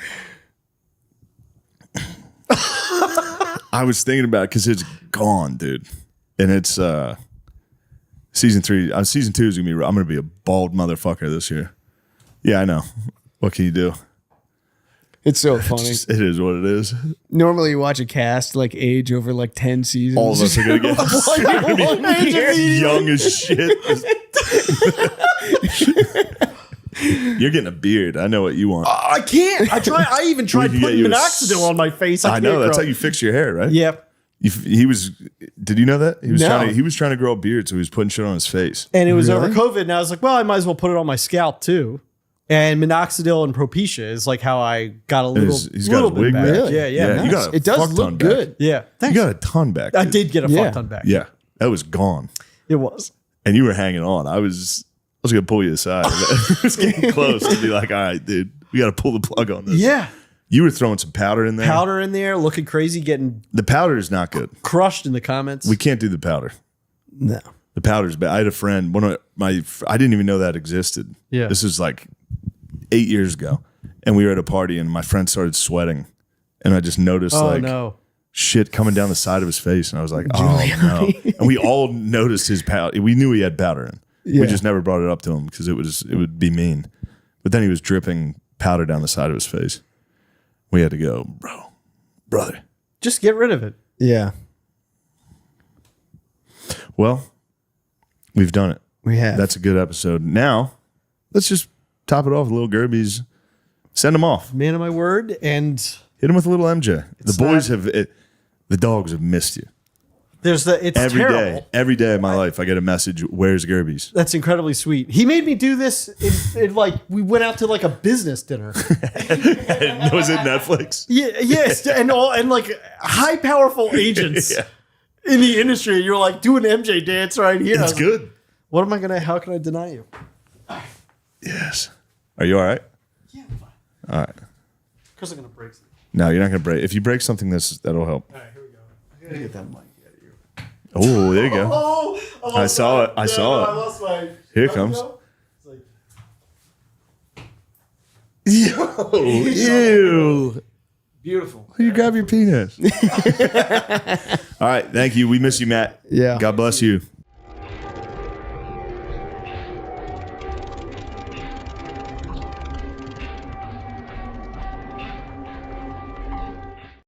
I was thinking about it because it's gone, dude, and it's season 3. Season 2 is gonna be. I'm gonna be a bald motherfucker this year. Yeah, I know. What can you do? It's so funny. It is what it is. Normally, you watch a cast like age over like 10 seasons. All of us are gonna get young as shit. You're getting a beard. I know what you want. I can't. I even tried We can get putting you a minoxidil on my face. I know can't that's grow. how you fix your hair, right? Yep. He was. Did you know that he was No. trying to grow a beard, so he was putting shit on his face. And it was over Really? COVID, and I was like, well, I might as well put it on my scalp too. And minoxidil and Propecia is like how I got a little, He's got little his wig bit back. back. Really? Yeah, yeah. Yeah, you got a It does fuck look ton back. good. Yeah. You Thanks. got a ton back. I dude. did get a Yeah. fuck ton back. Yeah, that was gone, It was. and you were hanging on. I was gonna pull you aside. It was getting close to be like, all right, dude, we got to pull the plug on this. Yeah. You were throwing some powder in there. Powder in there, looking crazy, getting The powder is not good. crushed in the comments. We can't do the powder. No. The powder's bad. I had a friend. I didn't even know that existed. Yeah. This is like 8 years ago, and we were at a party, and my friend started sweating, and I just noticed no. shit coming down the side of his face, and I was like, oh no. And we all noticed his powder. We knew he had powder in. Yeah. We just never brought it up to him because it would be mean. But then he was dripping powder down the side of his face. We had to go, brother. Just get rid of it. Yeah, Well, we've done it. we have. That's a good episode. Now, let's just top it off with little Gerbies. Send them off. Man of my word. And Hit them with a little MJ. The boys not- the dogs have missed you. it's Every terrible. day. Every day of my life, I get a message, where's Gerbies? That's incredibly sweet. He made me do this in like we went out to like a business dinner. Was it Netflix? Yeah, yes, and like high powerful agents Yeah. in the industry. You're like, do an MJ dance right here. I It's was like, good. what am I gonna? How can I deny you? Yes. Are you all right? Yeah, I'm fine. All right. Because I'm gonna break something. No, you're not going to break. If you break something, that'll help. All right, here we go. I gotta get that mic out of here. Oh, there you go. Oh, I saw it. I saw it. I lost my. Here it comes. It's like, Ew. Beautiful. You grab your penis. All right. Thank you. We miss you, Matt. Yeah. God bless you.